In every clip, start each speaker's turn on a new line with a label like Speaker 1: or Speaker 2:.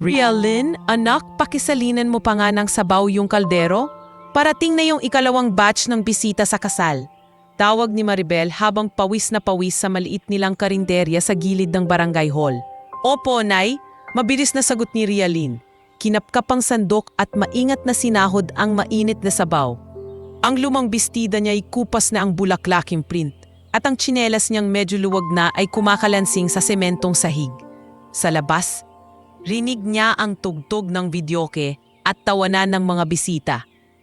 Speaker 1: Rialyn, anak, pakisalinan mo pa nga ng sabaw yung kaldero? Parating na yung ikalawang batch ng bisita sa kasal. Tawag ni Maribel habang pawis na pawis sa maliit nilang karinderya sa gilid ng barangay hall. Opo, Nay. Mabilis na sagot ni Rialyn. Kinapkap ang sandok at maingat na sinahod ang mainit na sabaw. Ang lumang bestida niya ay kupas na ang bulaklaking print at ang tsinelas niyang medyo luwag na ay kumakalansing sa sementong sahig. Sa labas, rinig niya ang tugtog ng videoke at tawanan ng mga bisita.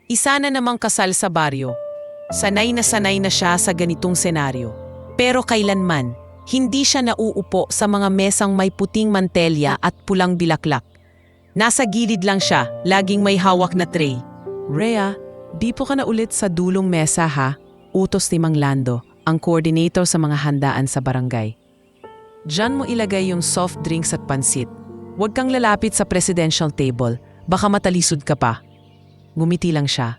Speaker 1: Isa na namang kasal sa baryo. Sanay na siya sa ganitong senaryo. Pero kailanman, hindi siya nauupo sa mga mesang may puting mantelya at pulang bilaklak. Nasa gilid lang siya, laging may hawak na tray. Rhea, di po ka na ulit sa dulong mesa ha? Utos ni Mang Lando, ang coordinator sa mga handaan sa barangay. Diyan mo ilagay yung soft drinks at pansit. Huwag kang lalapit sa presidential table, baka matalisod ka pa. Ngumiti lang siya.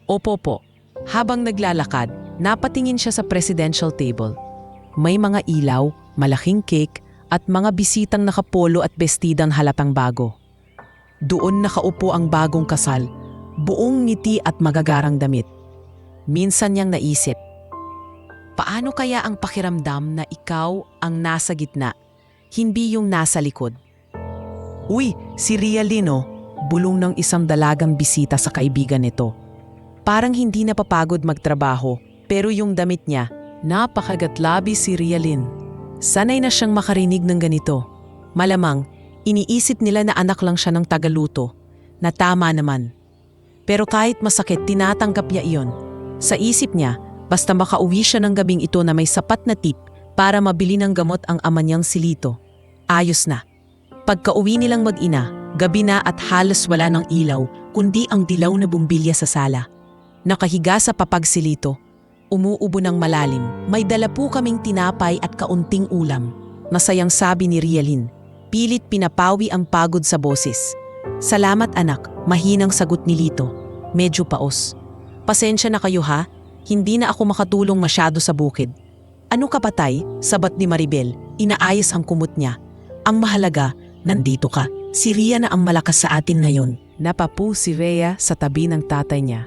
Speaker 1: Opo po. Habang naglalakad, napatingin siya sa presidential table. May mga ilaw, malaking cake, at mga bisitang nakapolo at bestidang halatang bago. Doon nakaupo ang bagong kasal, buong ngiti at magagarang damit. Minsan niyang naisip, paano kaya ang pakiramdam na ikaw ang nasa gitna, hindi yung nasa likod? Uy, si Rialyn oh, bulong ng isang dalagang bisita sa kaibigan nito. Parang hindi napapagod magtrabaho, pero yung damit niya, napakagatlabi si Rialyn. Sanay na siyang makarinig ng ganito. Malamang, iniisip nila na anak lang siya ng tagaluto, na tama naman. Pero kahit masakit, tinatanggap niya iyon. Sa isip niya, basta makauwi siya ng gabing ito na may sapat na tip para mabili ng gamot ang ama niyang si Lito. Ayos na. Pagka-uwi nilang mag-ina, gabi na at halos wala ng ilaw, kundi ang dilaw na bumbilya sa sala. Nakahiga sa papag si Lito. Umuubo ng malalim. May dala po kaming tinapay at kaunting ulam. Masayang sabi ni Rialyn. Pilit pinapawi ang pagod sa boses. Salamat anak, mahinang sagot ni Lito. Medyo paos. Pasensya na kayo ha, hindi na ako makatulong masyado sa bukid. Ano ka patay? Sabat ni Maribel, inaayos ang kumot niya. Ang mahalaga, nandito ka. Si Rhea na ang malakas sa atin ngayon. Napapu si Rhea sa tabi ng tatay niya.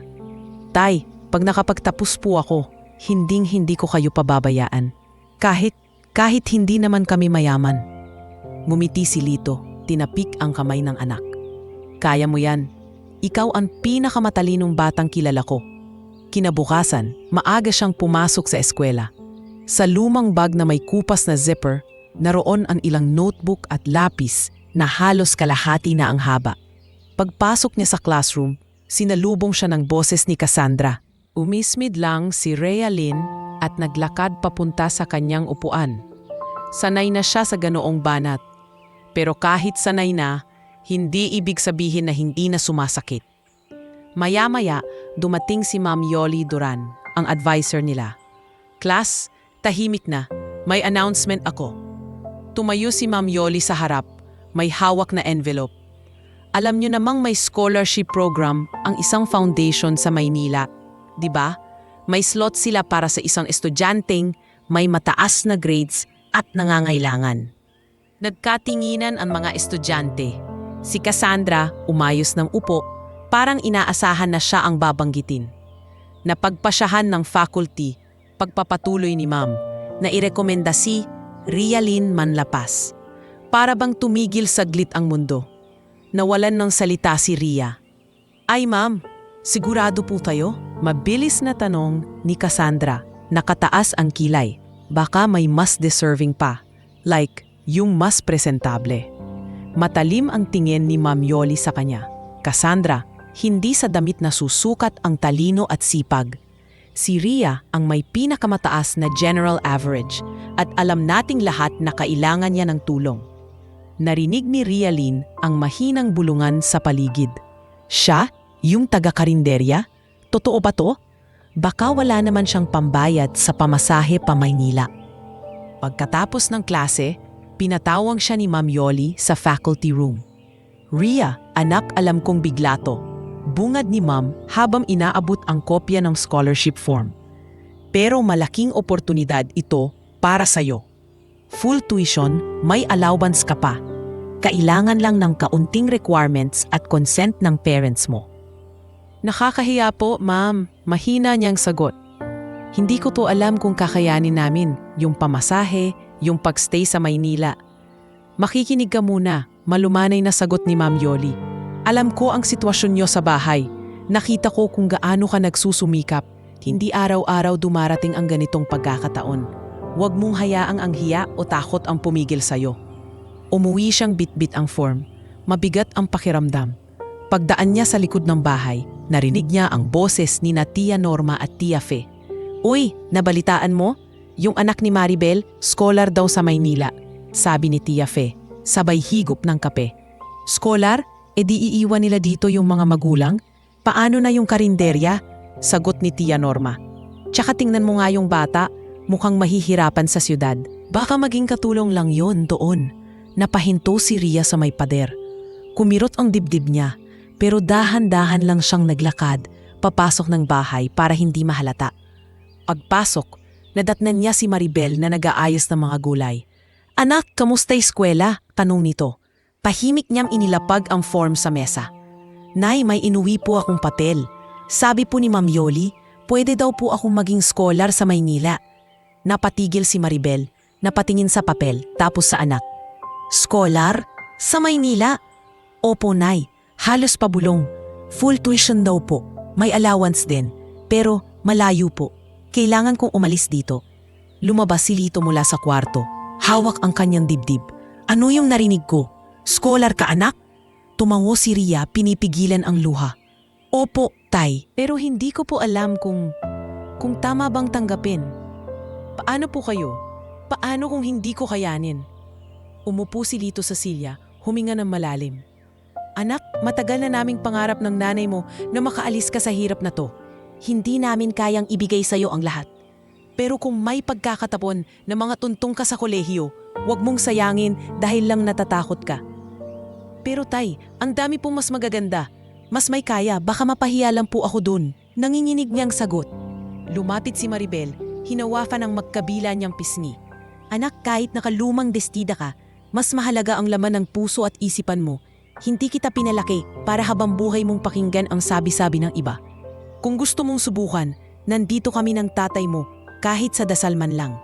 Speaker 1: Tay, pag nakapagtapos po ako, hindi ko kayo pababayaan. Kahit hindi naman kami mayaman. Ngumiti si Lito, tinapik ang kamay ng anak. Kaya mo yan. Ikaw ang pinakamatalinong batang kilala ko. Kinabukasan, maaga siyang pumasok sa eskwela. Sa lumang bag na may kupas na zipper, naroon ang ilang notebook at lapis na halos kalahati na ang haba. Pagpasok niya sa classroom, sinalubong siya ng boses ni Cassandra. Umismid lang si Rialyn at naglakad papunta sa kanyang upuan. Sanay na siya sa ganoong banat. Pero kahit sanay na, hindi ibig sabihin na hindi na sumasakit. Maya-maya, dumating si Ma'am Yoli Duran, ang advisor nila. Class, tahimik na. May announcement ako. Tumayo si Ma'am Yoli sa harap. May hawak na envelope. Alam niyo namang may scholarship program ang isang foundation sa Maynila. Diba? May slot sila para sa isang estudyanteng may mataas na grades at nangangailangan. Nagkatinginan ang mga estudyante. Si Cassandra umayos ng upo, parang inaasahan na siya ang babanggitin. Napagpasyahan ng faculty, pagpapatuloy ni Ma'am, na irekomenda si Rialyn Manlapas. Para bang tumigil saglit ang mundo. Nawalan ng salita si Rhea. Ay Ma'am, sigurado po tayo? Mabilis na tanong ni Cassandra, nakataas ang kilay. Baka may mas deserving pa, like yung mas presentable. Matalim ang tingin ni Ma'am Yoli sa kanya. Cassandra, hindi sa damit na susukat ang talino at sipag. Si Rhea ang may pinakamataas na general average at alam nating lahat na kailangan niya ng tulong. Narinig ni Rialyn ang mahinang bulungan sa paligid. Siya? Yung taga-karinderya? Totoo ba to? Baka wala naman siyang pambayad sa pamasahe pa Maynila. Pagkatapos ng klase, pinatawag siya ni Ma'am Yoli sa faculty room. Rhea, anak, alam kong bigla to. Bungad ni Ma'am habang inaabot ang kopya ng scholarship form. Pero malaking oportunidad ito para sa'yo. Full tuition, may allowance ka pa.
Speaker 2: Kailangan lang ng kaunting requirements at consent ng parents mo.
Speaker 1: Nakakahiya po, ma'am. Mahina niyang sagot. Hindi ko to alam kung kakayanin namin, yung pamasahe, yung pagstay sa Maynila. Makikinig ka muna, malumanay na sagot ni Ma'am Yoli. Alam ko ang sitwasyon niyo sa bahay. Nakita ko kung gaano ka nagsusumikap. Hindi araw-araw dumarating ang ganitong pagkakataon. Huwag mong hayaang ang hiya o takot ang pumigil sa'yo. Umuwi siyang bitbit ang form. Mabigat ang pakiramdam. Pagdaan niya sa likod ng bahay, narinig niya ang boses ni na Tia Norma at Tia Fe. "Uy, nabalitaan mo? Yung anak ni Maribel, scholar daw sa Maynila," sabi ni Tia Fe, sabay higop ng kape. "Scholar? E di iiwan nila dito yung mga magulang? Paano na yung karinderya?" sagot ni Tia Norma. "Tsaka tingnan mo nga yung bata, mukhang mahihirapan sa syudad. Baka maging katulong lang yon doon." Napahinto si Ria sa may pader. Kumirot ang dibdib niya, pero dahan-dahan lang siyang naglakad, papasok ng bahay para hindi mahalata. Pagpasok, nadatnan niya si Maribel na nag-aayos ng mga gulay. "Anak, kamusta eskwela?" tanong nito. Pahimik niyang inilapag ang form sa mesa. "Nay, may inuwi po akong papel. Sabi po ni Ma'am Yoli, pwede daw po akong maging scholar sa Maynila." Napatigil si Maribel, napatingin sa papel, tapos sa anak. "Scholar? Sa Maynila?" "Opo, Nay. Halos pabulong. Full tuition daw po. May allowance din. Pero malayo po. Kailangan kong umalis dito." Lumabas si Lito mula sa kwarto. Hawak ang kanyang dibdib. "Ano yung narinig ko? Scholar ka, anak?" Tumango si Ria, pinipigilan ang luha. "Opo, Tay. Pero hindi ko po alam kung tama bang tanggapin. Paano po kayo? Paano kung hindi ko kayanin?" Umupo si Lito sa silya, huminga ng malalim. "Anak, matagal na naming pangarap ng nanay mo na makaalis ka sa hirap na to. Hindi namin kayang ibigay sa'yo ang lahat. Pero kung may pagkakatapon na mga tuntong ka sa kolehiyo, huwag mong sayangin dahil lang natatakot ka." "Pero Tay, ang dami pong mas magaganda. Mas may kaya, baka mapahiya lang po ako dun." Nanginginig niyang sagot. Lumapit si Maribel, hinawakan ang magkabila niyang pisngi. "Anak, kahit nakalumang destida ka, mas mahalaga ang laman ng puso at isipan mo. Hindi kita pinalaki para habang buhay mong pakinggan ang sabi-sabi ng iba. Kung gusto mong subukan, nandito kami ng tatay mo, kahit sa dasal man lang."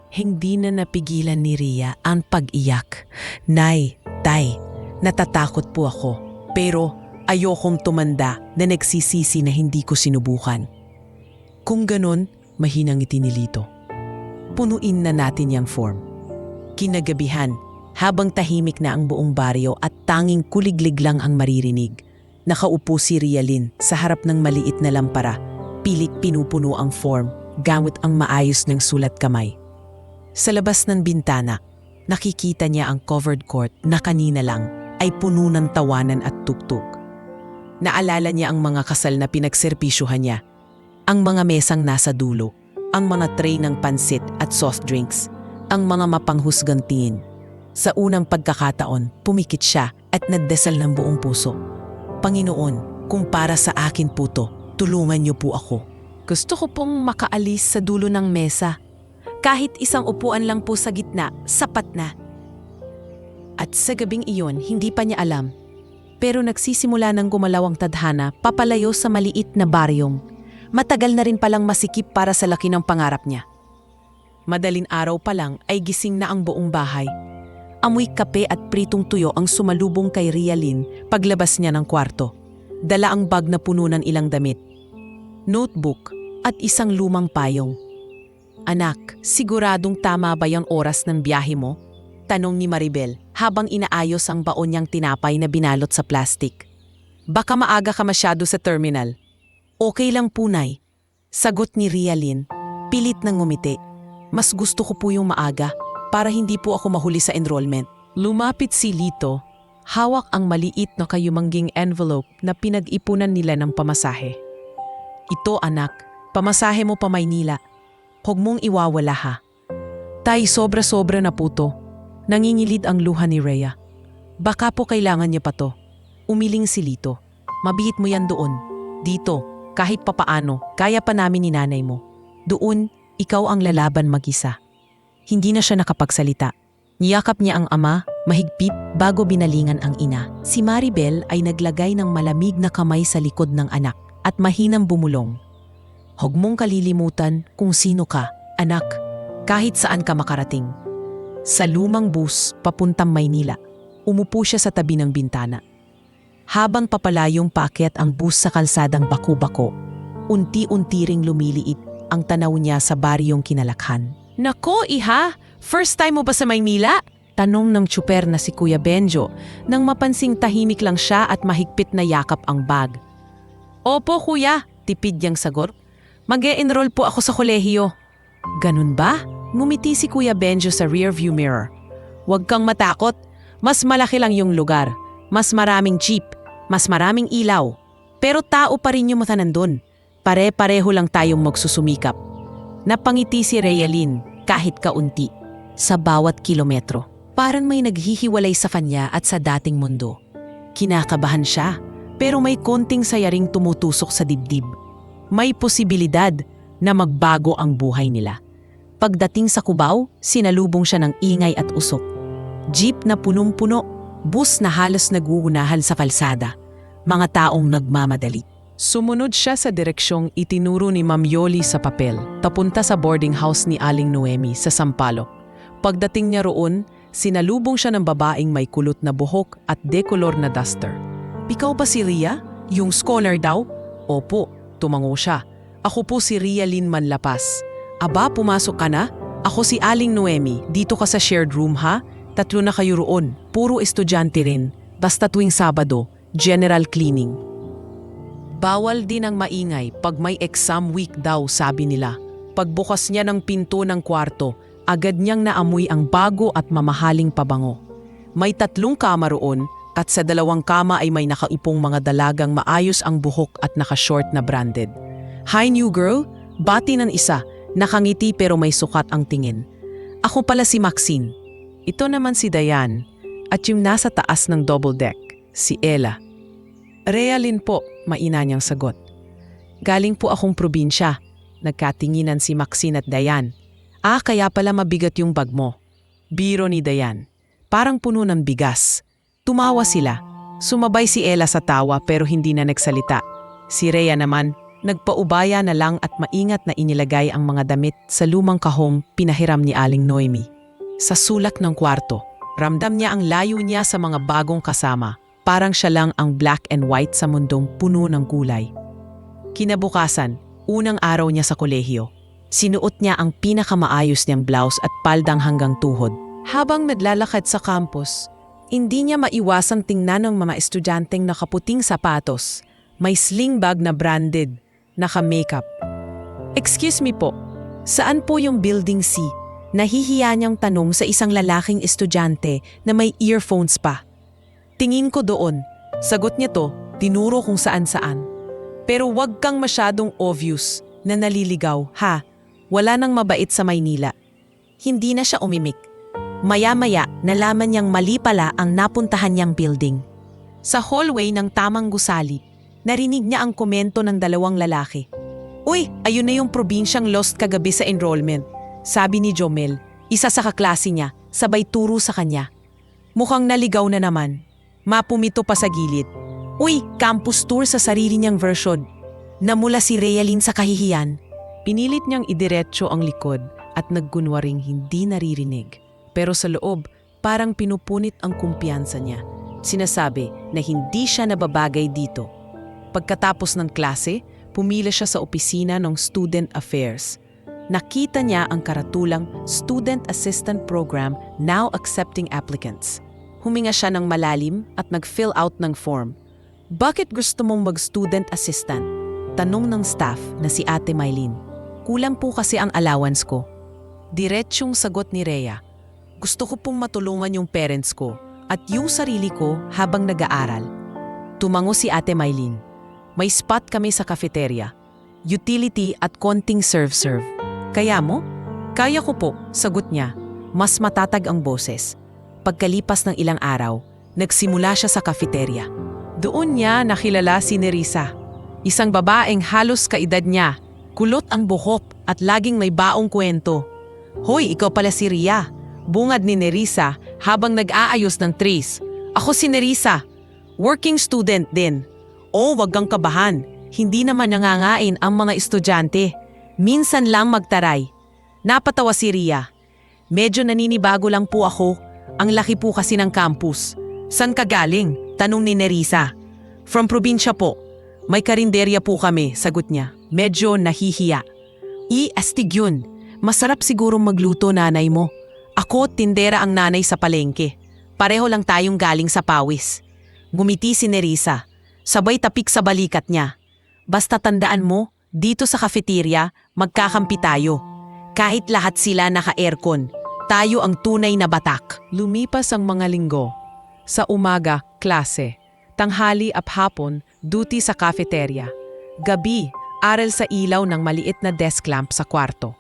Speaker 1: Hindi na napigilan ni Ria ang pag-iyak. "Nay, Tay, natatakot po ako. Pero ayokong tumanda na nagsisisi na hindi ko sinubukan." "Kung ganon," mahinang ngiti ni Lito. "Punuin na natin yung form." Kinagabihan, habang tahimik na ang buong baryo at tanging kuliglig lang ang maririnig, nakaupo si Rialin sa harap ng maliit na lampara, pilit pinupuno ang form gamit ang maayos ng sulat kamay. Sa labas ng bintana, nakikita niya ang covered court na kanina lang ay puno ng tawanan at tugtog. Naalala niya ang mga kasal na pinagserbisyuhan niya, ang mga mesang nasa dulo, ang mga tray ng pansit at soft drinks, ang mga mapanghusgang tingin. Sa unang pagkakataon, pumikit siya at nagdasal ng buong puso. "Panginoon, kung para sa akin po to, tulungan niyo po ako. Gusto ko pong makaalis sa dulo ng mesa. Kahit isang upuan lang po sa gitna, sapat na." At sa gabing iyon, hindi pa niya alam. Pero nagsisimula ng gumalaw ang tadhana papalayo sa maliit na baryong. Matagal na rin palang masikip para sa laki ng pangarap niya. Madaling araw pa lang ay gising na ang buong bahay. Amoy kape at pritong tuyo ang sumalubong kay Rialin paglabas niya ng kwarto. Dala ang bag na puno ng ilang damit, notebook at isang lumang payong. "Anak, siguradong tama ba yung oras ng biyahe mo?" tanong ni Maribel habang inaayos ang baon niyang tinapay na binalot sa plastik. "Baka maaga ka masyado sa terminal." "Okay lang po, Nay," sagot ni Rialin, pilit nang ngumiti. "Mas gusto ko po yung maaga para hindi po ako mahuli sa enrollment." Lumapit si Lito, hawak ang maliit na kayumangging envelope na pinag-ipunan nila ng pamasahe. "Ito, anak, pamasahe mo pa Maynila. Huwag mong iwawala, ha." "Tay, sobra-sobra na po to." Nangingilid ang luha ni Rhea. "Baka po kailangan niya pa to." Umiling si Lito. "Mabihit mo yan doon. Dito, kahit papaano, kaya pa namin ni nanay mo. Doon, ikaw ang lalaban mag-isa." Hindi na siya nakapagsalita. Niyakap niya ang ama
Speaker 2: Mahigpit bago binalingan ang ina. Si Maribel ay naglagay ng malamig na kamay sa likod ng anak at mahinang bumulong. Huwag mong kalilimutan kung sino ka, anak, kahit saan ka makarating. Sa lumang bus papuntang Maynila, umupo siya sa tabi ng bintana. Habang papalayong paakyat ang bus sa kalsadang baku-bako, unti-unti ring lumiliit ang tanaw niya sa baryong kinalakhan.
Speaker 1: Nako, iha! First time mo ba sa Maynila?
Speaker 2: Tanong ng tsuper na si Kuya Benjo nang mapansing tahimik lang siya at mahigpit na yakap ang bag.
Speaker 1: Opo, kuya. Tipid niyang sagot. Mag-e-enroll po ako sa kolehiyo.
Speaker 2: Ganun ba?
Speaker 1: Ngumiti si Kuya Benjo sa rearview mirror. Huwag kang matakot. Mas malaki lang yung lugar. Mas maraming jeep. Mas maraming ilaw. Pero tao pa rin yung mata nandun. Pare-pareho lang tayong magsusumikap. Napangiti si Realin kahit kaunti.
Speaker 2: Sa bawat kilometro, parang may naghihiwalay sa kanya at sa dating mundo. Kinakabahan siya, pero may konting saya ring tumutusok sa dibdib. May posibilidad na magbago ang buhay nila. Pagdating sa Cubao, sinalubong siya ng ingay at usok. Jeep na punong-puno, bus na halos naguunahan sa kalsada, mga taong nagmamadali.
Speaker 1: Sumunod siya sa direksyong itinuro ni Ma'am Yoli sa papel, tapunta sa boarding house ni Aling Noemi sa Sampaloc. Pagdating niya roon, sinalubong siya ng babaeng may kulot na buhok at dekolor na duster.
Speaker 2: Ikaw ba si Ria? Yung scholar daw?
Speaker 1: Opo, tumango siya. Ako po si Ria Lynn Manlapas. Aba, pumasok ka na? Ako si Aling Noemi, dito ka sa shared room ha? 3 na kayo roon, puro estudyante rin. Basta tuwing Sabado, general cleaning. Bawal din ang maingay pag may exam week daw, sabi nila. Pagbukas niya ng pinto ng kwarto, agad niyang naamoy ang bago at mamahaling pabango. May 3 kama roon at sa 2 kama ay may nakaipong mga dalagang maayos ang buhok at naka-short na branded. Hi new girl, bati ng isa, nakangiti pero may sukat ang tingin. Ako pala si Maxine. Ito naman si Dayan at yung nasa taas ng double deck, si Ella. Realin po, maina niyang sagot. Galing po akong probinsya. Nagkatinginan si Maxine at Dayan. Kaya pala mabigat yung bag mo. Biro ni Dayan. Parang puno ng bigas. Tumawa sila. Sumabay si Ella sa tawa pero hindi na nagsalita. Si Rhea naman, nagpaubaya na lang at maingat na inilagay ang mga damit sa lumang kahong pinahiram ni Aling Noemi. Sa sulak ng kwarto, ramdam niya ang layo niya sa mga bagong kasama. Parang siya lang ang black and white sa mundong puno ng kulay. Kinabukasan, unang araw niya sa kolehiyo. Sinuot niya ang pinakamaayos niyang blouse at paldang hanggang tuhod. Habang naglalakad sa campus, hindi niya maiwasang tingnan ng mga estudyanteng nakaputing sapatos, may sling bag na branded, naka-makeup. Excuse me po, saan po yung building C? Nahihiya niyang tanong sa isang lalaking estudyante na may earphones pa. Tingin ko doon, sagot niya to, tinuro kung saan-saan. Pero wag kang masyadong obvious na naliligaw, ha? Wala nang mabait sa Maynila. Hindi na siya umimik. Maya-maya, nalaman niyang mali pala ang napuntahan niyang building. Sa hallway ng tamang gusali, narinig niya ang komento ng 2 lalaki. Uy, ayun na yung probinsyang lost kagabi sa enrollment, sabi ni Jomel, isa sa kaklase niya, sabay turo sa kanya. Mukhang naligaw na naman. Mapumito pa sa gilid. Uy, campus tour sa sarili niyang version. Namula si Realin sa kahihiyan. Pinilit niyang idiretso ang likod at nagkunwaring hindi naririnig. Pero sa loob, parang pinupunit ang kumpiyansa niya. Sinasabi na hindi siya nababagay dito. Pagkatapos ng klase, pumila siya sa opisina ng Student Affairs. Nakita niya ang karatulang Student Assistant Program now accepting applicants. Huminga siya ng malalim at nag-fill out ng form. Bakit gusto mong mag-student assistant? Tanong ng staff na si Ate Mylene. Kulang po kasi ang allowance ko. Diretsyong sagot ni Rhea. Gusto ko pong matulungan yung parents ko at yung sarili ko habang nag-aaral. Tumango si Ate Mylene. May spot kami sa cafeteria. Utility at konting serve-serve. Kaya mo? Kaya ko po, sagot niya. Mas matatag ang boses. Pagkalipas ng ilang araw, nagsimula siya sa cafeteria. Doon niya nakilala si Nerissa. Isang babaeng halos kaedad niya. Kulot ang buhok at laging may baong kwento. Hoy, ikaw pala si Ria. Bungad ni Nerissa habang nag-aayos ng trees. Ako si Nerissa, working student din. O wag kang kabahan, hindi naman nangangain ang mga estudyante. Minsan lang magtaray. Napatawa si Ria. Medyo naninibago lang po ako. Ang laki po kasi ng campus. San ka galing? Tanong ni Nerissa. From probinsya po. May karinderya po kami, sagot niya. Medyo nahihiya. Astig yun. Masarap siguro magluto nanay mo. Ako, tindera ang nanay sa palengke. Pareho lang tayong galing sa pawis. Ngumiti si Nerissa. Sabay tapik sa balikat niya. Basta tandaan mo, dito sa cafeteria, magkakampi tayo. Kahit lahat sila naka-aircon, tayo ang tunay na batak. Lumipas ang mga linggo. Sa umaga, klase. Tanghali at hapon, duty sa cafeteria. Gabi, aral sa ilaw ng maliit na desk lamp sa kwarto.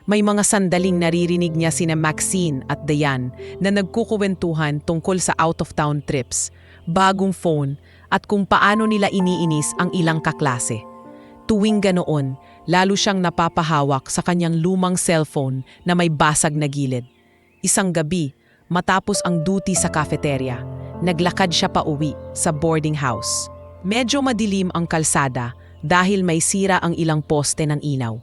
Speaker 1: May mga sandaling naririnig niya sina Maxine at Dayan na nagkukuwentuhan tungkol sa out-of-town trips, bagong phone at kung paano nila iniinis ang ilang kaklase. Tuwing ganoon, lalo siyang napapahawak sa kanyang lumang cellphone na may basag na gilid. Isang gabi, matapos ang duty sa cafeteria, naglakad siya pa uwi sa boarding house. Medyo madilim ang kalsada dahil may sira ang ilang poste ng ilaw.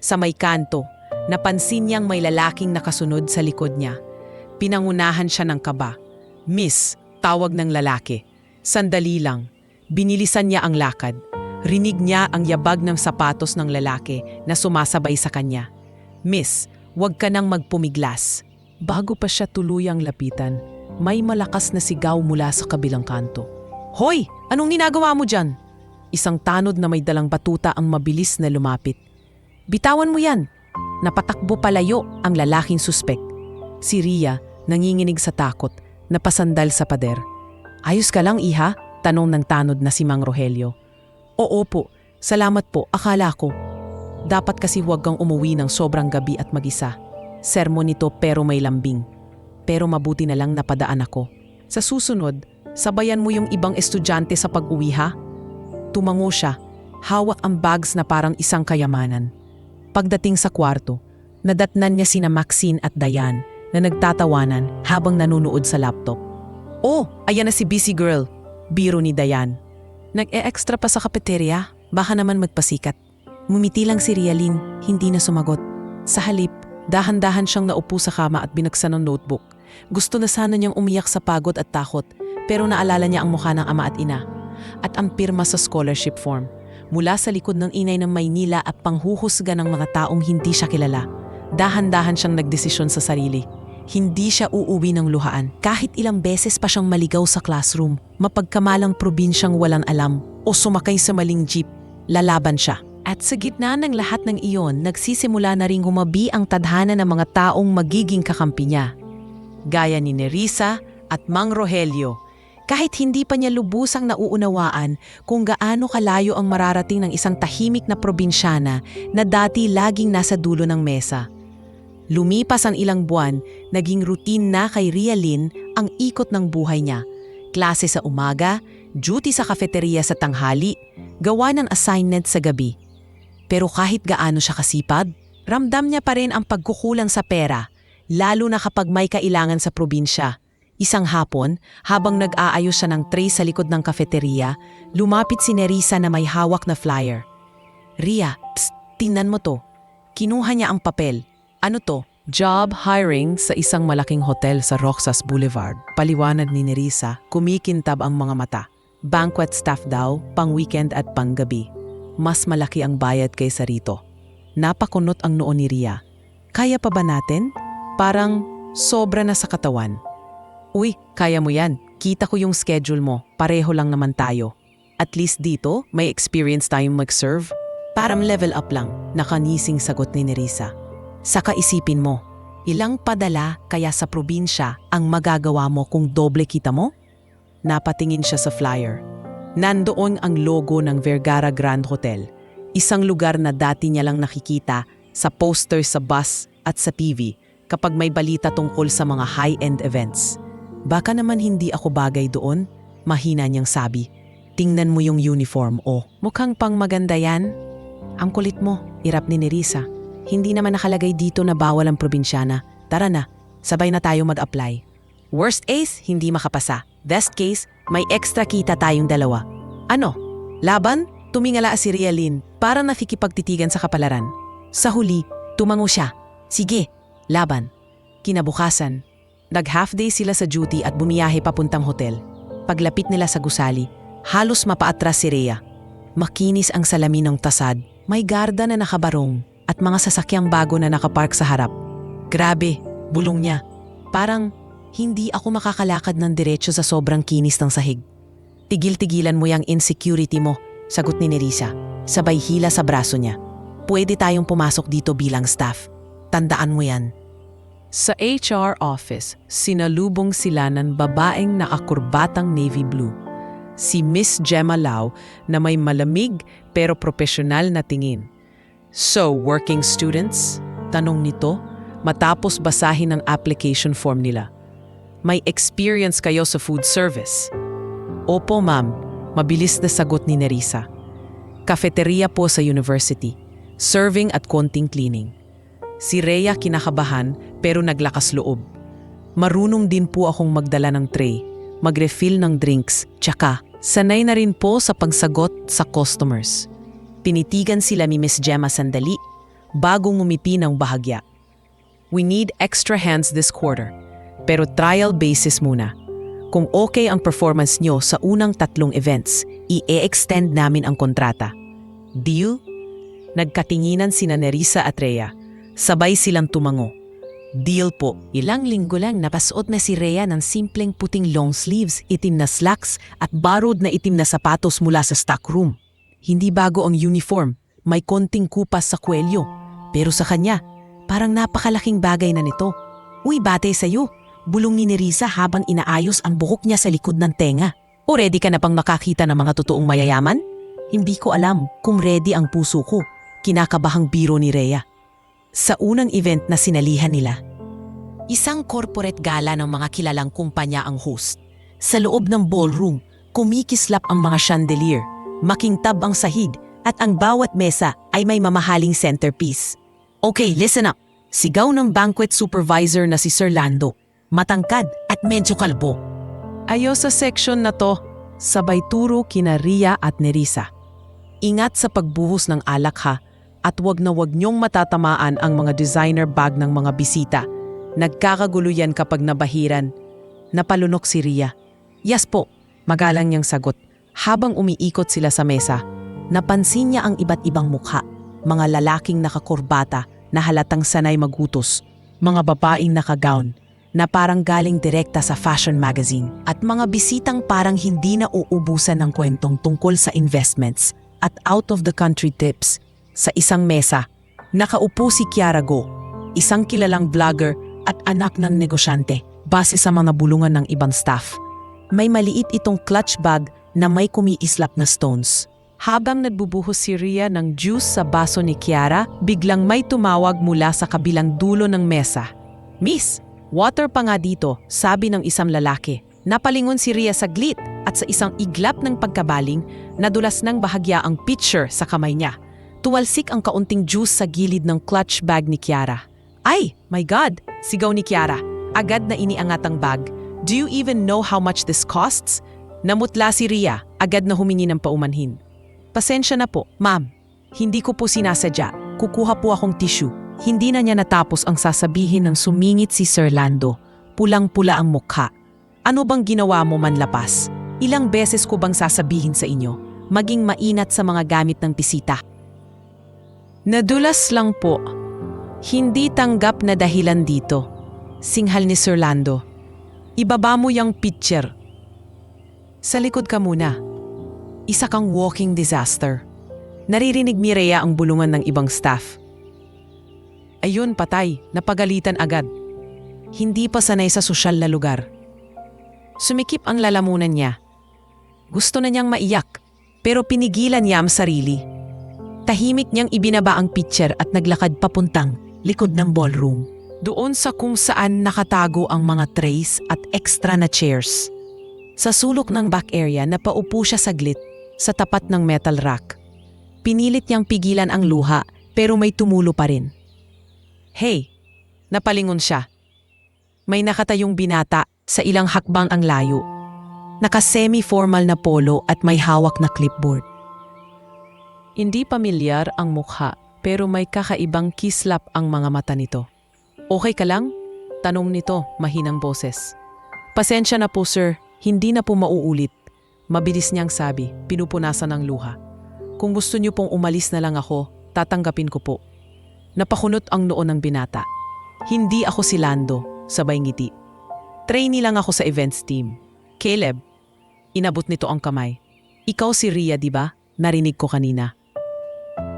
Speaker 1: Sa may kanto, napansin niyang may lalaking nakasunod sa likod niya. Pinangunahan siya ng kaba. "Miss," tawag ng lalaki. Sandali lang. Binilisan niya ang lakad. Rinig niya ang yabag ng sapatos ng lalaki na sumasabay sa kanya. "Miss, huwag ka nang magpumiglas." Bago pa siya tuluyang lapitan, may malakas na sigaw mula sa kabilang kanto. "Hoy! Anong ginagawa mo dyan?" Isang tanod na may dalang batuta ang mabilis na lumapit. "Bitawan mo yan!" Napatakbo palayo ang lalaking suspek. Si Ria, nanginginig sa takot, napasandal sa pader. "Ayos ka lang, iha?" tanong ng tanod na si Mang Rogelio. "Oo po, salamat po, akala ko. Dapat kasi huwag kang umuwi ng sobrang gabi at mag-isa. Sermon nito pero may lambing. Pero mabuti na lang napadaan ako. Sa susunod, sabayan mo yung ibang estudyante sa pag-uwi ha?" Tumango siya, hawak ang bags na parang isang kayamanan. Pagdating sa kwarto, nadatnan niya sina Maxine at Dayan na nagtatawanan habang nanunood sa laptop. "Oh, ayan na si busy girl," biro ni Dayan. "Nag-e-extra pa sa cafeteria, baka naman magpasikat." Ngumiti lang si Rialin, hindi na sumagot. Sa halip, dahan-dahan siyang naupo sa kama at binagsan ng notebook. Gusto na sana niyang umiyak sa pagod at takot, pero naalala niya ang mukha ng ama at ina at ang pirma sa scholarship form mula sa likod ng inay ng Maynila at panghuhusga ng mga taong hindi siya kilala. Dahan-dahan siyang nagdesisyon sa sarili. Hindi siya uuwi ng luhaan. Kahit ilang beses pa siyang maligaw sa classroom, mapagkamalang probinsyang walang alam o sumakay sa maling jeep, lalaban siya. At sa gitna ng lahat ng iyon, nagsisimula na ring humabi ang tadhana ng mga taong magiging kakampi niya. Gaya ni Nerissa at Mang Rogelio. Kahit hindi pa niya lubusang nauunawaan kung gaano kalayo ang mararating ng isang tahimik na probinsyana na dati laging nasa dulo ng mesa. Lumipas ang ilang buwan, naging routine na kay Rialin ang ikot ng buhay niya. Klase sa umaga, duty sa cafeteria sa tanghali, gawa ng assignment sa gabi. Pero kahit gaano siya kasipag, ramdam niya pa rin ang pagkukulang sa pera, lalo na kapag may kailangan sa probinsya. Isang hapon, habang nag-aayos siya ng tray sa likod ng cafeteria, lumapit si Nerissa na may hawak na flyer. "Ria, psst, tingnan mo to." Kinuha niya ang papel. "Ano to?" "Job hiring sa isang malaking hotel sa Roxas Boulevard." Paliwanag ni Nerissa, kumikintab ang mga mata. Banquet staff daw, pang-weekend at pang-gabi. Mas malaki ang bayad kaysa rito. Napakunot ang noo ni Ria. "Kaya pa ba natin? Parang sobra na sa katawan." "Uy, kaya mo yan. Kita ko yung schedule mo. Pareho lang naman tayo. At least dito, may experience tayong mag-serve." "Parang level up lang," nakanising sagot ni Nerissa. "Saka isipin mo, ilang padala kaya sa probinsya ang magagawa mo kung doble kita mo?" Napatingin siya sa flyer. Nandoon ang logo ng Vergara Grand Hotel. Isang lugar na dati niya lang nakikita sa poster sa bus at sa TV kapag may balita tungkol sa mga high-end events. "Baka naman hindi ako bagay doon," mahina niyang sabi. "Tingnan mo yung uniform, oh. Mukhang pang maganda yan." "Ang kulit mo," irap ni Nerissa. "Hindi naman nakalagay dito na bawal ang probinsyana. Tara na, sabay na tayo mag-apply."
Speaker 2: Worst case, hindi makapasa. Best case, may extra kita tayong dalawa. Ano? Laban? Tumingala si Rialin para nakikipagtitigan sa kapalaran. Sa huli, tumango siya. Sige, laban. Kinabukasan, nag-half day sila sa duty at bumiyahe papuntang hotel. Paglapit nila sa gusali, halos mapaatras si Rhea. Makinis ang salamin ng tasad, may garda na nakabarong at mga sasakyang bago na nakapark sa harap. Grabe, bulong niya. Parang hindi ako makakalakad ng diretso sa sobrang kinis ng sahig. Tigil-tigilan mo yung insecurity mo, sagot ni Nerissa. Sabay hila sa braso niya. Pwede tayong pumasok dito bilang staff. Tandaan mo yan.
Speaker 1: Sa HR office, sinalubong sila ng babaeng nakakurbatang navy blue. Si Miss Gemma Lau na may malamig pero profesional na tingin. So, working students? Tanong nito matapos basahin ang application form nila. May experience kayo sa food service? Opo ma'am, mabilis na sagot ni Nerissa. Cafeteria po sa university, serving at konting cleaning. Si Rhea kinakabahan pero naglakas loob. Marunong din po akong magdala ng tray, mag-refill ng drinks, tsaka sanay na rin po sa pagsagot sa customers. Pinitigan sila ni Miss Gemma sandali bago ngumiti ng bahagya. We need extra hands this quarter, pero trial basis muna. Kung okay ang performance nyo sa unang 3 events, i-extend namin ang kontrata. Deal? Nagkatinginan sina Nerissa at Rhea. Sabay silang tumango. Deal po. Ilang linggo lang napasuot na si Rhea ng simpleng puting long sleeves, itim na slacks at borrowed na itim na sapatos mula sa stockroom. Hindi bago ang uniform, may konting kupas sa kwelyo. Pero sa kanya, parang napakalaking bagay na nito. Uy, bate sa'yo, bulong ni Nerissa habang inaayos ang buhok niya sa likod ng tenga. O ready ka na pang makakita ng mga totoong mayayaman? Hindi ko alam kung ready ang puso ko, kinakabahang biro ni Rhea. Sa unang event na sinalihan nila, isang corporate gala ng mga kilalang kumpanya ang host. Sa loob ng ballroom, kumikislap ang mga chandelier, makintab ang sahig at ang bawat mesa ay may mamahaling centerpiece. Okay, listen up. Sigaw ng banquet supervisor na si Sir Lando, matangkad at medyo kalbo. Ayo sa section na to, sabay turo kina Rhea at Nerissa. Ingat sa pagbuhos ng alak ha, at wag na wag niyong matatamaan ang mga designer bag ng mga bisita. Nagkakagulo yan kapag nabahiran. Napalunok si Rhea. Yes po, magalang niyang sagot. Habang umiikot sila sa mesa, napansin niya ang iba't ibang mukha. Mga lalaking nakakurbata na halatang sanay magutos. Mga babaeng nakagown na parang galing direkta sa fashion magazine. At mga bisitang parang hindi na uubusan ng kwentong tungkol sa investments at out-of-the-country tips. Sa isang mesa, nakaupo si Kiara Go, isang kilalang vlogger at anak ng negosyante, base sa mga bulungan ng ibang staff. May maliit itong clutch bag na may kumiislap na stones. Habang nagbubuhos si Rhea ng juice sa baso ni Kiara, biglang may tumawag mula sa kabilang dulo ng mesa. Miss, water pa nga dito, sabi ng isang lalaki. Napalingon si Rhea saglit at sa isang iglap ng pagkabaling, nadulas ng bahagya ang pitcher sa kamay niya. Tuwalsik ang kaunting juice sa gilid ng clutch bag ni Kiara. Ay, my God! Sigaw ni Kiara. Agad na iniangat ang bag. Do you even know how much this costs? Namutla si Rhea, agad na humingi ng paumanhin. Pasensya na po, ma'am. Hindi ko po sinasadya. Kukuha po akong tissue. Hindi na niya natapos ang sasabihin ng sumingit si Sir Lando. Pulang-pula ang mukha. Ano bang ginawa mo manlapas? Ilang beses ko bang sasabihin sa inyo? Maging mainat sa mga gamit ng bisita. Nadulas lang po. Hindi tanggap na dahilan dito. Singhal ni Sir Lando. Ibaba mo yung pitcher. Sa likod ka muna. Isa kang walking disaster. Naririnig ni Rhea ang bulungan ng ibang staff. Ayun, patay. Napagalitan agad. Hindi pa sanay sa sosyal na lugar. Sumikip ang lalamunan niya. Gusto na niyang maiyak, pero pinigilan niya ang sarili. Tahimik niyang ibinaba ang pitcher at naglakad papuntang likod ng ballroom. Doon sa kung saan nakatago ang mga trays at extra na chairs. Sa sulok ng back area, napaupo siya saglit sa tapat ng metal rack. Pinilit niyang pigilan ang luha pero may tumulo pa rin. Hey, napalingon siya. May nakatayong binata
Speaker 2: sa ilang hakbang ang layo. Naka-semi-formal na polo at may hawak na clipboard.
Speaker 1: Hindi pamilyar ang mukha pero may kakaibang kislap ang mga mata nito. Okay ka lang? Tanong nito, mahinang boses. Pasensya na po sir, hindi na po mauulit. Mabilis niyang sabi, pinupunasan ng luha. Kung gusto niyo pong umalis na lang ako, tatanggapin ko po. Napakunot ang noo ng binata. Hindi ako si Lando, sabay ngiti. Trainee lang ako sa events team. Caleb, inabot nito ang kamay. Ikaw si Rhea, di ba? Narinig ko kanina.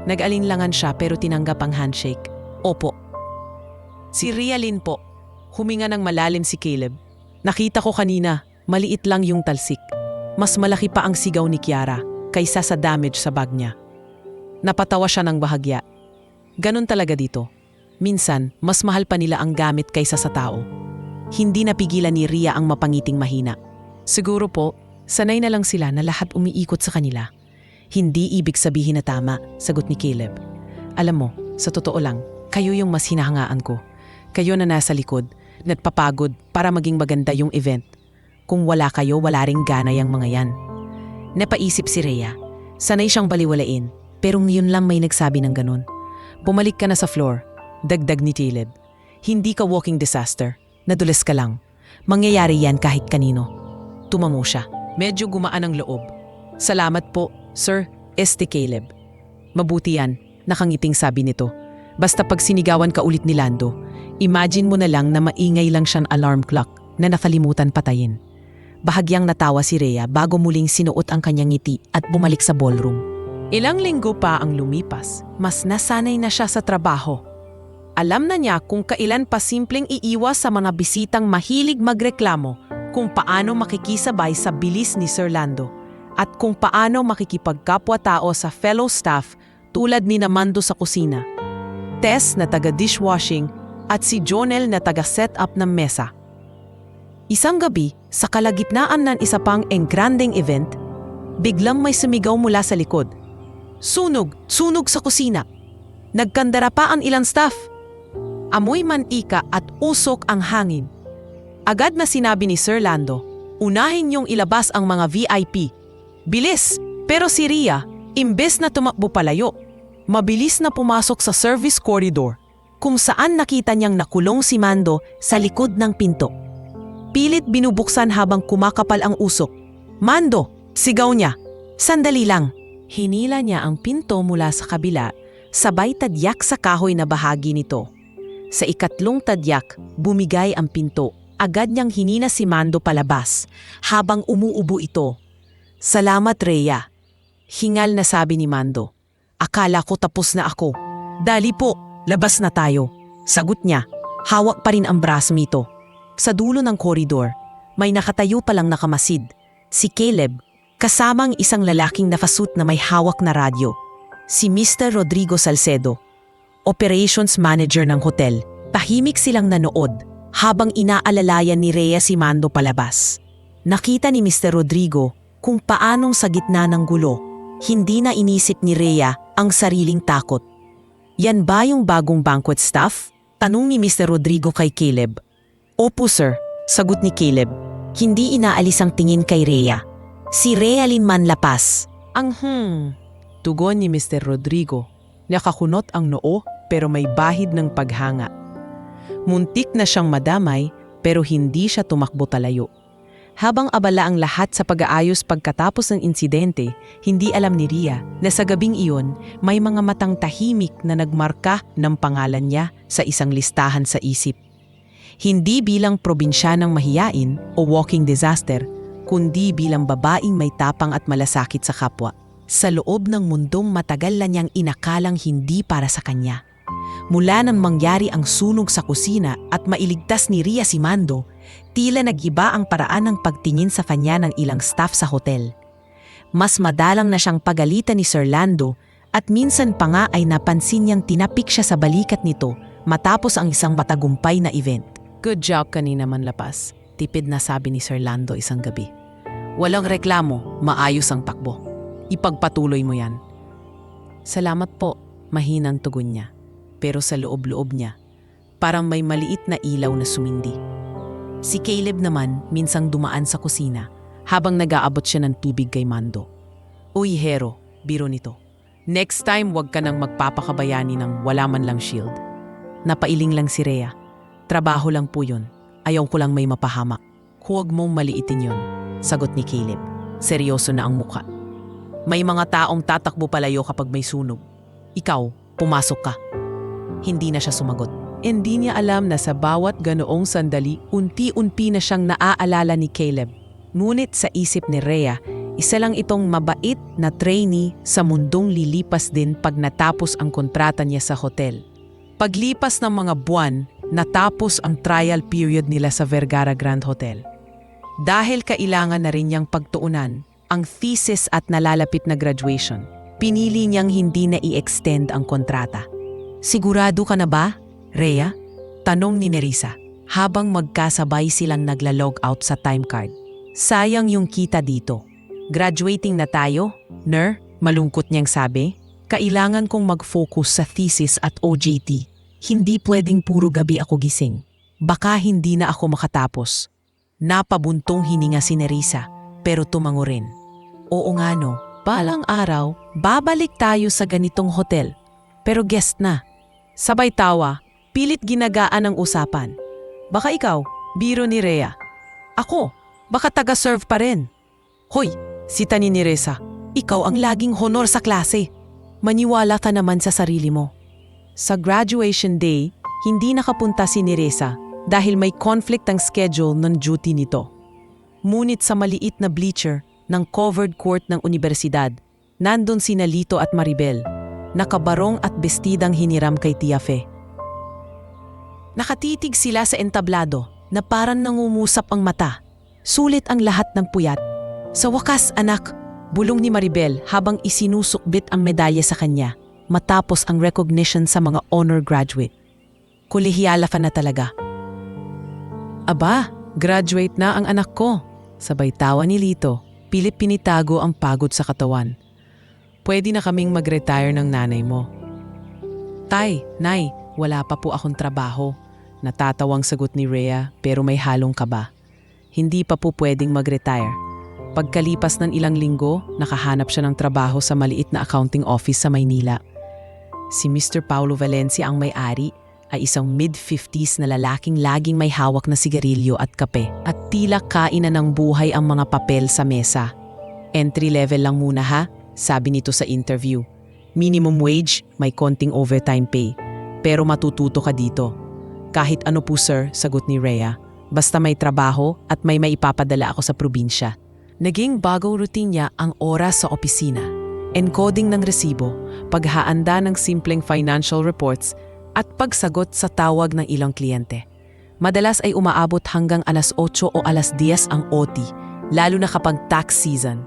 Speaker 1: Nag-alinlangan siya pero tinanggap ang handshake. Opo. Si Rhea Lynn po. Huminga ng malalim si Caleb. Nakita ko kanina, maliit lang yung talsik. Mas malaki pa ang sigaw ni Kiara kaysa sa damage sa bag niya. Napatawa siya ng bahagya. Ganon talaga dito. Minsan, mas mahal pa nila ang gamit kaysa sa tao. Hindi napigilan ni Rhea ang mapangiting mahina. Siguro po, sanay na lang sila na lahat umiikot sa kanila. Hindi ibig sabihin na tama, sagot ni Caleb. Alam mo, sa totoo lang, kayo yung mas hinahangaan ko. Kayo na nasa likod, nagpapagod para maging maganda yung event. Kung wala kayo, wala ring gana yung mga yan. Napaisip si Rhea. Sanay siyang baliwalain, pero ngayon lang may nagsabi ng ganun. Bumalik ka na sa floor, dagdag ni Caleb. Hindi ka walking disaster, nadulas ka lang. Mangyayari yan kahit kanino. Tumamo siya. Medyo gumaan ang loob. Salamat po, Sir Caleb. Mabuti yan, nakangiting sabi nito. Basta pag sinigawan ka ulit ni Lando, imagine mo na lang na maingay lang siyang alarm clock na nakalimutan patayin. Bahagyang natawa si Rhea bago muling sinuot ang kanyang ngiti at bumalik sa ballroom. Ilang linggo pa ang lumipas, mas nasanay na siya sa trabaho. Alam na niya kung kailan pa simpleng iiwas sa mga bisitang mahilig magreklamo, kung paano makikisabay sa bilis ni Sir Lando, at kung paano makikipagkapwa-tao sa fellow staff tulad ni Mando sa kusina, Tess na taga-dishwashing at si Jonel na taga-setup ng mesa. Isang gabi, sa kalagitnaan ng isa pang engranding event, biglang may sumigaw mula sa likod. Sunog! Sunog sa kusina! Nagkandara pa ang ilang staff. Amoy mantika at usok ang hangin. Agad na sinabi ni Sir Lando, unahin niyong ilabas ang mga VIP. Bilis! Pero si Rhea, imbes na tumakbo palayo, mabilis na pumasok sa service corridor, kung saan nakita niyang nakulong si Mando sa likod ng pinto. Pilit binubuksan habang kumakapal ang usok. Mando! Sigaw niya. Sandali lang. Hinila niya ang pinto mula sa kabila, sabay tadyak sa kahoy na bahagi nito. Sa ikatlong tadyak, bumigay ang pinto. Agad niyang hinina si Mando palabas, habang umuubo ito. Salamat, Rhea. Hingal na sabi ni Mando. Akala ko tapos na ako. Dali po, labas na tayo. Sagot niya. Hawak pa rin ang braso nito. Sa dulo ng koridor, may nakatayo palang nakamasid. Si Caleb, kasamang isang lalaking nakasuit na may hawak na radyo. Si Mr. Rodrigo Salcedo, operations manager ng hotel. Tahimik silang nanood habang inaalalayan ni Rhea si Mando palabas. Nakita ni Mr. Rodrigo kung paanong sa gitna ng gulo, hindi na inisip ni Rhea ang sariling takot. Yan ba yung bagong banquet staff? Tanong ni Mr. Rodrigo kay Caleb. Opo sir, sagot ni Caleb. Hindi inaalis ang tingin kay Rhea. Si Rhea Lynn Manlapas. Tugon ni Mr. Rodrigo. Nakakunot ang noo pero may bahid ng paghanga. Muntik na siyang madamay pero hindi siya tumakbo talayo. Habang abala ang lahat sa pag-aayos pagkatapos ng insidente, hindi alam ni Rhea na sa gabing iyon may mga matang tahimik na nagmarka ng pangalan niya sa isang listahan sa isip. Hindi bilang probinsyanang mahiyain o walking disaster, kundi bilang babaeng may tapang at malasakit sa kapwa. Sa loob ng mundong matagal na niyang inakalang hindi para sa kanya. Mula nang mangyari ang sunog sa kusina at mailigtas ni Rhea si Mando, tila nag-iba ang paraan ng pagtingin sa kanya ng ilang staff sa hotel. Mas madalang na siyang pagalitan ni Sir Lando at minsan pa nga ay napansin niyang tinapik siya sa balikat nito matapos ang isang matagumpay na event. Good job kanina Manlapas, tipid na sabi ni Sir Lando isang gabi. Walang reklamo, maayos ang takbo. Ipagpatuloy mo yan. Salamat po, mahinang tugon niya. Pero sa loob-loob niya, parang may maliit na ilaw na sumindi.
Speaker 2: Si Caleb naman minsang dumaan sa kusina habang nag-aabot siya ng tubig kay Mando. Uy, Hero, biro nito. Next time, wag ka nang magpapakabayani ng wala man lang shield. Napailing lang si Rhea. Trabaho lang po yun. Ayaw ko lang may mapahamak. Huwag mong maliitin yun, sagot ni Caleb. Seryoso na ang mukha. May mga taong tatakbo palayo kapag may sunog. Ikaw, pumasok ka. Hindi na siya sumagot. Hindi niya alam na sa bawat ganoong sandali, unti-unti na siyang naaalala ni Caleb. Ngunit sa isip ni Rhea, isa lang itong mabait na trainee sa mundong lilipas din pag natapos ang kontrata niya sa hotel. Paglipas ng mga buwan, natapos ang trial period nila sa Vergara Grand Hotel. Dahil kailangan na rin niyang pagtuunan ang thesis at nalalapit na graduation, pinili niyang hindi na i-extend ang kontrata. Sigurado ka na ba, Rhea? Tanong ni Nerissa habang magkasabay silang nagla-log out sa time card. Sayang yung kita dito. Graduating na tayo, Ner, malungkot niyang sabi. Kailangan kong mag-focus sa thesis at OJT. Hindi pwedeng puro gabi ako gising. Baka hindi na ako makatapos. Napabuntong hininga si Nerissa, pero tumango rin. Oo nga no, balang araw, babalik tayo sa ganitong hotel. Pero guest na. Sabay tawa, pilit ginagaan ang usapan. Baka ikaw, biro ni Rhea. Ako, baka taga-serve pa rin. Hoy, sita ni Nerissa, ikaw ang laging honor sa klase. Maniwala ka naman sa sarili mo. Sa graduation day, hindi nakapunta si Nerissa dahil may conflict ang schedule ng duty nito. Ngunit sa maliit na bleacher ng covered court ng universidad, nandun sina Lito at Maribel, nakabarong at bestidang hiniram kay Tia Fe. Nakatitig sila sa entablado na parang nangumusap ang mata. Sulit ang lahat ng puyat. Sa wakas, anak, bulong ni Maribel habang isinusukbit ang medalya sa kanya matapos ang recognition sa mga honor graduate. Kolehiyala ka na talaga. Aba, graduate na ang anak ko. Sabay tawa ni Lito, pilit pinitago ang pagod sa katawan. Pwede na kaming mag-retire ng nanay mo. Tay, Nay, wala pa po akong trabaho. Natatawang sagot ni Rhea pero may halong kaba. Hindi pa po pwedeng mag-retire. Pagkalipas ng ilang linggo, nakahanap siya ng trabaho sa maliit na accounting office sa Maynila. Si Mr. Paulo Valencia ang may-ari ay isang mid-50s na lalaking laging may hawak na sigarilyo at kape at tila kainan ng buhay ang mga papel sa mesa. Entry level lang muna ha, sabi nito sa interview. Minimum wage, may konting overtime pay. Pero matututo ka dito. Kahit ano po sir, sagot ni Rhea. Basta may trabaho at may maipapadala ako sa probinsya. Naging bagong routine niya ang oras sa opisina. Encoding ng resibo, paghaanda ng simpleng financial reports at pagsagot sa tawag ng ilang kliyente. Madalas ay umaabot hanggang alas 8 o alas 10 ang OT, lalo na kapag tax season.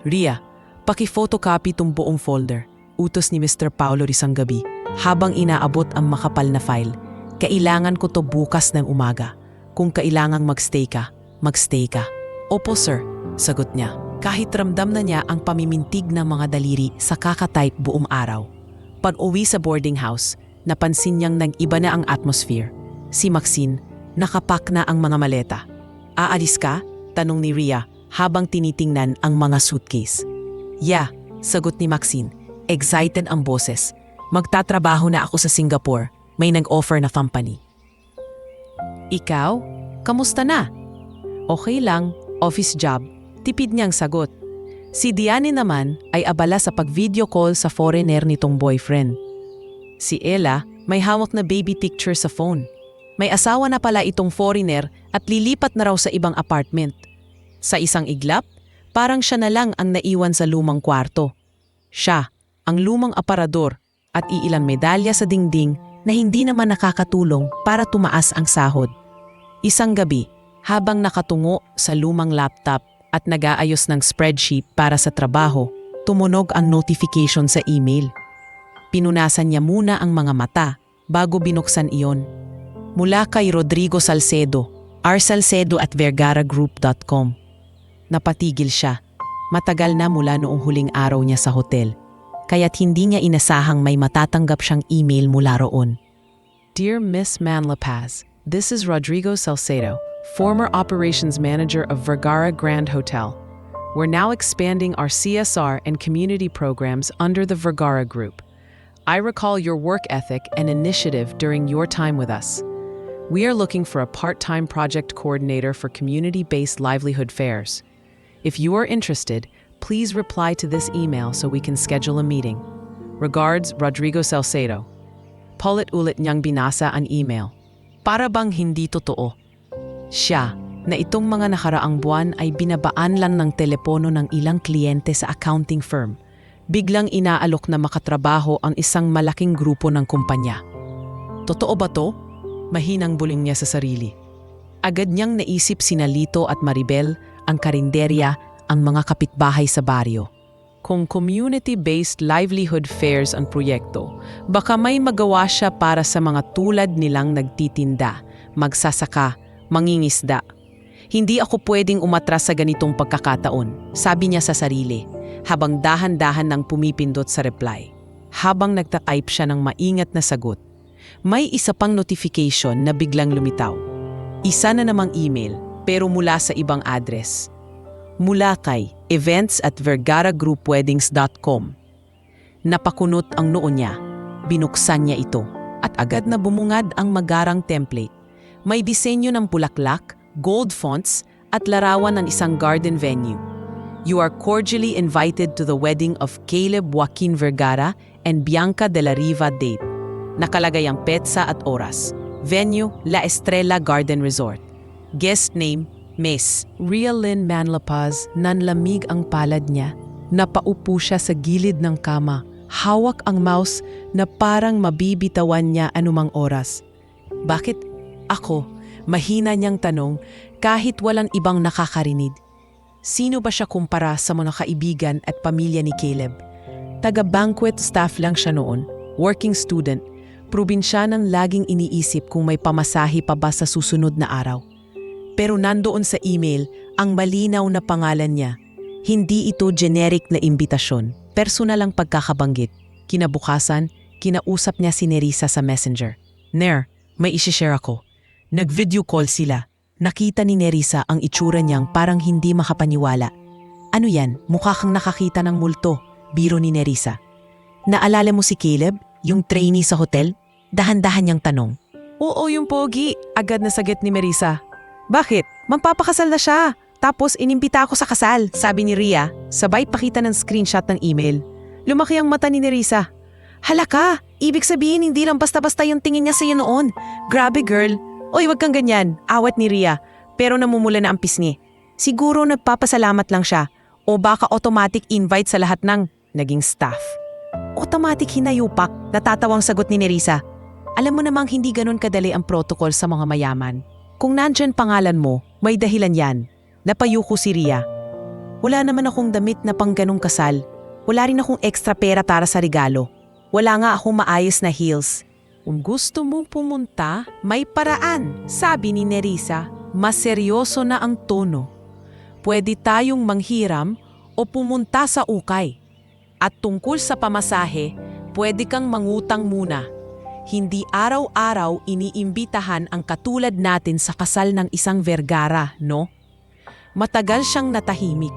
Speaker 2: Rhea, paki-photocopy tong buong folder. Utos ni Mr. Paulo isang gabi habang inaabot ang makapal na file. Kailangan ko to bukas ng umaga. Kung kailangang magstay ka, magstay ka. Opo sir, sagot niya. Kahit ramdam na niya ang pamimintig ng mga daliri sa kakatype buong araw. Pag-uwi sa boarding house, napansin niyang nag-iba na ang atmosphere. Si Maxine, nakapak na ang mga maleta. Aalis ka? Tanong ni Rhea habang tinitingnan ang mga suitcase. Yeah, sagot ni Maxine. Excited ang boses. Magtatrabaho na ako sa Singapore. May nag-offer na company. Ikaw? Kamusta na? Okay lang, office job. Tipid niyang sagot. Si Diane naman ay abala sa pag-video call sa foreigner nitong boyfriend. Si Ella may hawak na baby picture sa phone. May asawa na pala itong foreigner at lilipat na raw sa ibang apartment. Sa isang iglap, parang siya na lang ang naiwan sa lumang kwarto. Siya, ang lumang aparador at iilang medalya sa dingding na hindi naman nakakatulong para tumaas ang sahod. Isang gabi, habang nakatungo sa lumang laptop at nag-aayos ng spreadsheet para sa trabaho, tumunog ang notification sa email. Pinunasan niya muna ang mga mata bago binuksan iyon. Mula kay Rodrigo Salcedo, rsalcedo@vergaragroup.com. Napatigil siya. Matagal na mula noong huling araw niya sa hotel, kaya't hindi niya inasahang may matatanggap siyang email mula roon. Dear Miss Manlapaz, this is Rodrigo Salcedo,
Speaker 1: former operations manager of Vergara Grand Hotel. We're now expanding our CSR and community programs under the Vergara Group. I recall your work ethic and initiative during your time with us. We are looking for a part-time project coordinator for community-based livelihood fairs. If you are interested, please reply to this email so we can schedule a meeting. Regards, Rodrigo Salcedo. Paulit-ulit niyang binasa ang email. Para bang hindi totoo? Siya, na itong mga nakaraang buwan ay binabaan lang ng telepono ng ilang kliyente sa accounting firm. Biglang inaalok na makatrabaho ang isang malaking grupo ng kumpanya. Totoo ba to? Mahinang buling niya sa sarili. Agad niyang naisip sina Lito at Maribel, ang karinderya, ang mga kapitbahay sa baryo. Kung community-based livelihood fairs ang proyekto, baka may magawa siya para sa mga tulad nilang nagtitinda, magsasaka, mangingisda. Hindi ako pwedeng umatras sa ganitong pagkakataon, sabi niya sa sarili, habang dahan-dahan nang pumipindot sa reply. Habang nagta-type siya ng maingat na sagot, may isa pang notification na biglang lumitaw. Isa na namang email, pero mula sa ibang address. Mula kay events@vergaragroupweddings.com. Napakunot ang noo niya. Binuksan niya ito at agad na bumungad ang magarang template. May disenyo ng bulaklak, gold fonts at larawan ng isang garden venue. You are cordially invited to the wedding of Caleb Joaquin Vergara and Bianca de la Riva date. Nakalagay ang petsa at oras. Venue, La Estrella Garden Resort. Guest name, Miss Rialyn Manlapaz. Nanlamig ang palad niya. Napaupo siya sa gilid ng kama. Hawak ang mouse na parang mabibitawan niya anumang oras. Bakit ako? Mahina niyang tanong kahit walang ibang nakakarinig. Sino ba siya kumpara sa mga kaibigan at pamilya ni Caleb? Taga-banquet staff lang siya noon, working student, probinsyanang laging iniisip kung may pamasahe pa ba sa susunod na araw. Pero nandoon sa email ang malinaw na pangalan niya. Hindi ito generic na imbitasyon, personal ang pagkakabanggit. Kinabukasan, kinausap niya si Nerissa sa messenger. Ner, may isishare ako. Nag-video call sila. Nakita ni Nerissa ang itsura niyang parang hindi makapaniwala. Ano yan? Mukha kang nakakita ng multo, biro ni Nerissa. Naalala mo si Caleb, yung trainee sa hotel? Dahan-dahan niyang tanong. Oo, yung pogi. Agad na sagot ni Nerissa. Bakit? Magpapakasal na siya. Tapos inimbita ako sa kasal, sabi ni Ria, sabay pakita ng screenshot ng email. Lumaki ang mata ni Nerissa. Halaka! Ibig sabihin hindi lang basta-basta yung tingin niya sa'yo noon. Grabe girl. Oy, wag kang ganyan. Awat ni Ria. Pero namumula na ang pisngi. Siguro nagpapasalamat lang siya. O baka automatic invite sa lahat ng naging staff. Automatic hinayupak, natatawang sagot ni Nerissa. Alam mo namang hindi ganun kadali ang protocol sa mga mayaman. Kung nandyan pangalan mo, may dahilan yan. Napayuko si Ria. Wala naman akong damit na pang ganong kasal. Wala rin akong extra pera para sa regalo. Wala nga akong maayos na heels. Kung gusto mong pumunta, may paraan, sabi ni Nerissa. Mas seryoso na ang tono. Pwede tayong manghiram o pumunta sa ukay. At tungkol sa pamasahe, pwede kang mangutang muna. Hindi araw-araw iniimbitahan ang katulad natin sa kasal ng isang Vergara, no? Matagal siyang natahimik.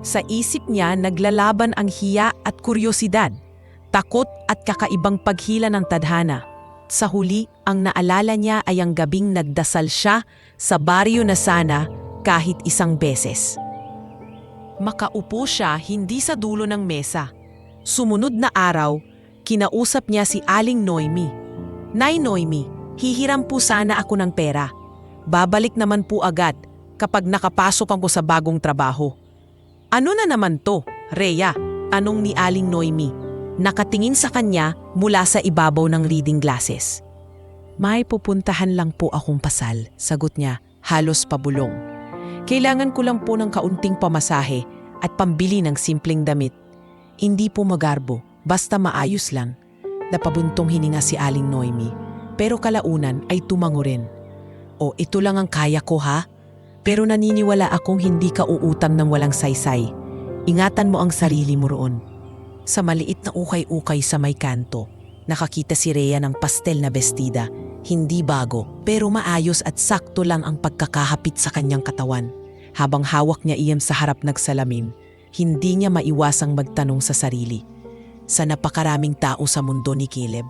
Speaker 1: Sa isip niya naglalaban ang hiya at kuryosidad, takot at kakaibang paghila ng tadhana. Sa huli, ang naalala niya ay ang gabing nagdasal siya sa baryo na sana kahit isang beses. Makaupo siya hindi sa dulo ng mesa. Sumunod na araw, kinausap niya si Aling Noemi. Nay Noemi, hihiram po sana ako ng pera. Babalik naman po agad kapag nakapasok ako sa bagong trabaho. Ano na naman to, Rhea? Tanong ni Aling Noemi. Nakatingin sa kanya mula sa ibabaw ng reading glasses. May pupuntahan lang po akong pasal, sagot niya, halos pabulong. Kailangan ko lang po ng kaunting pamasahe at pambili ng simpleng damit. Hindi po magarbo, basta maayos lang. Napabuntong hininga si Aling Noemi, pero kalaunan ay tumango rin. O ito lang ang kaya ko ha? Pero naniniwala akong hindi ka uutang ng walang saysay. Ingatan mo ang sarili mo roon. Sa maliit na ukay-ukay sa may kanto, nakakita si Rhea ng pastel na bestida.
Speaker 2: Hindi bago, pero maayos at sakto lang ang pagkakahapit sa kanyang katawan. Habang hawak niya iyan sa harap ng salamin, hindi niya maiwasang magtanong sa sarili. Sa napakaraming tao sa mundo ni Caleb,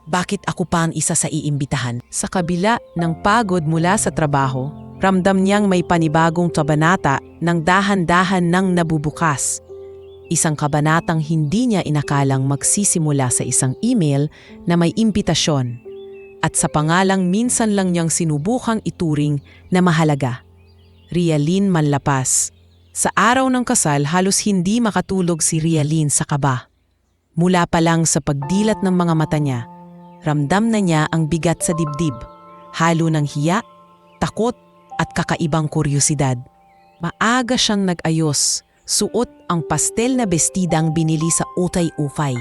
Speaker 2: bakit ako pa ang isa sa iimbitahan?
Speaker 1: Sa kabila ng pagod mula sa trabaho, ramdam niyang may panibagong kabanata ng dahan-dahan nang nabubukas. Isang kabanatang hindi niya inakalang magsisimula sa isang email na may imbitasyon at sa pangalang minsan lang niyang sinubukang ituring na mahalaga. Rialyn Manlapas. Sa araw ng kasal, halos hindi makatulog si Rialyn sa kaba. Mula pa lang sa pagdilat ng mga mata niya, ramdam na niya ang bigat sa dibdib, halo ng hiya, takot at kakaibang kuryosidad. Maaga siyang nag-ayos, suot ang pastel na bestidang binili sa utay-ufay.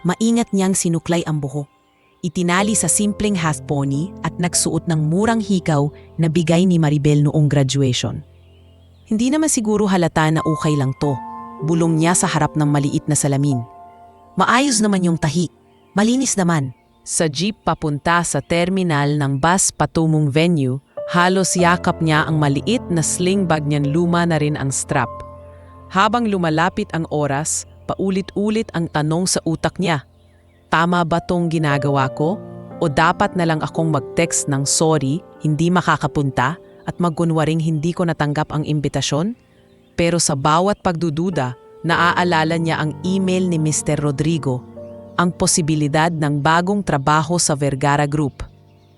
Speaker 1: Maingat niyang sinuklay ang buhok, itinali sa simpleng half pony at nagsuot ng murang hikaw na bigay ni Maribel noong graduation. Hindi naman siguro halata na okay lang to, bulong niya sa harap ng maliit na salamin.
Speaker 2: Maayos naman yung tahi. Malinis naman.
Speaker 1: Sa jeep papunta sa terminal ng bus patungong venue, halos yakap niya ang maliit na sling bag niyan, luma na rin ang strap. Habang lumalapit ang oras, paulit-ulit ang tanong sa utak niya. Tama ba tong ginagawa ko? O dapat na lang akong mag-text ng sorry, hindi makakapunta at magkunwaring hindi ko natanggap ang imbitasyon? Pero sa bawat pagdududa, naaalala niya ang email ni Mr. Rodrigo, ang posibilidad ng bagong trabaho sa Vergara Group,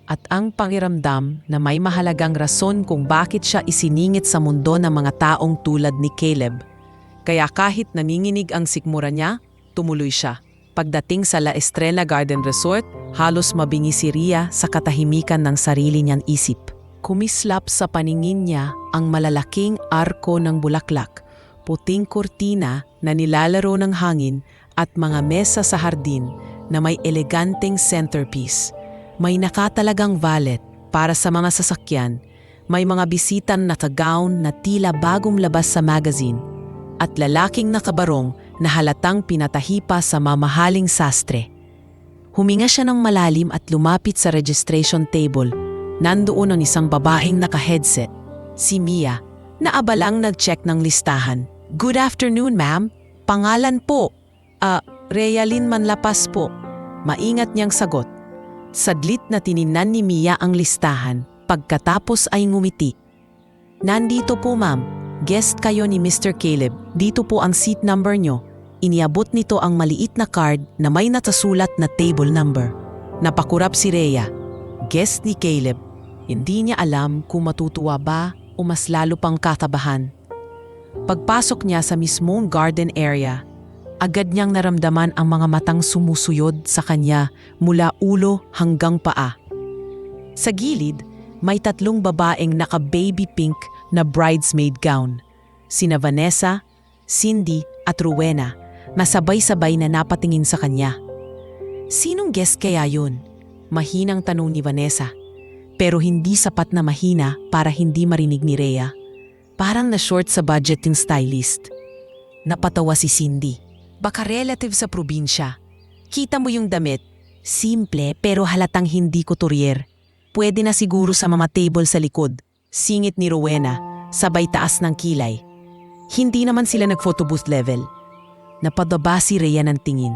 Speaker 1: at ang pakiramdam na may mahalagang rason kung bakit siya isiningit sa mundo ng mga taong tulad ni Caleb. Kaya kahit naninginig ang sikmura niya, tumuloy siya. Pagdating sa La Estrella Garden Resort, halos mabingi si Rhea sa katahimikan ng sarili niyang isip. Kumislap sa paningin niya ang malalaking arko ng bulaklak, puting kurtina na nilalaro ng hangin at mga mesa sa hardin na may eleganteng centerpiece. May nakatalagang valet para sa mga sasakyan, may mga bisitan na gown na tila bagong labas sa magazine, at lalaking nakabarong na halatang pinatahi pa sa mamahaling sastre. Huminga siya ng malalim at lumapit sa registration table. Nandoon ang isang babaeng naka-headset, si Mia, na abalang nag-check ng listahan. "Good afternoon, ma'am. Pangalan po?" Rialyn Manlapas po." Maingat niyang sagot. Sadlit na tiningnan ni Mia ang listahan, pagkatapos ay ngumiti. "Nandito po, ma'am. Guest kayo ni Mr. Caleb. Dito po ang seat number nyo." Iniabot nito ang maliit na card na may natasulat na table number. Napakurap si Rhea. Guest ni Caleb. Hindi niya alam kung matutuwa ba o mas lalo pang kakabahan. Pagpasok niya sa mismong garden area, agad niyang naramdaman ang mga matang sumusuyod sa kanya mula ulo hanggang paa. Sa gilid, may tatlong babaeng naka-baby pink na bridesmaid gown. Sina Vanessa, Cindy at Rowena, masabay-sabay na napatingin sa kanya. "Sinong guest kaya yun?" Mahinang tanong ni Vanessa, pero hindi sapat na mahina para hindi marinig ni Rhea. Parang na-short sa budget yung stylist. Napatawa si Cindy. "Baka relative sa probinsya. Kita mo yung damit? Simple pero halatang hindi couturier. Pwede na siguro sa mga table sa likod." Singit ni Rowena, sabay taas ng kilay. Hindi naman sila nag-photobooth level. Napadaba si Rhea ng tingin.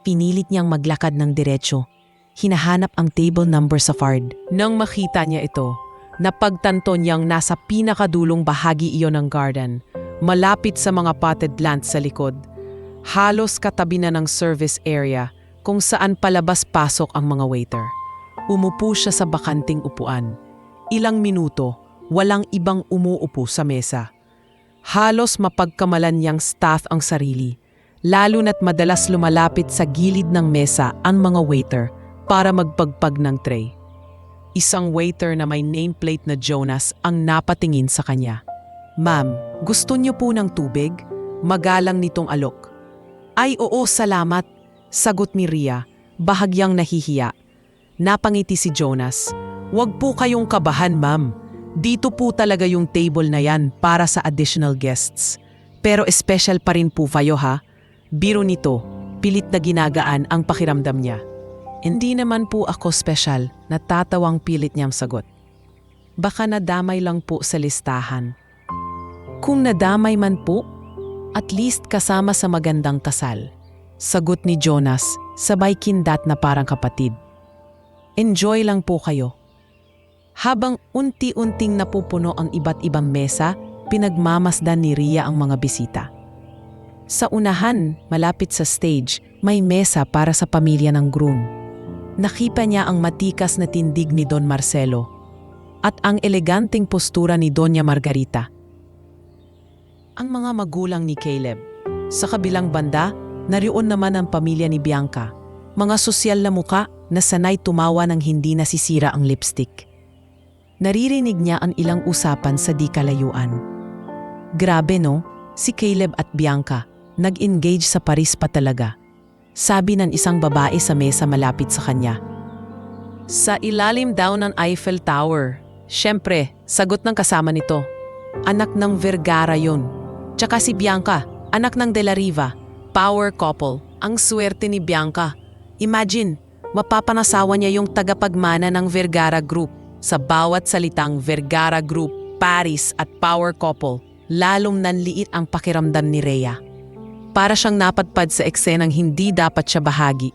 Speaker 1: Pinilit niyang maglakad ng diretsyo. Hinahanap ang table number sa card. Nang makita niya ito, napagtanto niyang nasa pinakadulong bahagi iyon ng garden, malapit sa mga potted plants sa likod. Halos katabi na ng service area kung saan palabas-pasok ang mga waiter. Umupo siya sa bakanting upuan. Ilang minuto, walang ibang umuupo sa mesa. Halos mapagkamalan niyang staff ang sarili, lalo na't madalas lumalapit sa gilid ng mesa ang mga waiter para magpagpag ng tray. Isang waiter na may nameplate na Jonas ang napatingin sa kanya. "Ma'am, gusto niyo po ng tubig?" Magalang nitong alok. "Ay oo, salamat," sagot ni Rhea, bahagyang nahihiya. Napangiti si Jonas. "Huwag po kayong kabahan, ma'am. Dito po talaga yung table na yan para sa additional guests. Pero special pa rin po kayo ha." Biro nito, pilit na ginagaan ang pakiramdam niya. Hindi naman po ako special, natatawang pilit niyang sagot. Baka nadamay lang po sa listahan. Kung nadamay man po, at least kasama sa magandang kasal. Sagot ni Jonas, sabay kindat na parang kapatid. Enjoy lang po kayo. Habang unti-unting napupuno ang iba't ibang mesa, pinagmamasdan ni Rhea ang mga bisita. Sa unahan, malapit sa stage, may mesa para sa pamilya ng groom. Nakita niya ang matikas na tindig ni Don Marcelo at ang eleganteng postura ni Doña Margarita. Ang mga magulang ni Caleb. Sa kabilang banda, narion naman ang pamilya ni Bianca. Mga sosyal na muka na sanay tumawa ng hindi nasisira ang lipstick. Naririnig niya ang ilang usapan sa di kalayuan. Grabe no, si Caleb at Bianca, nag-engage sa Paris pa talaga. Sabi ng isang babae sa mesa malapit sa kanya. Sa ilalim daw ng Eiffel Tower. Siyempre, sagot ng kasama nito. Anak ng Vergara yun. Tsaka si Bianca, anak ng De La Riva. Power couple. Ang swerte ni Bianca. Imagine, mapapanasawa niya yung tagapagmana ng Vergara Group. Sa bawat salitang Vergara Group, Paris at Power Couple, lalong nanliit ang pakiramdam ni Rhea. Para siyang napadpad sa eksenang hindi dapat siya bahagi.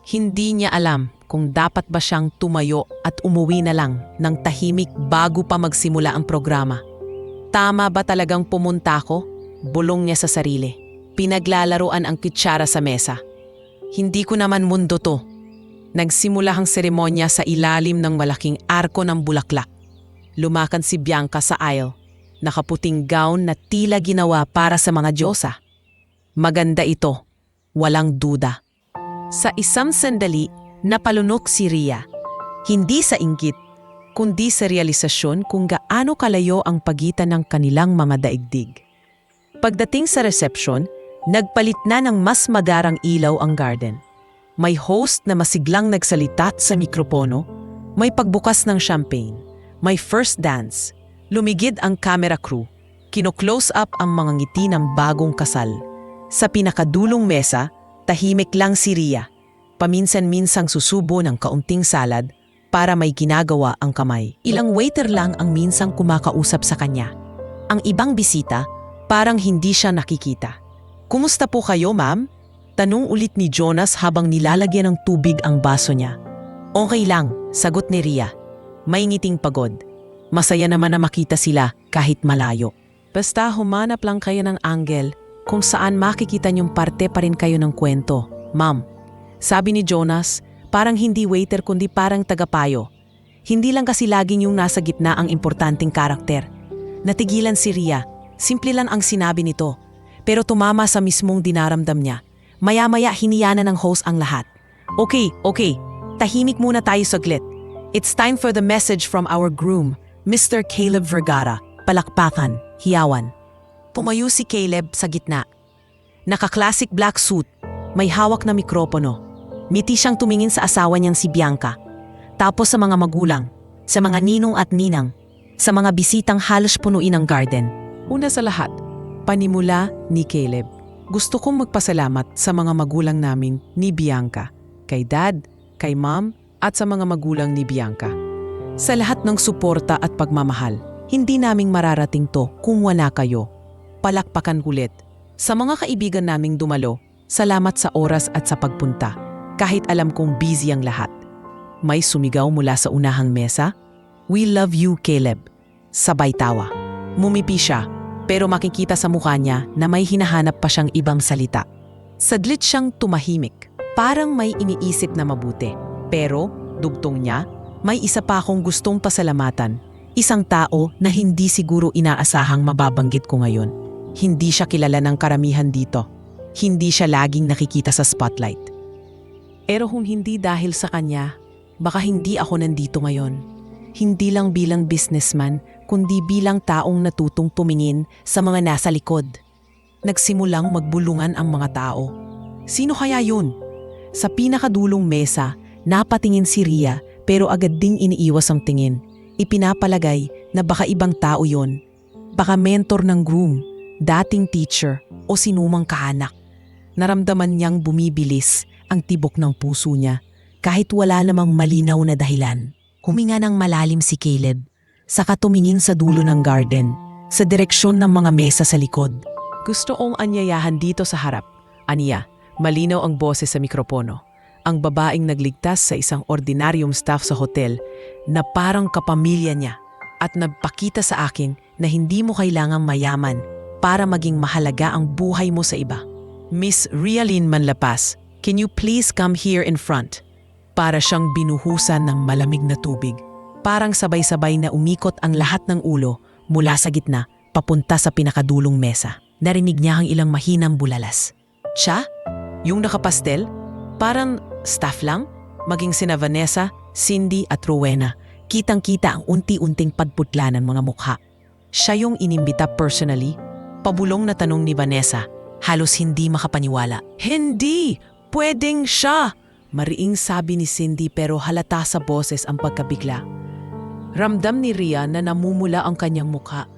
Speaker 1: Hindi niya alam kung dapat ba siyang tumayo at umuwi na lang ng tahimik bago pa magsimula ang programa. Tama ba talagang pumunta ako? Bulong niya sa sarili. Pinaglalaruan ang kutsara sa mesa. Hindi ko naman mundo to. Nagsimula ang seremonya sa ilalim ng malaking arko ng bulaklak. Lumakan si Bianca sa aisle. Nakaputing gown na tila ginawa para sa mga diyosa. Maganda ito, walang duda. Sa isang sandali, napalunok si Rhea. Hindi sa inggit, kundi sa realisasyon kung gaano kalayo ang pagitan ng kanilang mga daigdig. Pagdating sa reception, nagpalit na ng mas magarang ilaw ang garden. May host na masiglang nagsalita sa mikropono, may pagbukas ng champagne, may first dance, lumigid ang camera crew, kino-close up ang mga ngiti ng bagong kasal. Sa pinakadulong mesa, tahimik lang si Rhea. Paminsan-minsang susubo ng kaunting salad para may ginagawa ang kamay. Ilang waiter lang ang minsang kumakausap sa kanya. Ang ibang bisita, parang hindi siya nakikita. Kumusta po kayo, ma'am? Tanong ulit ni Jonas habang nilalagyan ng tubig ang baso niya. Okay lang, sagot ni Rhea. May ngiting pagod. Masaya naman na makita sila kahit malayo. Basta humanap lang kayo ng angle kung saan makikita niyong parte pa rin kayo ng kwento, ma'am. Sabi ni Jonas, parang hindi waiter kundi parang tagapayo. Hindi lang kasi laging yung nasa gitna ang importanteng karakter. Natigilan si Rhea, simple lang ang sinabi nito. Pero tumama sa mismong dinaramdam niya. Maya-maya hiniyanan ng host ang lahat. Okay, tahimik muna tayo saglit. It's time for the message from our groom, Mr. Caleb Vergara. Palakpakan, hiyawan. Pumayo si Caleb sa gitna. Naka-classic black suit, may hawak na mikropono. Miti siyang tumingin sa asawa niyang si Bianca. Tapos sa mga magulang, sa mga ninong at ninang, sa mga bisitang halos punuin ang garden. Una sa lahat, panimula ni Caleb. Gusto kong magpasalamat sa mga magulang namin ni Bianca, kay dad, kay mom, at sa mga magulang ni Bianca. Sa lahat ng suporta at pagmamahal, hindi naming mararating to kung wala kayo. Palakpakan ulit. Sa mga kaibigan naming dumalo, salamat sa oras at sa pagpunta, kahit alam kong busy ang lahat. May sumigaw mula sa unahang mesa, "We love you, Caleb." Sabay tawa. Mumipi siya, pero makikita sa mukha niya na may hinahanap pa siyang ibang salita. Sadlit siyang tumahimik, parang may iniisip na mabuti. Pero, dugtong niya, may isa pa akong gustong pasalamatan. Isang tao na hindi siguro inaasahang mababanggit ko ngayon. Hindi siya kilala ng karamihan dito. Hindi siya laging nakikita sa spotlight. Pero kung hindi dahil sa kanya, baka hindi ako nandito ngayon. Hindi lang bilang businessman, kundi bilang taong natutong tumingin sa mga nasa likod. Nagsimulang magbulungan ang mga tao. Sino kaya yun? Sa pinakadulong mesa, napatingin si Rhea pero agad ding iniiwas ang tingin. Ipinapalagay na baka ibang tao yon. Baka mentor ng groom, dating teacher o sinumang kaanak. Naramdaman niyang bumibilis ang tibok ng puso niya.
Speaker 2: kahit wala namang malinaw na dahilan. Huminga ng malalim si Caleb, saka tumingin sa dulo ng garden, sa direksyon ng mga mesa sa likod.
Speaker 1: Gusto kong anyayahan dito sa harap. Aniya, malinaw ang boses sa mikropono. Ang babaeng nagligtas sa isang ordinaryong staff sa hotel na parang kapamilya niya at nagpakita sa akin na hindi mo kailangang mayaman para maging mahalaga ang buhay mo sa iba. Miss Rialyn Manlapas, can you please come here in front? Para siyang binuhusan ng malamig na tubig. Parang sabay-sabay na umikot ang lahat ng ulo mula sa gitna papunta sa pinakadulong mesa. Narinig niya ang ilang mahinang bulalas. Siya? Yung nakapastel? Parang staff lang? Maging sina Vanessa, Cindy at Rowena. Kitang-kita ang unti-unting pagputla ng mga mukha. Siya yung inimbita personally. Pabulong na tanong ni Vanessa. Halos hindi makapaniwala. Hindi! Pwedeng siya! Mariing sabi ni Cindy pero halata sa boses ang pagkabigla. Ramdam ni Rhea na namumula ang kanyang mukha.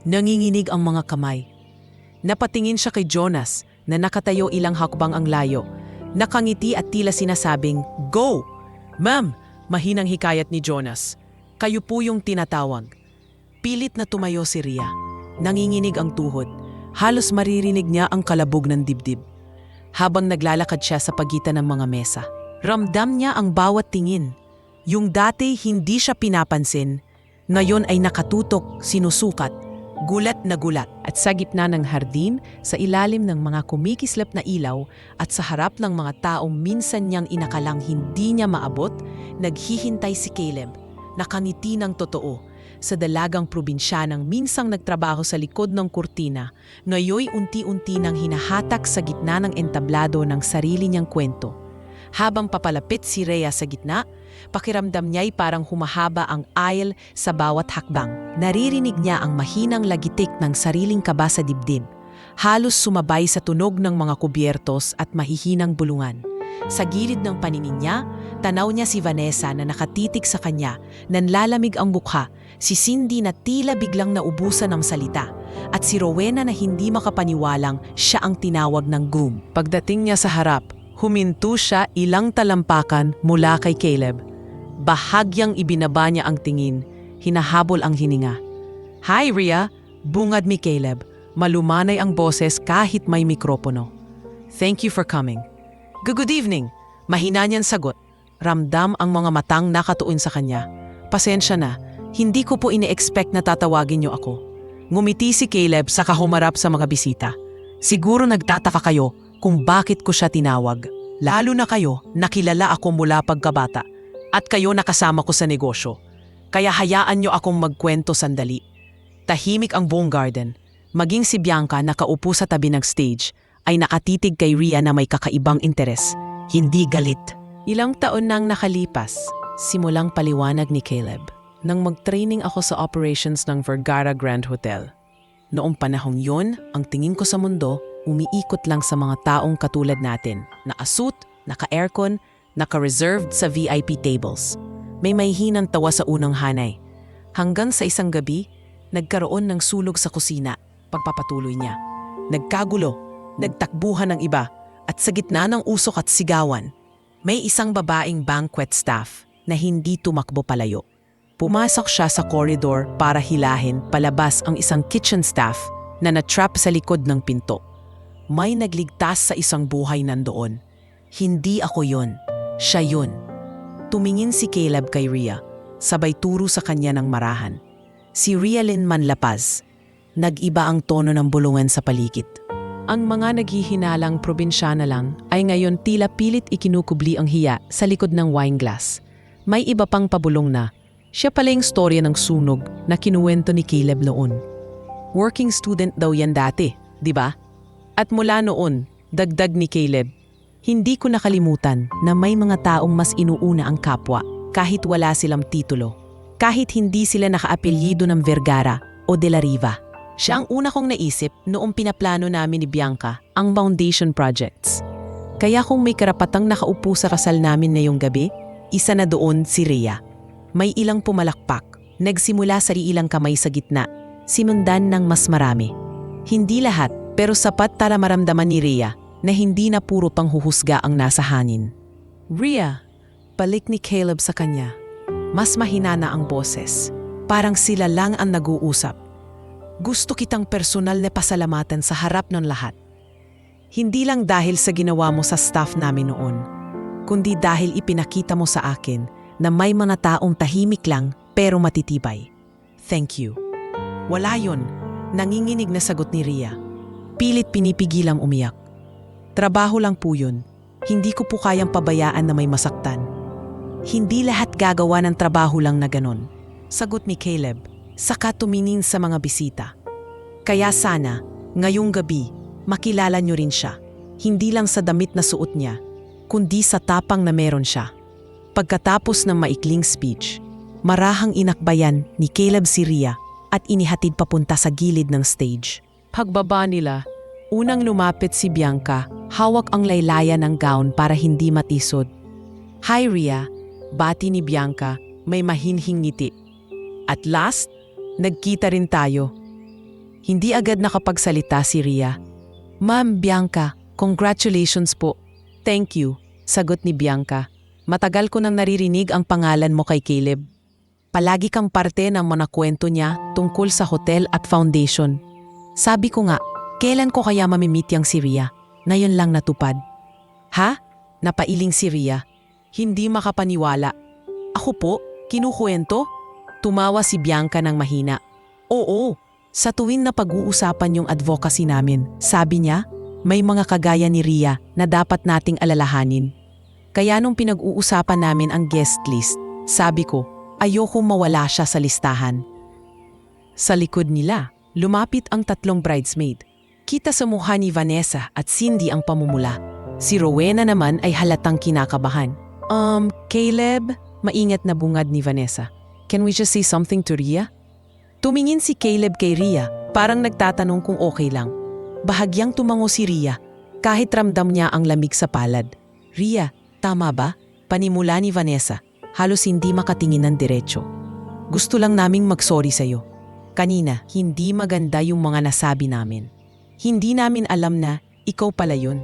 Speaker 1: Nanginginig ang mga kamay. Napatingin siya kay Jonas na nakatayo ilang hakbang ang layo. Nakangiti at tila sinasabing, "Go!" "Ma'am," mahinang hikayat ni Jonas. "Kayo po yung tinatawag." Pilit na tumayo si Rhea. Nanginginig ang tuhod. Halos maririnig niya ang kalabog ng dibdib. Habang naglalakad siya sa pagitan ng mga mesa. Ramdam niya ang bawat tingin. Yung dati hindi siya pinapansin, ngayon ay nakatutok, sinusukat. Gulat na gulat at sa gitna ng hardin, sa ilalim ng mga kumikislap na ilaw at sa harap ng mga taong minsan niyang inakalang hindi niya maabot, naghihintay si Caleb, nakangiti ng totoo. Sa dalagang probinsyanang minsang nagtrabaho sa likod ng kurtina, ngayoy unti-unti nang hinahatak sa gitna ng entablado ng sarili niyang kwento. Habang papalapit si Rhea sa gitna, pakiramdam niya'y parang humahaba ang aisle sa bawat hakbang. Naririnig niya ang mahinang lagitik ng sariling kaba sa dibdib. Halos sumabay sa tunog ng mga kubyertos at mahihinang bulungan. Sa gilid ng paningin niya, tanaw niya si Vanessa na nakatitig sa kanya, nanlalamig ang mukha, si Cindy na tila biglang naubusan ng salita, at si Rowena na hindi makapaniwalang siya ang tinawag ng groom. Pagdating niya sa harap, huminto siya ilang talampakan mula kay Caleb. Bahagyang ibinaba niya ang tingin, hinahabol ang hininga. "Hi, Rhea!" Bungad ni Caleb. Malumanay ang boses kahit may mikropono. "Thank you for coming." "Good evening." Mahina niyang sagot. Ramdam ang mga matang nakatuon sa kanya. "Pasensya na, hindi ko po ine-expect na tatawagin niyo ako." Ngumiti si Caleb sa kahumarap sa mga bisita. "Siguro nagtataka kayo kung bakit ko siya tinawag. Lalo na kayo, nakilala ako mula pagkabata. At kayo nakasama ko sa negosyo. Kaya hayaan niyo akong magkwento sandali." Tahimik ang buong garden. Maging si Bianca nakaupo sa tabi ng stage ay nakatitig kay Rhea na may kakaibang interes. Hindi galit. Ilang taon nang nakalipas, simulang paliwanag ni Caleb. Nang mag-training ako sa operations ng Vergara Grand Hotel. Noong panahong yun, ang tingin ko sa mundo, umiikot lang sa mga taong katulad natin. Naka-suit, naka-aircon, naka-reserved sa VIP tables. May mahihinang tawa sa unang hanay. Hanggang sa isang gabi, nagkaroon ng sulog sa kusina. Pagpapatuloy niya. Nagkagulo, nagtakbuhan ng iba, at sa gitna ng usok at sigawan, may isang babaeng banquet staff na hindi tumakbo palayo. Pumasok siya sa corridor para hilahin palabas ang isang kitchen staff na natrap sa likod ng pinto. May nagligtas sa isang buhay nandoon. Hindi ako yun. Siya yun. Tumingin si Caleb kay Rhea, sabay turo sa kanya ng marahan. Si Rialyn Manlapaz. Nag-iba ang tono ng bulungan sa paligid. Ang mga naghihinalang probinsyana lang ay ngayon tila pilit ikinukubli ang hiya sa likod ng wine glass. May iba pang pabulong na, siya pala yung storya ng sunog na kinuwento ni Caleb noon. Working student daw yan dati, di ba? At mula noon, dagdag ni Caleb, hindi ko nakalimutan na may mga taong mas inuuna ang kapwa kahit wala silang titulo. Kahit hindi sila nakaapelyido ng Vergara o De La Riva. Siya ang una kong naisip noong pinaplano namin ni Bianca ang foundation projects. Kaya kung may karapatang nakaupo sa kasal namin ngayong gabi, isa na doon si Rhea. May ilang pumalakpak, nagsimula sa ilang kamay sa gitna, sinundan ng mas marami. Hindi lahat, pero sapat para maramdaman ni Rhea na hindi na puro panghuhusga ang nasa hangin. "Rhea,
Speaker 2: Balik ni Caleb sa kanya. Mas mahina na ang boses. Parang sila lang ang nag-uusap. Gusto kitang personal na pasalamatan sa harap ng lahat. Hindi lang dahil sa ginawa mo sa staff namin noon, kundi dahil ipinakita mo sa akin na may mga taong tahimik lang pero matitibay. Thank you. Wala yon, nanginginig na sagot ni Rhea. Pilit pinipigilang umiyak. Trabaho lang po yun. Hindi ko po kayang pabayaan na may masaktan. Hindi lahat gagawa ng trabaho lang na ganon. Sagot ni Caleb, saka tumingin sa mga bisita. Kaya sana, ngayong gabi, makilala niyo rin siya. Hindi lang sa damit na suot niya, kundi sa tapang na meron siya. Pagkatapos ng maikling speech, marahang inakbayan ni Caleb si Rhea at inihatid papunta sa gilid ng stage. Pagbaba nila, unang lumapit si Bianca, hawak ang laylayan ng gown para hindi matisod. Hi Rhea, bati ni Bianca, may mahinhing ngiti. At last, nagkita rin tayo. Hindi agad nakapagsalita si Rhea. Ma'am Bianca, congratulations po. Thank you, sagot ni Bianca. Matagal ko nang naririnig ang pangalan mo kay Caleb. Palagi kang parte ng mga kwento niya tungkol sa hotel at foundation. Sabi ko nga, kailan ko kaya mamimit yang si Rhea? Ngayon lang natupad. Ha? Napailing si Rhea. Hindi makapaniwala. Ako po? Kinukwento? Tumawa si Bianca ng mahina. Oo, sa tuwing na pag-uusapan yung advocacy namin, sabi niya, may mga kagaya ni Rhea na dapat nating alalahanin. Kaya nung pinag-uusapan namin ang guest list, sabi ko, ayoko mawala siya sa listahan. Sa likod nila, lumapit ang 3 bridesmaid. Kita sa mukha ni Vanessa at Cindy ang pamumula. Si Rowena naman ay halatang kinakabahan. Caleb, maingat na bungad ni Vanessa. Can we just say something to Rhea? Tumingin si Caleb kay Rhea, parang nagtatanong kung okay lang. Bahagyang tumango si Rhea, kahit ramdam niya ang lamig sa palad. Rhea, tama ba? Panimula ni Vanessa, halos hindi makatingin ng diretso. Gusto lang naming mag-sorry sa'yo. Kanina, hindi maganda yung mga nasabi namin. Hindi namin alam na ikaw pala yun.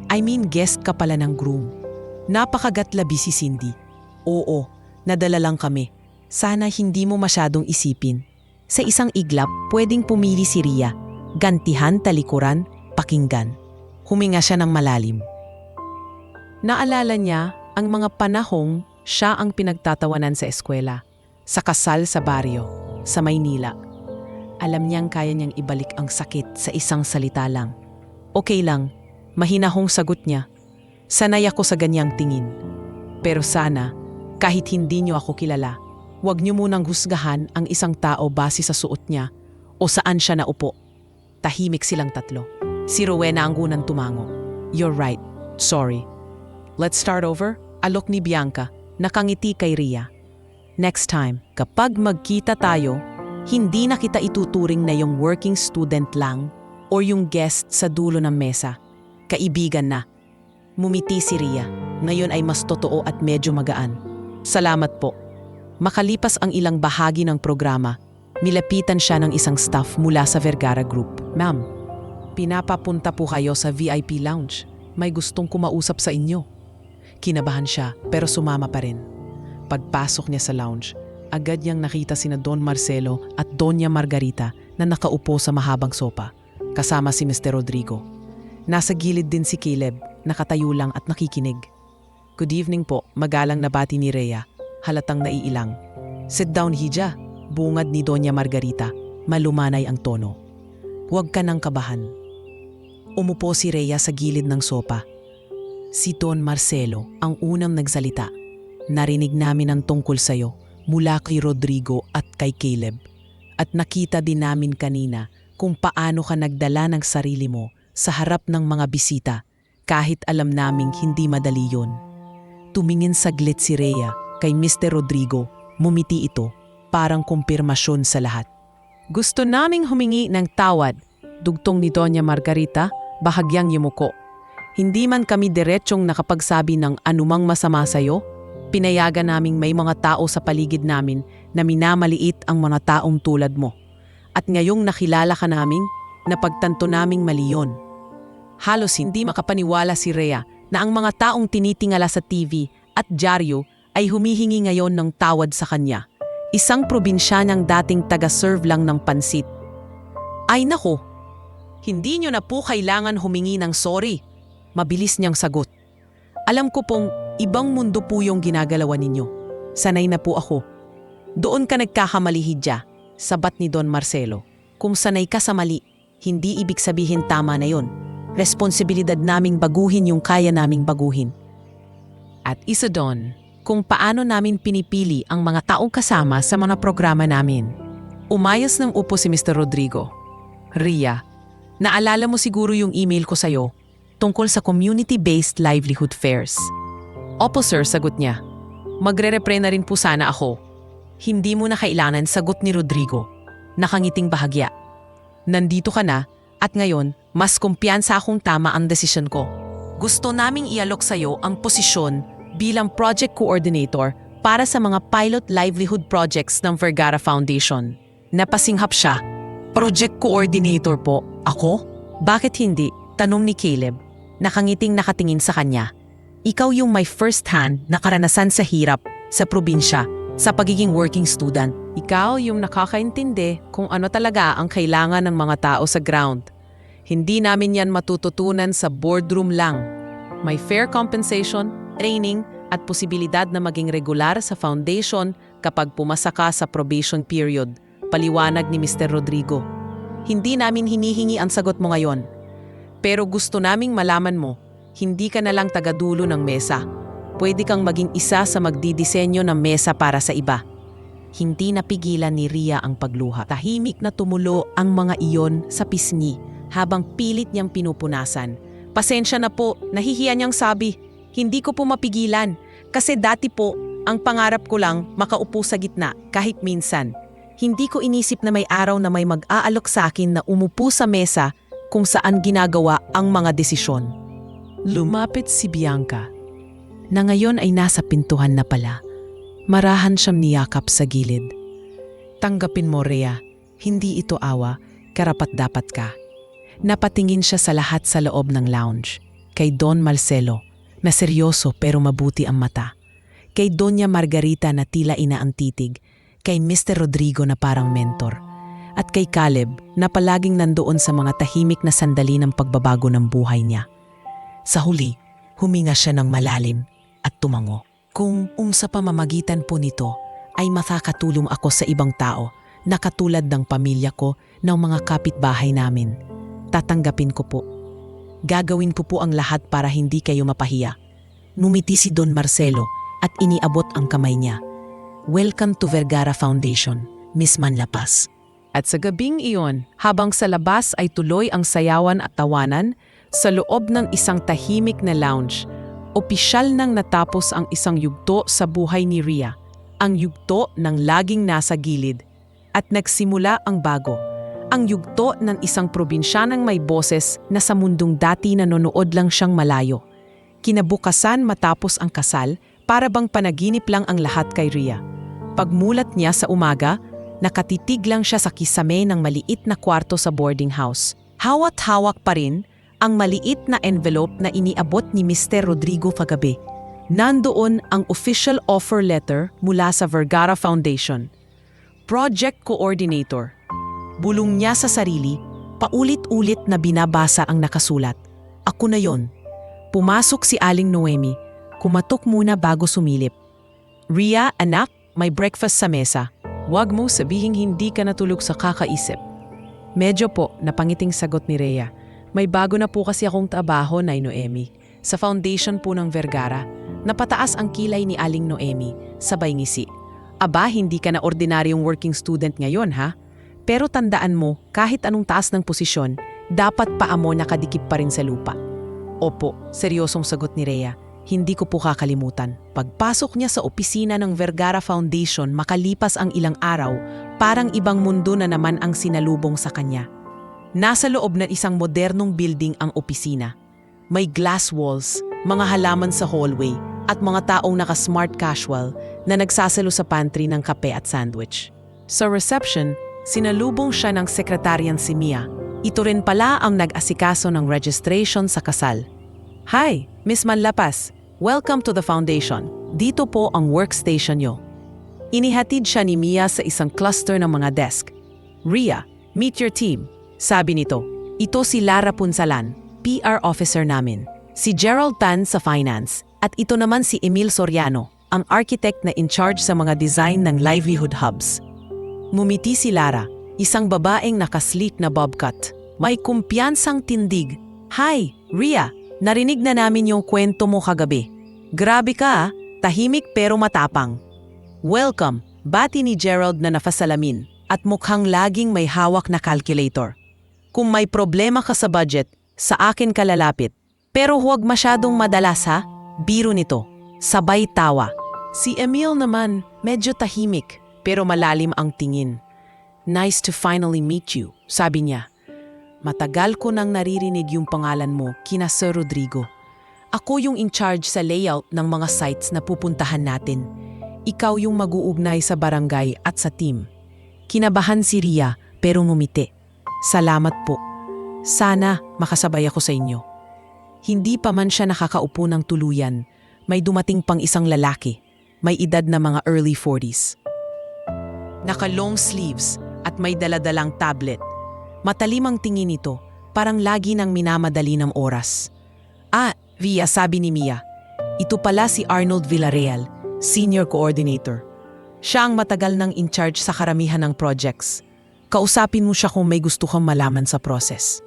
Speaker 2: I mean, guest ka pala ng groom. Napakagatlabi si Cindy. Oo, nadala lang kami. Sana hindi mo masyadong isipin. Sa isang iglap, pwedeng pumili si Rhea. Gantihan, talikuran, pakinggan. Huminga siya ng malalim. Naalala niya ang mga panahong siya ang pinagtatawanan sa eskwela, sa kasal sa baryo, sa Maynila. Alam niyang kaya niyang ibalik ang sakit sa isang salita lang. Okay lang, mahinahong sagot niya. Sanay ako sa ganyang tingin. Pero sana, kahit hindi niyo ako kilala, huwag niyo munang husgahan ang isang tao base sa suot niya o saan siya naupo. Tahimik silang 3. Si Rowena ang unang tumango. You're right. Sorry. Let's start over? Alok ni Bianca, nakangiti kay Rhea. Next time, kapag magkita tayo, hindi na kita ituturing na yung working student lang o yung guest sa dulo ng mesa. Kaibigan na. Mumiti si Rhea. Ngayon ay mas totoo at medyo magaan. Salamat po. Makalipas ang ilang bahagi ng programa, nilapitan siya ng isang staff mula sa Vergara Group. Ma'am, pinapapunta po kayo sa VIP lounge. May gustong kumausap sa inyo. Kinabahan siya pero sumama pa rin. Pagpasok niya sa lounge, agad niyang nakita sina Don Marcelo at Doña Margarita na nakaupo sa mahabang sopa, kasama si Mr. Rodrigo. Nasa gilid din si Caleb, nakatayo lang at nakikinig. Good evening po, magalang na bati ni Rhea. Halatang naiilang. Sit down, Hija, bungad ni Doña Margarita. Malumanay ang tono. Huwag ka nang kabahan. Umupo si Rhea sa gilid ng sopa. Si Don Marcelo ang unang nagsalita. Narinig namin ang tungkol sa'yo mula kay Rodrigo at kay Caleb. At nakita din namin kanina kung paano ka nagdala ng sarili mo sa harap ng mga bisita kahit alam naming hindi madali yun. Tumingin saglit si Rhea kay Mr. Rodrigo, mumiti ito, parang kumpirmasyon sa lahat. Gusto naming humingi ng tawad, dugtong ni Doña Margarita, bahagyang yumuko. Hindi man kami diretsyong nakapagsabi ng anumang masama sa'yo, pinayagan naming may mga tao sa paligid namin na minamaliit ang mga taong tulad mo. At ngayong nakilala ka naming, napagtanto naming mali yun. Halos hindi makapaniwala si Rhea na ang mga taong tinitingala sa TV at dyaryo ay humihingi ngayon ng tawad sa kanya. Isang probinsyanang dating taga-serve lang ng pansit. Ay nako, hindi nyo na po kailangan humingi ng sorry. Mabilis niyang sagot. Alam ko pong ibang mundo po yung ginagalawan ninyo. Sanay na po ako. Doon ka nagkakamali, Hidya, sabat ni Don Marcelo. Kung sanay ka sa mali, hindi ibig sabihin tama na yon. Responsibilidad naming baguhin yung kaya naming baguhin. At isa doon, kung paano namin pinipili ang mga taong kasama sa mga programa namin. Umayos ng upo si Mr. Rodrigo. Ria, naalala mo siguro yung email ko sa'yo tungkol sa community-based livelihood fairs. Opo sir, sagot niya. Magre-repre na rin po sana ako. Hindi mo na kailangan, sagot ni Rodrigo. Nakangiting bahagya. Nandito ka na at ngayon mas kumpiyansa akong tama ang desisyon ko. Gusto naming ialok sa'yo ang posisyon bilang project coordinator para sa mga pilot livelihood projects ng Vergara Foundation. Napasinghap siya. Project coordinator po? Ako? Bakit hindi? Tanong ni Caleb. Nakangiting nakatingin sa kanya. Ikaw yung may first-hand na karanasan sa hirap, sa probinsya, sa pagiging working student. Ikaw yung nakakaintindi kung ano talaga ang kailangan ng mga tao sa ground. Hindi namin yan matututunan sa boardroom lang. May fair compensation, training, at posibilidad na maging regular sa foundation kapag pumasa ka sa probation period. Paliwanag ni Mr. Rodrigo. Hindi namin hinihingi ang sagot mo ngayon. Pero gusto naming malaman mo, hindi ka na lang tagadulo ng mesa. Pwede kang maging isa sa magdidisenyo ng mesa para sa iba. Hindi napigilan ni Ria ang pagluha. Tahimik na tumulo ang mga iyon sa pisngi habang pilit niyang pinupunasan. Pasensya na po, nahihiya niyang sabi. Hindi ko po mapigilan kasi dati po, ang pangarap ko lang makaupo sa gitna kahit minsan. Hindi ko inisip na may araw na may mag-aalok sa akin na umupo sa mesa kung saan ginagawa ang mga desisyon. Lumapit si Bianca, na ngayon ay nasa pintuhan na pala. Marahan siyang niyakap sa gilid. Tanggapin mo, Rhea, hindi ito awa, karapat-dapat ka. Napatingin siya sa lahat sa loob ng lounge. Kay Don Marcelo, na seryoso pero mabuti ang mata. Kay Doña Margarita na tila ina ang titig. Kay Mr. Rodrigo na parang mentor. At kay Caleb na palaging nandoon sa mga tahimik na sandali ng pagbabago ng buhay niya. Sa huli, huminga siya ng malalim at tumango. Kung sa pamamagitan po nito ay makakatulong ako sa ibang tao na katulad ng pamilya ko, ng mga kapitbahay namin, tatanggapin ko po. Gagawin ko po ang lahat para hindi kayo mapahiya. Numiti si Don Marcelo at iniabot ang kamay niya. Welcome to Vergara Foundation, Miss Manlapas. At sa gabing iyon, habang sa labas ay tuloy ang sayawan at tawanan, sa loob ng isang tahimik na lounge, opisyal nang natapos ang isang yugto sa buhay ni Ria, ang yugto ng laging nasa gilid. At nagsimula ang bago, ang yugto ng isang probinsyanang may boses na sa mundong dati nanonood lang siyang malayo. Kinabukasan matapos ang kasal, para bang panaginip lang ang lahat kay Ria. Pagmulat niya sa umaga, nakatitig lang siya sa kisame ng maliit na kwarto sa boarding house. Hawat-hawak pa rin ang maliit na envelope na iniabot ni Mr. Rodrigo kagabi. Nandoon ang official offer letter mula sa Vergara Foundation. Project Coordinator. Bulong niya sa sarili, paulit-ulit na binabasa ang nakasulat. Ako na yon. Pumasok si Aling Noemi. Kumatok muna bago sumilip. Ria, anak, may breakfast sa mesa. Huwag mo sabihing hindi ka natulog sa kakaisip. Medyo po, napangiting sagot ni Rhea. May bago na po kasi akong trabaho, Nay Noemi. Sa foundation po ng Vergara, napataas ang kilay ni Aling Noemi, sabay ngisi. Aba, hindi ka na ordinaryong working student ngayon, ha? Pero tandaan mo, kahit anong taas ng posisyon, dapat paa mo nakadikip pa rin sa lupa. Opo, seryosong sagot ni Rhea. Hindi ko po kakalimutan. Pagpasok niya sa opisina ng Vergara Foundation makalipas ang ilang araw, parang ibang mundo na naman ang sinalubong sa kanya. Nasa loob ng isang modernong building ang opisina. May glass walls, mga halaman sa hallway, at mga taong naka-smart casual na nagsasalo sa pantry ng kape at sandwich. Sa reception, sinalubong siya ng sekretaryan si Mia. Ito rin pala ang nag-asikaso ng registration sa kasal. Hi, Miss Manlapas. Welcome to the foundation.
Speaker 1: Dito po ang workstation nyo. Inihatid siya ni Mia sa isang cluster ng mga desk. Rhea, meet your team, sabi nito. Ito si Lara Punsalan, PR officer namin. Si Gerald Tan sa finance. At ito naman si Emil Soriano, ang architect na in charge sa mga design ng livelihood hubs. Ngumiti si Lara, isang babaeng nakasleek na bobcat. May kumpiyansang tindig. Hi, Rhea, narinig na namin yung kwento mo kagabi. Grabe ka, tahimik pero matapang. Welcome, bati ni Gerald na nafasalamin at mukhang laging may hawak na calculator. Kung may problema ka sa budget, sa akin ka lalapit. Pero huwag masyadong madalas ha, biro nito, sabay tawa. Si Emil naman, medyo tahimik pero malalim ang tingin. Nice to finally meet you, sabi niya. Matagal ko nang naririnig yung pangalan mo, kina Sir Rodrigo. Ako yung in charge sa layout ng mga sites na pupuntahan natin. Ikaw yung mag-uugnay sa barangay at sa team. Kinabahan si Rhea pero ngumiti. Salamat po. Sana makasabay ako sa inyo. Hindi pa man siya nakakaupo ng tuluyan, may dumating pang isang lalaki, may edad na mga early 40s. Naka-long sleeves at may daladalang tablet. Matalim ang tingin nito, parang lagi nang minamadali ng oras. Via, sabi ni Mia. Ito pala si Arnold Villarreal, Senior Coordinator. Siya ang matagal nang in charge sa karamihan ng projects. Kausapin mo siya kung may gusto kang malaman sa process.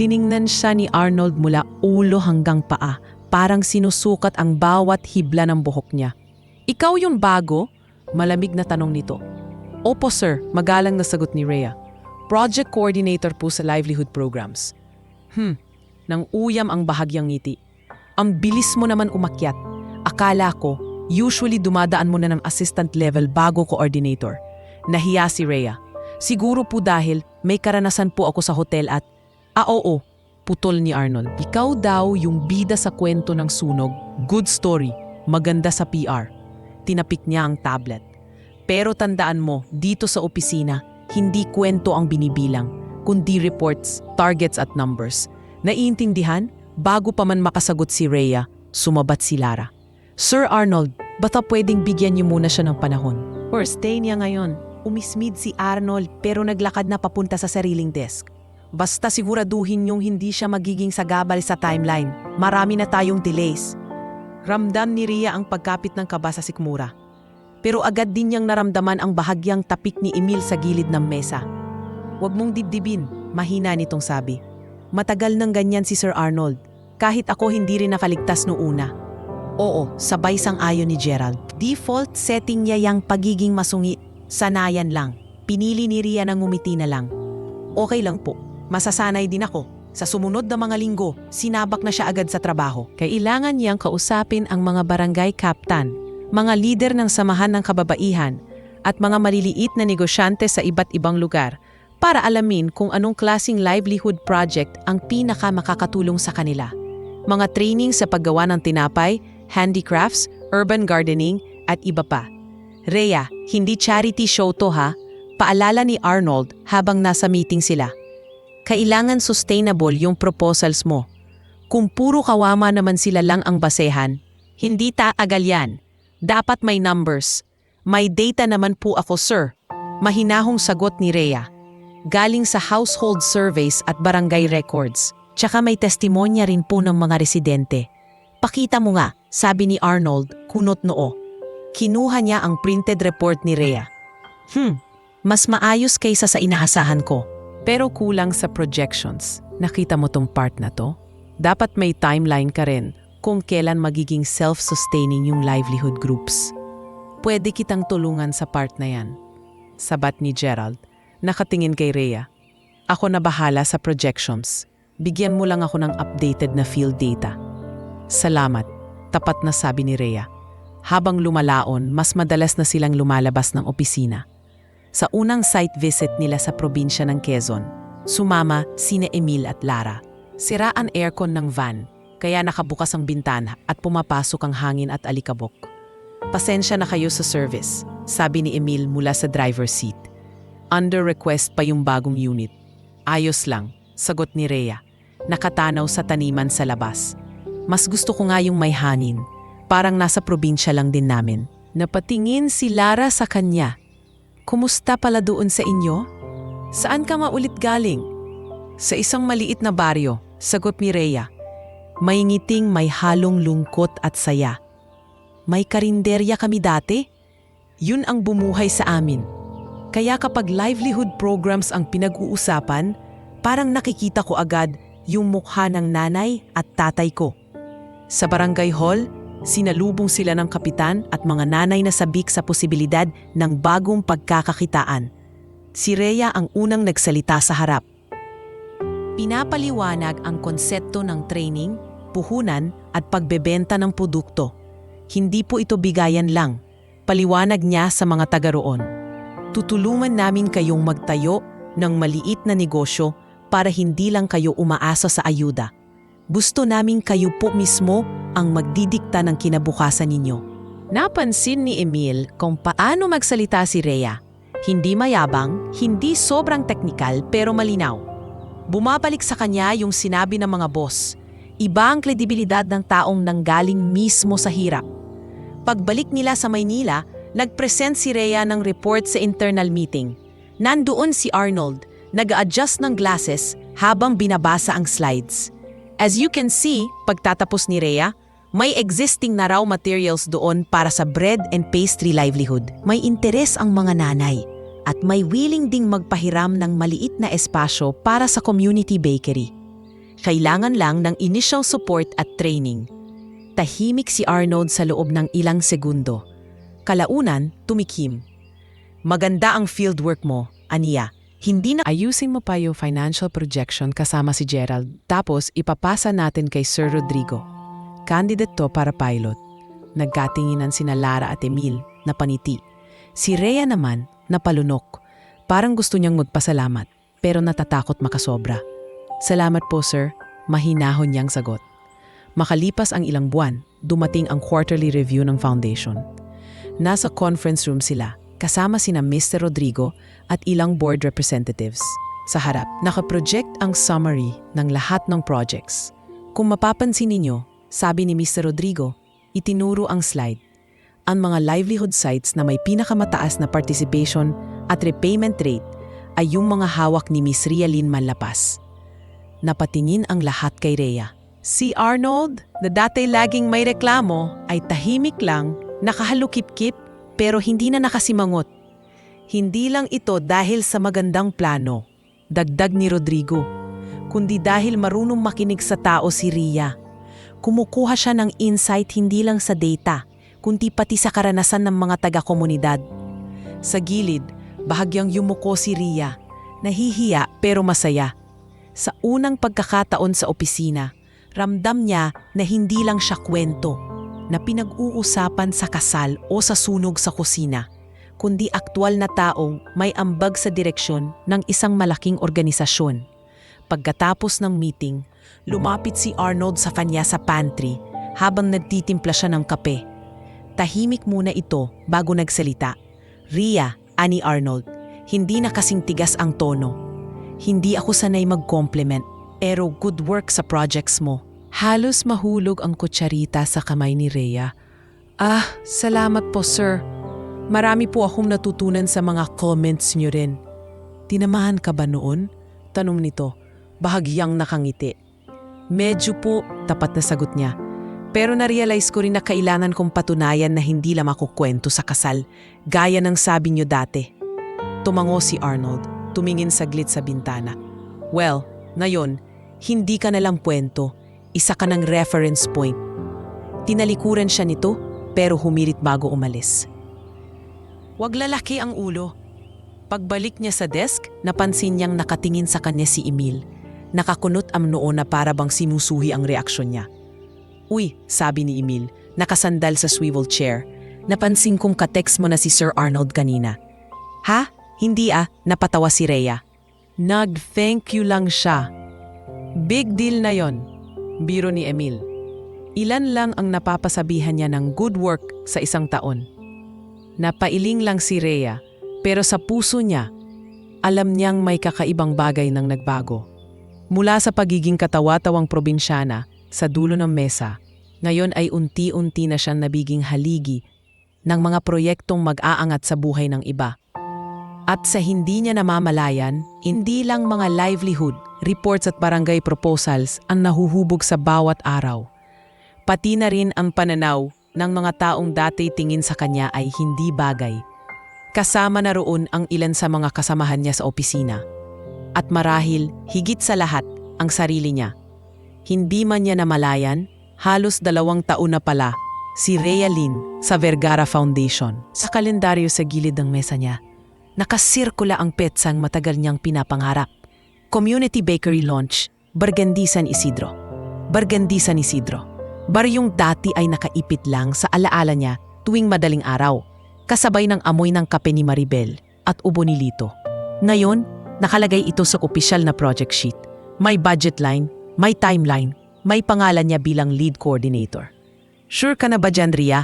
Speaker 1: Tiningnan siya ni Arnold mula ulo hanggang paa, parang sinusukat ang bawat hibla ng buhok niya. Ikaw yung bago? Malamig na tanong nito. Opo sir, magalang na sagot ni Rhea. Project Coordinator po sa livelihood programs. Nang uyam ang bahagyang ngiti. Ang bilis mo naman umakyat. Akala ko, usually dumadaan mo na ng assistant level bago coordinator. Nahiya si Rhea. Siguro po dahil may karanasan po ako sa hotel at oo, putol ni Arnold. Ikaw daw yung bida sa kwento ng sunog. Good story, maganda sa PR. Tinapik niya ang tablet. Pero tandaan mo, dito sa opisina, hindi kwento ang binibilang, kundi reports, targets at numbers. Naiintindihan? Bago pa man makasagot si Rhea, sumabat si Lara. Sir Arnold, bata pwedeng bigyan niyo muna siya ng panahon? Or stay niya ngayon. Umismid si Arnold pero naglakad na papunta sa sariling desk. Basta siguraduhin niyong hindi siya magiging sagabal sa timeline. Marami na tayong delays. Ramdam ni Rhea ang pagkapit ng kaba sa sikmura. Pero agad din niyang naramdaman ang bahagyang tapik ni Emil sa gilid ng mesa. Huwag mong dibdibin, mahina nitong sabi. Matagal nang ganyan si Sir Arnold. Kahit ako hindi rin nakaligtas noong una. Oo, sabay sang-ayon ni Gerald. Default setting niya yang pagiging masungit. Sanayan lang. Pinili ni Rhea na ngumiti na lang. Okay lang po. Masasanay din ako. Sa sumunod na mga linggo, sinabak na siya agad sa trabaho. Kailangan niyang kausapin ang mga barangay captain, mga lider ng samahan ng kababaihan, at mga maliliit na negosyante sa iba't ibang lugar para alamin kung anong klasing livelihood project ang pinaka makakatulong sa kanila. Mga training sa paggawa ng tinapay, handicrafts, urban gardening, at iba pa. Rhea, hindi charity show to ha. Paalala ni Arnold habang nasa meeting sila. Kailangan sustainable yung proposals mo. Kung puro kawama naman sila lang ang basehan, hindi taagal yan. Dapat may numbers. May data naman po ako, sir. Mahinahong sagot ni Rhea. Galing sa household surveys at barangay records. Tsaka may testimonya rin po ng mga residente. Pakita mo nga, sabi ni Arnold, kunot noo. Kinuha niya ang printed report ni Rhea. Mas maayos kaysa sa inaasahan ko. Pero kulang sa projections. Nakita mo tong part na to? Dapat may timeline ka rin kung kailan magiging self-sustaining yung livelihood groups. Pwede kitang tulungan sa part na yan. Sabat ni Gerald, nakatingin kay Rhea. Ako na bahala sa projections. Bigyan mo lang ako ng updated na field data. Salamat, tapat na sabi ni Rhea. Habang lumalaon, mas madalas na silang lumalabas ng opisina. Sa unang site visit nila sa probinsya ng Quezon, sumama sina Emil at Lara. Sira ang aircon ng van, kaya nakabukas ang bintana at pumapasok ang hangin at alikabok. Pasensya na kayo sa service, sabi ni Emil mula sa driver's seat. Under request pa yung bagong unit. Ayos lang, sagot ni Rhea. Nakatanaw sa taniman sa labas. Mas gusto ko nga yung may hangin.
Speaker 2: parang nasa probinsya lang din namin. Napatingin si Lara sa kanya. Kumusta pala doon sa inyo? Saan ka nga ulit galing? Sa isang maliit na baryo, sagot ni Rhea. May ngiting may halong lungkot at saya. May karinderya kami dati? Yun ang bumuhay sa amin. Kaya kapag livelihood programs ang pinag-uusapan, parang nakikita ko agad yung mukha ng nanay at tatay ko. Sa barangay hall, sinalubong sila ng kapitan at mga nanay na sabik sa posibilidad ng bagong pagkakakitaan. Si Rhea ang unang nagsalita sa harap. Pinapaliwanag ang konsepto ng training, puhunan at pagbebenta ng produkto. Hindi po ito bigayan lang. Paliwanag niya sa mga taga roon. Tutulungan namin kayong magtayo ng maliit na negosyo para hindi lang kayo umaasa sa ayuda. Gusto namin kayo po mismo ang magdidikta ng kinabukasan ninyo. Napansin ni Emil kung paano magsalita si Rhea. Hindi mayabang, hindi sobrang teknikal pero malinaw. Bumabalik sa kanya yung sinabi ng mga boss. Iba ang kredibilidad ng taong nanggaling mismo sa hirap. Pagbalik nila sa Maynila, nag-present si Rhea ng report sa internal meeting. Nandoon si Arnold, nag-a-adjust ng glasses habang binabasa ang slides. As you can see, pagtatapos ni Rhea, may existing na raw materials doon para sa bread and pastry livelihood. May interes ang mga nanay at may willing ding magpahiram ng maliit na espasyo para sa community bakery. Kailangan lang ng initial support at training. Tahimik si Arnold sa loob ng ilang segundo. Kalaunan, tumikim. Maganda ang fieldwork mo, Ania. Hindi na ayusin mo pa yung financial projection kasama si Gerald, tapos ipapasa natin kay Sir Rodrigo. Candidate to para pilot. Nagkatinginan sina Lara at Emil na paniti. Si Rhea naman, napalunok. Parang gusto niyang magpasalamat, pero natatakot makasobra. Salamat po, sir. Mahinahon niyang sagot. Makalipas ang ilang buwan, dumating ang quarterly review ng foundation. Nasa conference room sila, kasama sina Mr. Rodrigo at ilang board representatives. Sa harap, nakaproject ang summary ng lahat ng projects. Kung mapapansin ninyo, sabi ni Mr. Rodrigo, itinuro ang slide. Ang mga livelihood sites na may pinakamataas na participation at repayment rate ay yung mga hawak ni Miss Rialyn Manlapas. Napatingin ang lahat kay Rhea. Si Arnold, na dati laging may reklamo, ay tahimik lang, nakahalukip-kip, pero hindi na nakasimangot. Hindi lang ito dahil sa magandang plano, dagdag ni Rodrigo, kundi dahil marunong makinig sa tao si Rhea. Kumukuha siya ng insight hindi lang sa data, kundi pati sa karanasan ng mga taga-komunidad. Sa gilid, bahagyang yumuko si Rhea, nahihiya pero masaya. Sa unang pagkakataon sa opisina, ramdam niya na hindi lang siya kwento, na pinag-uusapan sa kasal o sa sunog sa kusina, kundi aktwal na taong may ambag sa direksyon ng isang malaking organisasyon. Pagkatapos ng meeting, lumapit si Arnold sa kanya sa pantry habang nagtitimpla siya ng kape. Tahimik muna ito bago nagsalita. Rhea, ani Arnold, hindi na kasing tigas ang tono. Hindi ako sanay mag-compliment. Pero good work sa projects mo. Halos mahulog ang kutsarita sa kamay ni Rhea. Salamat po, sir. Marami po akong natutunan sa mga comments niyo rin. Tinamahan ka ba noon? Tanong nito, bahagyang nakangiti. Medyo po, tapat na sagot niya. Pero na-realize ko rin na kailangan kong patunayan na hindi lang ako kwento sa kasal, gaya ng sabi niyo dati. Tumango si Arnold, tumingin saglit sa bintana. Well, ngayon, hindi ka nalang kwento, isa ka ng reference point. Tinalikuran siya nito, pero humirit bago umalis. Wag lalaki ang ulo. Pagbalik niya sa desk, napansin niyang nakatingin sa kanya si Emil. Nakakunot ang noo na para bang sinusuhi ang reaksyon niya. Uy, sabi ni Emil, nakasandal sa swivel chair. Napansin kong ka-text mo na si Sir Arnold kanina. Ha? Hindi napatawa si Rhea. Nag-thank you lang siya. Big deal na yon, biro ni Emil. Ilan lang ang napapasabihan niya ng good work sa isang taon. Napailing lang si Rhea, pero sa puso niya, alam niyang may kakaibang bagay nang nagbago. Mula sa pagiging katawa-tawang probinsyana sa dulo ng mesa, Ngayon ay unti-unti na siyang nabiging haligi ng mga proyektong mag-aangat sa buhay ng iba. At sa hindi niya namamalayan, hindi lang mga livelihood, reports at barangay proposals ang nahuhubog sa bawat araw. Pati na rin ang pananaw ng mga taong dati tingin sa kanya ay hindi bagay. Kasama na roon ang ilan sa mga kasamahan niya sa opisina. At marahil, higit sa lahat, ang sarili niya. Hindi man niya namalayan, halos 2 taon na pala, si Rhea Lynn sa Vergara Foundation. Sa kalendaryo sa gilid ng mesa niya, nakasirkula ang petsang matagal niyang pinapangarap. Community Bakery Launch, Burgundy San Isidro. Burgundy San Isidro. Baryong dati ay nakaipit lang sa alaala niya tuwing madaling araw, kasabay ng amoy ng kape ni Maribel at ubo ni Lito. Ngayon, nakalagay ito sa opisyal na project sheet. May budget line, may timeline, may pangalan niya bilang lead coordinator. Sure ka na ba dyan, Ria?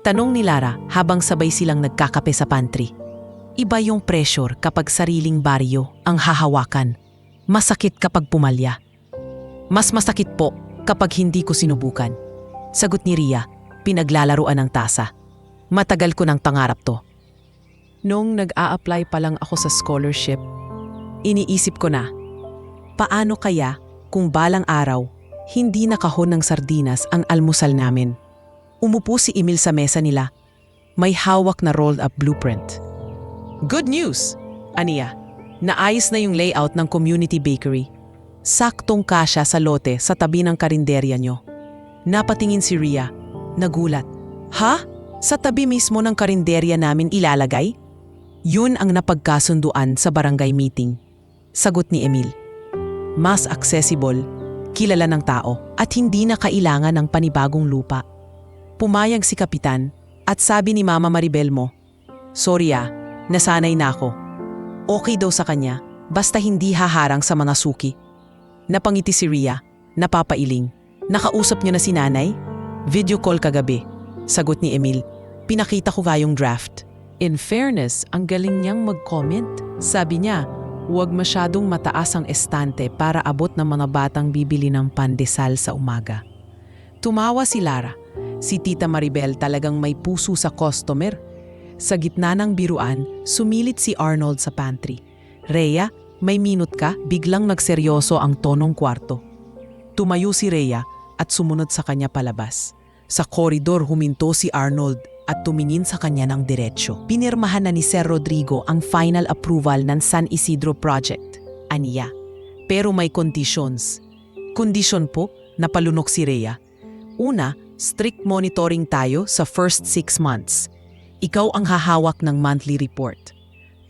Speaker 2: Tanong ni Lara habang sabay silang nagkakape sa pantry. Iba yung pressure kapag sariling baryo ang hahawakan. Masakit kapag pumalya. Mas masakit po kapag hindi ko sinubukan. Sagot ni Ria, pinaglalaruan ng tasa. Matagal ko ng pangarap to. Nung nag-a-apply pa lang ako sa scholarship, iniisip ko na, paano kaya kung balang araw, hindi nakahon ng sardinas ang almusal namin? Umupo si Emil sa mesa nila. May hawak na rolled up blueprint. Good news! Aniya, naayos na yung layout ng community bakery. Saktong kasya sa lote sa tabi ng karinderya nyo. Napatingin si Ria, nagulat. Ha? Sa tabi mismo ng karinderya namin ilalagay? Yun ang napagkasunduan sa barangay meeting. Sagot ni Emil. Mas accessible, kilala ng tao at hindi na kailangan ng panibagong lupa. Pumayag si Kapitan at sabi ni Mama Maribel mo, sorry nasanay na ako. Okay daw sa kanya, basta hindi haharang sa mga suki. Napangiti si Ria, napapailing. Nakausap niyo na si nanay? Video call kagabi. Sagot ni Emil, pinakita ko kayong draft. In fairness, ang galing niyang mag-comment. Sabi niya, huwag masyadong mataas ang estante para abot ng mga batang bibili ng pandesal sa umaga. Tumawa si Lara. Si Tita Maribel talagang may puso sa customer. Sa gitna ng biruan, sumilit si Arnold sa pantry. Rhea, may minute ka? Biglang nagseryoso ang tonong kwarto. Tumayo si Rhea at sumunod sa kanya palabas. Sa koridor huminto si Arnold at tumingin sa kanya ng diretsyo. Pinirmahan na ni Sir Rodrigo ang final approval ng San Isidro Project. Aniya. Pero may conditions. Kondisyon po, napalunok si Rhea. Una, strict monitoring tayo sa first 6 months. Ikaw ang hahawak ng monthly report.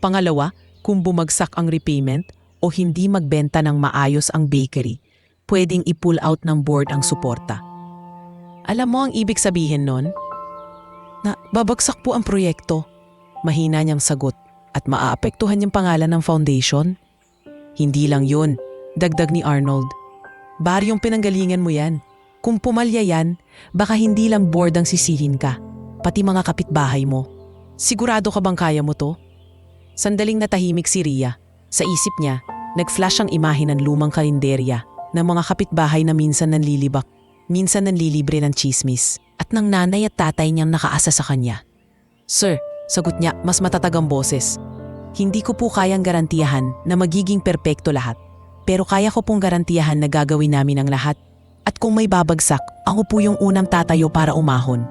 Speaker 2: Pangalawa, kung bumagsak ang repayment o hindi magbenta ng maayos ang bakery, pwedeng i-pull out ng board ang suporta. Alam mo ang ibig sabihin nun? Na babagsak po ang proyekto. Mahina niyang sagot at maaapektuhan yung pangalan ng foundation. Hindi lang yun, dagdag ni Arnold. Baryong pinanggalingan mo yan. Kung pumalya yan, baka hindi lang board ang sisihin ka, pati mga kapitbahay mo. Sigurado ka bang kaya mo to? Sandaling natahimik si Ria. Sa isip niya, nag-flash ang imahe ng lumang kalenderya ng mga kapitbahay na minsan nanlilibak, minsan nanlilibre ng chismis, at ng nanay at tatay niyang nakaasa sa kanya. Sir, sagot niya mas matatag ang boses. Hindi ko po kayang garantiyahan na magiging perpekto lahat, pero kaya ko pong garantiyahan na gagawin namin ang lahat. At kung may babagsak, ako po yung unang tatayo para umahon.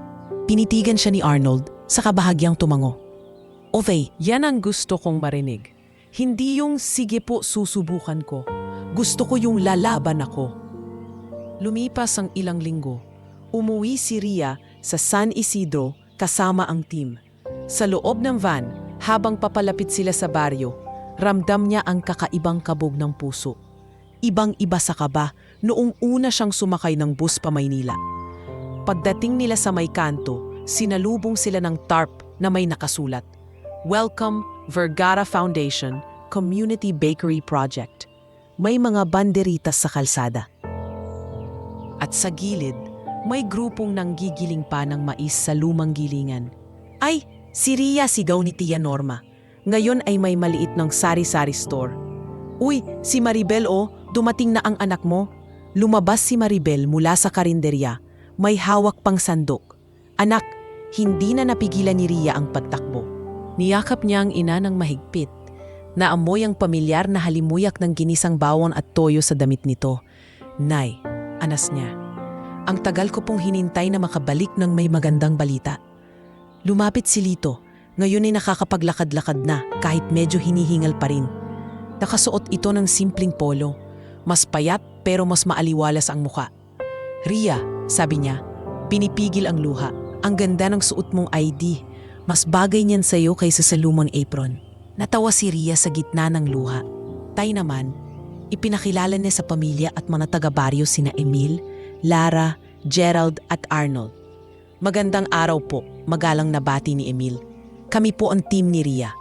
Speaker 2: Pinitigan siya ni Arnold sa kabahagyang tumango. Ove, yan ang gusto kong marinig. Hindi yung sige po susubukan ko. Gusto ko yung lalaban ako. Lumipas ang ilang linggo. Umuwi si Ria sa San Isidro kasama ang team. Sa loob ng van, habang papalapit sila sa baryo, ramdam niya ang kakaibang kabog ng puso. Ibang-iba sa kaba noong una siyang sumakay ng bus pa Maynila. Pagdating nila sa may kanto, sinalubong sila ng tarp na may nakasulat, Welcome, Vergara Foundation, Community Bakery Project. May mga banderitas sa kalsada. At sa gilid, may grupong nanggigiling pa ng mais sa lumang gilingan. Ay, si Ria, sigaw ni Tia Norma. Ngayon ay may maliit ng sari-sari store. Uy, si Maribel dumating na ang anak mo. Lumabas si Maribel mula sa karinderya. may hawak pang sandok. Anak, hindi na napigilan ni Ria ang pagtakbo. Niyakap niya ang ina ng mahigpit. Naamoy ang pamilyar na halimuyak ng ginisang bawang at toyo sa damit nito. Nay, anas niya. Ang tagal ko pong hinintay na makabalik ng may magandang balita. Lumapit si Lito. Ngayon ay nakakapaglakad-lakad na kahit medyo hinihingal pa rin. Nakasuot ito ng simpleng polo. Mas payat pero mas maaliwalas ang muka. Ria, sabi niya, pinipigil ang luha. Ang ganda ng suot mong ID. Mas bagay niyan sa'yo kaysa sa lumang apron. Natawa si Ria sa gitna ng luha. Tay naman, ipinakilala niya sa pamilya at mga taga-baryo sina Emil, Lara, Gerald at Arnold. Magandang araw po, magalang nabati ni Emil. Kami po ang team ni Ria.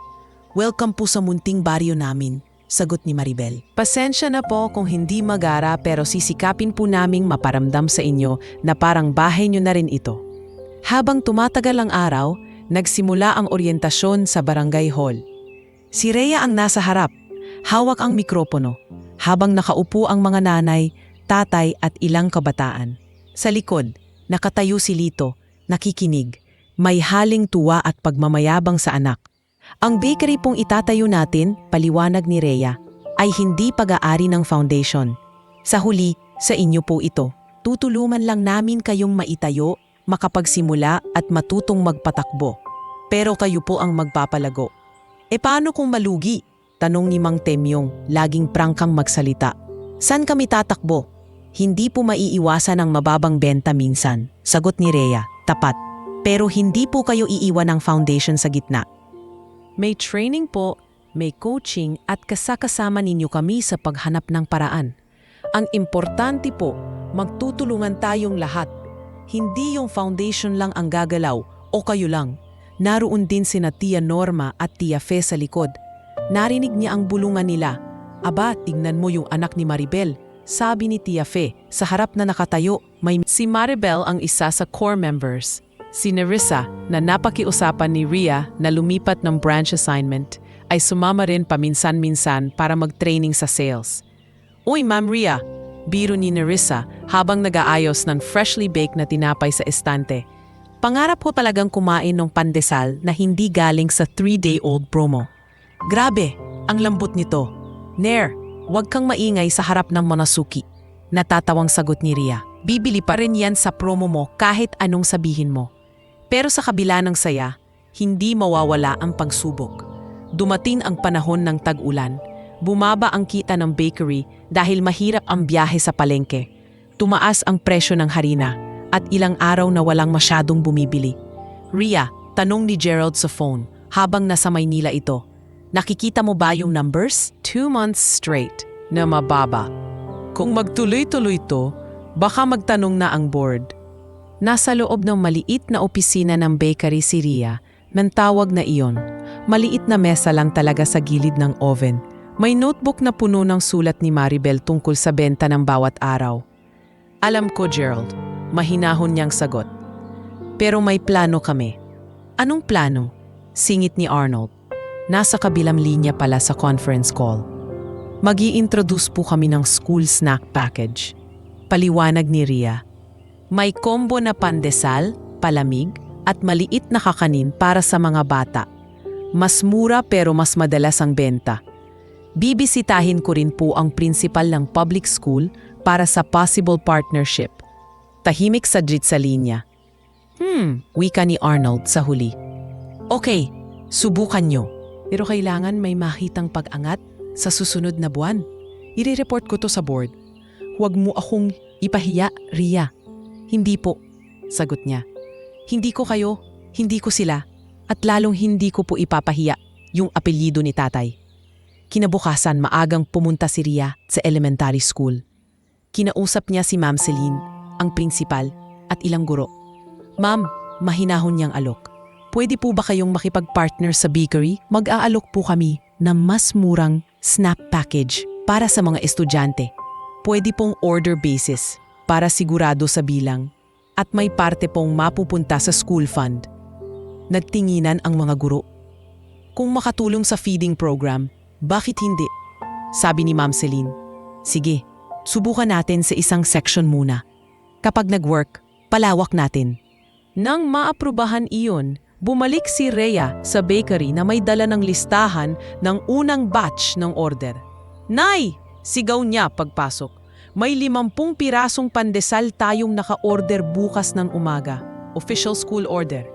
Speaker 2: Welcome po sa munting baryo namin, sagot ni Maribel.
Speaker 1: Pasensya na po kung hindi magara pero sisikapin po naming maparamdam sa inyo na parang bahay nyo na rin ito. Habang tumatagal ang araw, nagsimula ang oryentasyon sa barangay hall. Si Rhea ang nasa harap, hawak ang mikropono, habang nakaupo ang mga nanay, tatay at ilang kabataan. Sa likod, nakatayo si Lito, nakikinig, may haling tuwa at pagmamayabang sa anak. Ang bakery pong itatayo natin, paliwanag ni Rhea, ay hindi pag-aari ng foundation. Sa huli, sa inyo po ito. Tutulungan lang namin kayong maitayo, makapagsimula at matutong magpatakbo. Pero kayo po ang magpapalago. E paano kung malugi? Tanong ni Mang Temyong, laging prangkang magsalita. San kami tatakbo? Hindi po maiiwasan ang mababang benta minsan, sagot ni Rhea, tapat. Pero hindi po kayo iiwan ng foundation sa gitna. May training po, may coaching at kasakasama ninyo kami sa paghanap ng paraan. Ang importante po, magtutulungan tayong lahat. Hindi yung foundation lang ang gagalaw o kayo lang. Naroon din sina Tia Norma at Tia Fe sa likod. Narinig niya ang bulungan nila. Aba, tingnan mo yung anak ni Maribel, sabi ni Tia Fe. Sa harap na nakatayo, may si Maribel ang isa sa core members. Si Nerissa, na napakiusapan ni Ria na lumipat ng branch assignment, ay sumama rin paminsan-minsan para mag-training sa sales. Uy, Ma'am Ria, biro ni Nerissa habang nag-aayos ng freshly baked na tinapay sa estante. Pangarap ko talagang kumain ng pandesal na hindi galing sa 3-day-old promo. Grabe, ang lambot nito. Ner, huwag kang maingay sa harap ng Monasuki. Natatawang sagot ni Ria. Bibili pa rin yan sa promo mo kahit anong sabihin mo. Pero sa kabila ng saya, hindi mawawala ang pagsubok. Dumating ang panahon ng tag-ulan. Bumaba ang kita ng bakery dahil mahirap ang biyahe sa palengke. Tumaas ang presyo ng harina at ilang araw na walang masyadong bumibili. Ria, tanong ni Gerald sa phone habang nasa Maynila ito. Nakikita mo ba yung numbers? 2 months straight na mababa. Kung magtuloy-tuloy to, baka magtanong na ang board. Nasa loob ng maliit na opisina ng bakery si Ria, nang tawag na iyon. Maliit na mesa lang talaga sa gilid ng oven. May notebook na puno ng sulat ni Maribel tungkol sa benta ng bawat araw. Alam ko, Gerald. Mahinahon niyang sagot. Pero may plano kami. Anong plano? Singit ni Arnold. Nasa kabilang linya pala sa conference call. Mag-i-introduce po kami ng school snack package. Paliwanag ni Ria. May combo na pandesal, palamig, at maliit na kakanin para sa mga bata. Mas mura pero mas madalas ang benta. Bibisitahin ko rin po ang principal ng public school para sa possible partnership. Tahimik saglit sa linya. Wika ni Arnold sa huli. Okay, subukan nyo. Pero kailangan may makitang pag-angat sa susunod na buwan. I-report ko to sa board. Huwag mo akong ipahiya, Ria. Hindi po, sagot niya. Hindi ko kayo, hindi ko sila, at lalong hindi ko po ipapahiya yung apelyido ni tatay. Kinabukasan maagang pumunta si Ria sa elementary school. Kinausap niya si Ma'am Celine, ang principal, at ilang guro. Ma'am, mahinahon niyang alok. Pwede po ba kayong makipag-partner sa bakery? Mag-aalok po kami ng mas murang snap package para sa mga estudyante. Pwede pong order basis para sigurado sa bilang at may parte pong mapupunta sa school fund. Nagtinginan ang mga guro. Kung makatulong sa feeding program, bakit hindi? Sabi ni Ma'am Celine. Sige, subukan natin sa isang section muna. Kapag nag-work,
Speaker 2: palawak natin.
Speaker 1: Nang maaprubahan iyon, bumalik si Rhea sa bakery na may dala ng listahan ng unang batch ng order. "Nay!" sigaw niya pagpasok. "May 50 pirasong pandesal tayong naka-order bukas ng umaga. Official school order."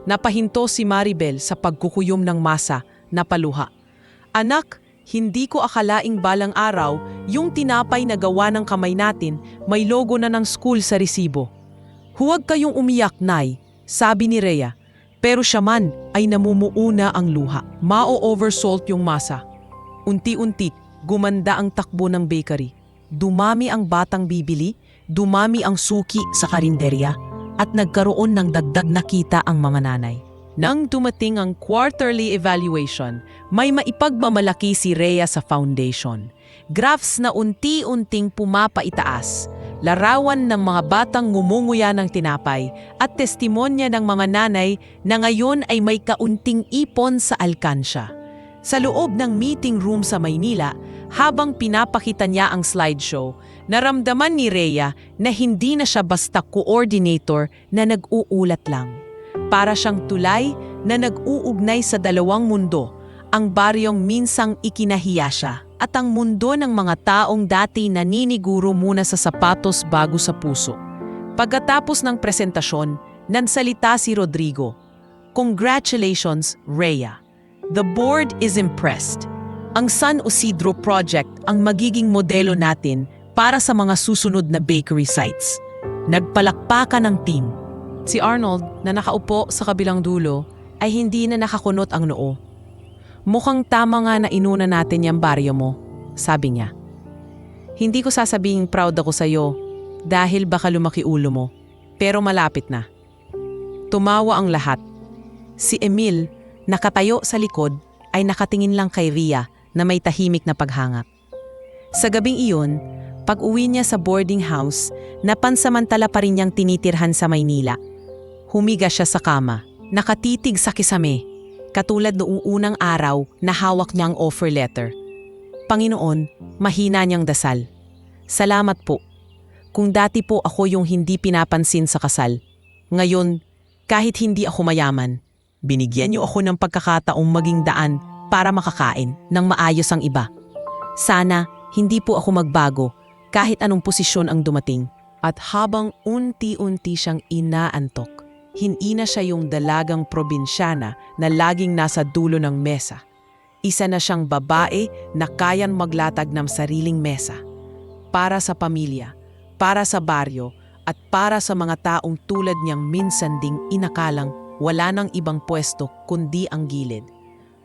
Speaker 1: Napahinto si Maribel sa pagkukuyom ng masa, napaluha. "Anak, hindi ko akalaing balang araw yung tinapay na gawa ng kamay natin may logo na ng school sa resibo." "Huwag kayong umiyak, Nay," sabi ni Rhea. Pero siya man ay namumuuna ang luha. Mao-oversalt yung masa. Unti-unti, gumanda ang takbo ng bakery. Dumami ang batang bibili, dumami ang suki sa karinderya, at nagkaroon ng dagdag na kita ang mga nanay. Nang dumating ang quarterly evaluation, may maipagmamalaki si Rhea sa foundation. Graphs na unti-unting pumapaitaas, larawan ng mga batang ngumunguya ng tinapay at testimonya ng mga nanay na ngayon ay may kaunting ipon sa alkansya. Sa loob ng meeting room sa Maynila, habang pinapakita niya ang slideshow, naramdaman ni Rhea na hindi na siya basta coordinator na nag-uulat lang. Para siyang tulay na nag-uugnay sa dalawang mundo, ang baryong minsang ikinahiya siya at ang mundo ng mga taong dati naniniguro muna sa sapatos bago sa puso. Pagkatapos ng presentasyon, nansalita si Rodrigo. "Congratulations, Rhea. The board is impressed. Ang San Isidro Project ang magiging modelo natin para sa mga susunod na bakery sites." Nagpalakpakan ng team. Si Arnold, na nakaupo sa kabilang dulo, ay hindi na nakakunot ang noo. "Mukhang tama nga na inuna natin yung baryo mo," sabi niya. "Hindi ko sasabing proud ako sa'yo dahil baka lumaki ulo mo, pero malapit na." Tumawa ang lahat. Si Emil, nakatayo sa likod, ay nakatingin lang kay Rhea na may tahimik na paghanga. Sa gabing iyon, pag-uwi niya sa boarding house, napansamantala pa rin niyang tinitirhan sa Maynila. Humiga siya sa kama, nakatitig sa kisame, katulad noong unang araw na hawak niyang offer letter. "Panginoon, mahina niyang dasal. Salamat po. Kung dati po ako yung hindi pinapansin sa kasal, ngayon, kahit hindi ako mayaman, binigyan niyo ako ng pagkakataong maging daan para makakain ng maayos ang iba. Sana hindi po ako magbago kahit anong posisyon ang dumating." At habang unti-unti siyang inaantok, hindi na siya yung dalagang probinsyana na laging nasa dulo ng mesa. Isa na siyang babae na kayang maglatag ng sariling mesa. Para sa pamilya, para sa baryo, at para sa mga taong tulad niyang minsan ding inakalang wala nang ibang pwesto kundi ang gilid.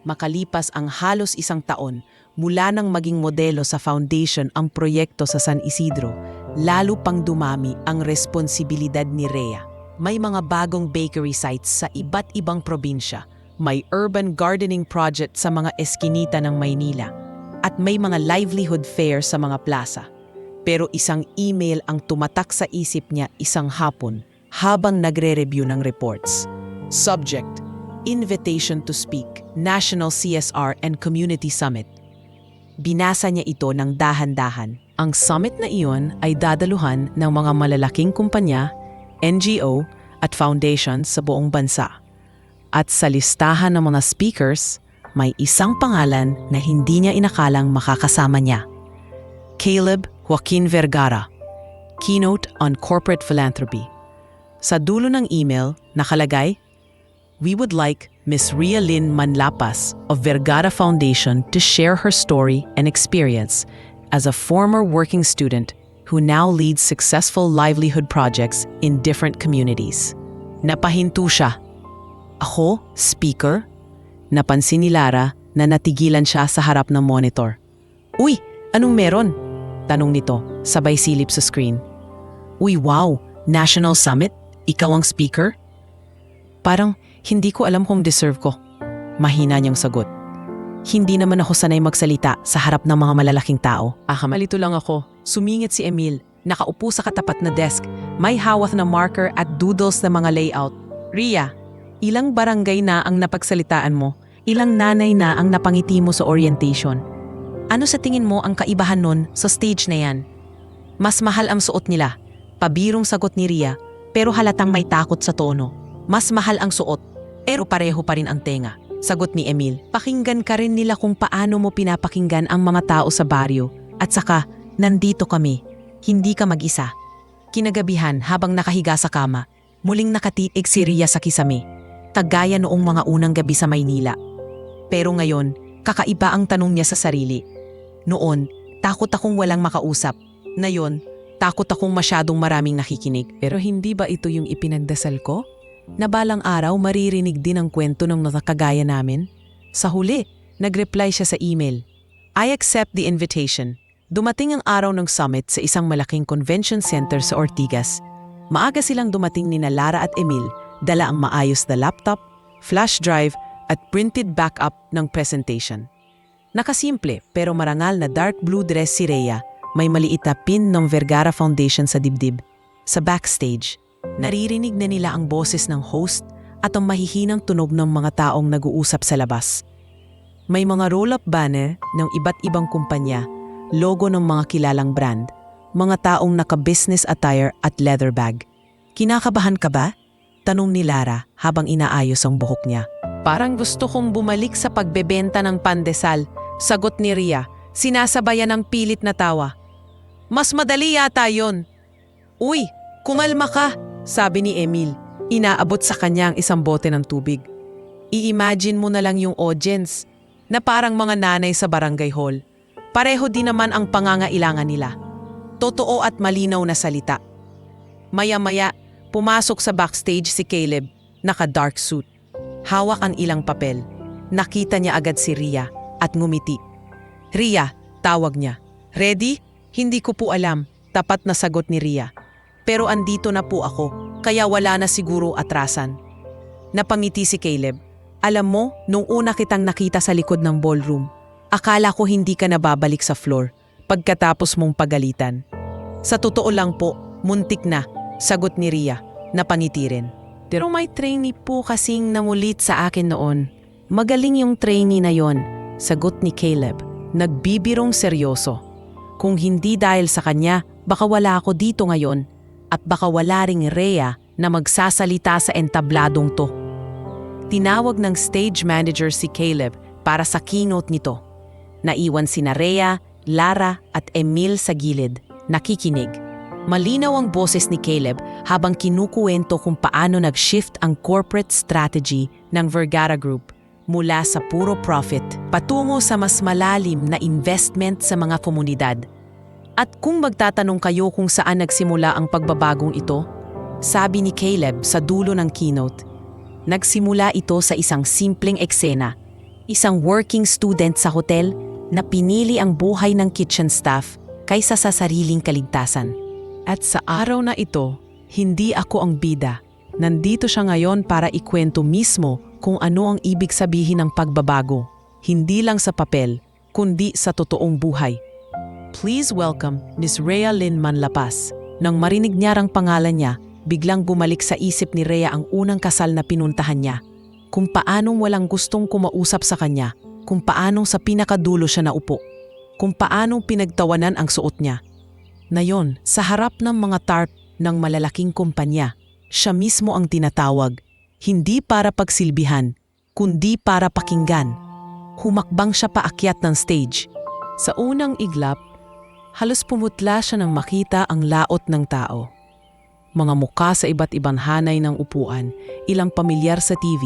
Speaker 1: Makalipas ang halos 1 taon mula nang maging modelo sa foundation ang proyekto sa San Isidro, lalo pang dumami ang responsibilidad ni Rhea. May mga bagong bakery sites sa iba't ibang probinsya, may urban gardening project sa mga eskinita ng Maynila, at may mga livelihood fair sa mga plaza. Pero isang email ang tumatak sa isip niya isang hapon habang nagre-review ng reports. Subject: Invitation to Speak, National CSR and Community Summit. Binasa niya ito ng dahan-dahan. Ang summit na iyon ay dadaluhan ng mga malalaking kumpanya, NGO at foundations sa buong bansa. At sa listahan ng mga speakers, may isang pangalan na hindi niya inakalang makakasama niya. Caleb Joaquin Vergara, Keynote on Corporate Philanthropy. Sa dulo ng email, nakalagay, "We would like Ms. Rhea Lynn Manlapas of Vergara Foundation to share her story and experience as a former working student who now leads successful livelihood projects in different communities." Napahinto siya. "Ako? Speaker?" Napansin ni Lara na natigilan siya sa harap ng monitor. "Uy, anong meron?" tanong nito, sabay silip sa screen. "Uy, wow! National Summit? Ikaw ang speaker?" "Parang hindi ko alam kung deserve ko." Mahina niyang sagot. "Hindi naman ako sanay magsalita sa harap ng mga malalaking tao." Malito lang ako. Sumingit si Emil, nakaupo sa katapat na desk, may hawak na marker at doodles na mga layout. "Rhea, ilang barangay na ang napagsalitaan mo? Ilang nanay na ang napangiti mo sa orientation? Ano sa tingin mo ang kaibahan nun sa stage na yan?" "Mas mahal ang suot nila." Pabirong sagot ni Rhea,
Speaker 2: pero halatang may takot sa tono. Mas mahal ang suot, pero pareho pa rin ang tenga. Sagot ni Emil. Pakinggan ka rin nila kung paano mo pinapakinggan ang mga tao sa baryo. At saka, nandito kami. Hindi ka mag-isa. Kinagabihan habang nakahiga sa kama, muling nakatiig si Ria sa kisame. Kagaya noong mga unang gabi sa Maynila. Pero ngayon, kakaiba ang tanong niya sa sarili. Noon, takot akong walang makausap. Ngayon, takot akong masyadong maraming nakikinig. Pero hindi ba ito yung ipinagdasal ko? Na balang araw maririnig din ang kwento ng nakakagaya namin? Sa huli, nag-reply siya sa email. I accept the invitation. Dumating ang araw ng summit sa isang malaking convention center sa Ortigas. Maaga silang dumating nina Lara at Emil, dala ang maayos na laptop, flash drive at printed backup ng presentation. Nakasimple pero marangal na dark blue dress si Rhea, may maliit na pin ng Vergara Foundation sa dibdib. Sa backstage, naririnig na nila ang boses ng host at ang mahihinang tunog ng mga taong nag-uusap sa labas. May mga roll-up banner ng iba't ibang kumpanya, logo ng mga kilalang brand, mga taong naka-business attire at leather bag. Kinakabahan ka ba? Tanong ni Lara habang inaayos ang buhok niya. Parang gusto kong bumalik sa pagbebenta ng pandesal, sagot ni Ria, sinasabayan ng pilit na tawa. Mas madali yata yon. Uy, kumalma ka, sabi ni Emil. Inaabot sa kanya ang isang bote ng tubig. I-imagine mo na lang yung audience na parang mga nanay sa barangay hall. Pareho din naman ang pangangailangan nila. Totoo at malinaw na salita. Maya-maya, pumasok sa backstage si Caleb, naka-dark suit. Hawak ang ilang papel. Nakita niya agad si Ria at ngumiti. Ria, tawag niya. Ready? Hindi ko po alam, tapat na sagot ni Ria. Pero andito na po ako, kaya wala na siguro atrasan. Napangiti si Caleb. Alam mo, nung una kitang nakita sa likod ng ballroom, akala ko hindi ka nababalik sa floor pagkatapos mong pagalitan. Sa totoo lang po, muntik na, sagot ni Ria, napangiti rin. Pero may trainee po kasing namulit sa akin noon. Magaling yung trainee na yon, sagot ni Caleb, nagbibirong seryoso. Kung hindi dahil sa kanya, baka wala ako dito ngayon at baka wala ring Rhea na magsasalita sa entabladong to. Tinawag ng stage manager si Caleb para sa keynote nito. Naiwan sina Rhea, Lara at Emil sa gilid, nakikinig. Malinaw ang boses ni Caleb habang kinukuwento kung paano nag-shift ang corporate strategy ng Vergara Group mula sa puro profit patungo sa mas malalim na investment sa mga komunidad. At kung magtatanong kayo kung saan nagsimula ang pagbabagong ito, sabi ni Caleb sa dulo ng keynote, nagsimula ito sa isang simpleng eksena, isang working student sa hotel na pinili ang buhay ng kitchen staff kaysa sa sariling kaligtasan. At sa araw na ito, hindi ako ang bida. Nandito siya ngayon para ikwento mismo kung ano ang ibig sabihin ng pagbabago. Hindi lang sa papel, kundi sa totoong buhay. Please welcome Ms. Rhea Lynn Manlapas. Nang marinig niya ang pangalan niya, biglang bumalik sa isip ni Rhea ang unang kasal na pinuntahan niya. Kung paanong walang gustong kumausap sa kanya, kung paanong sa pinakadulo siya naupo, kung paanong pinagtawanan ang suot niya. Nayon, sa harap ng mga tarp ng malalaking kumpanya, siya mismo ang tinatawag, hindi para pagsilbihan, kundi para pakinggan. Humakbang siya paakyat ng stage. Sa unang iglap, halos pumutla siya nang makita ang laot ng tao. Mga muka sa iba't ibang hanay ng upuan, ilang pamilyar sa TV,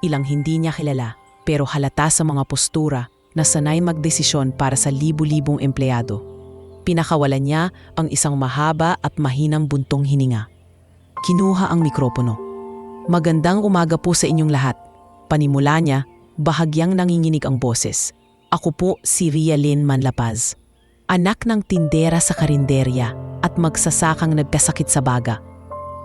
Speaker 2: ilang hindi niya kilala, pero halata sa mga postura na sanay magdesisyon para sa libu-libong empleyado. Pinakawalan niya ang isang mahaba at mahinang buntong hininga. Kinuha ang mikropono. Magandang umaga po sa inyong lahat. Panimula niya, bahagyang nanginginig ang boses. Ako po si Rhea Lynn Manlapaz. Anak ng tindera sa karinderya at magsasakang nagkasakit sa baga.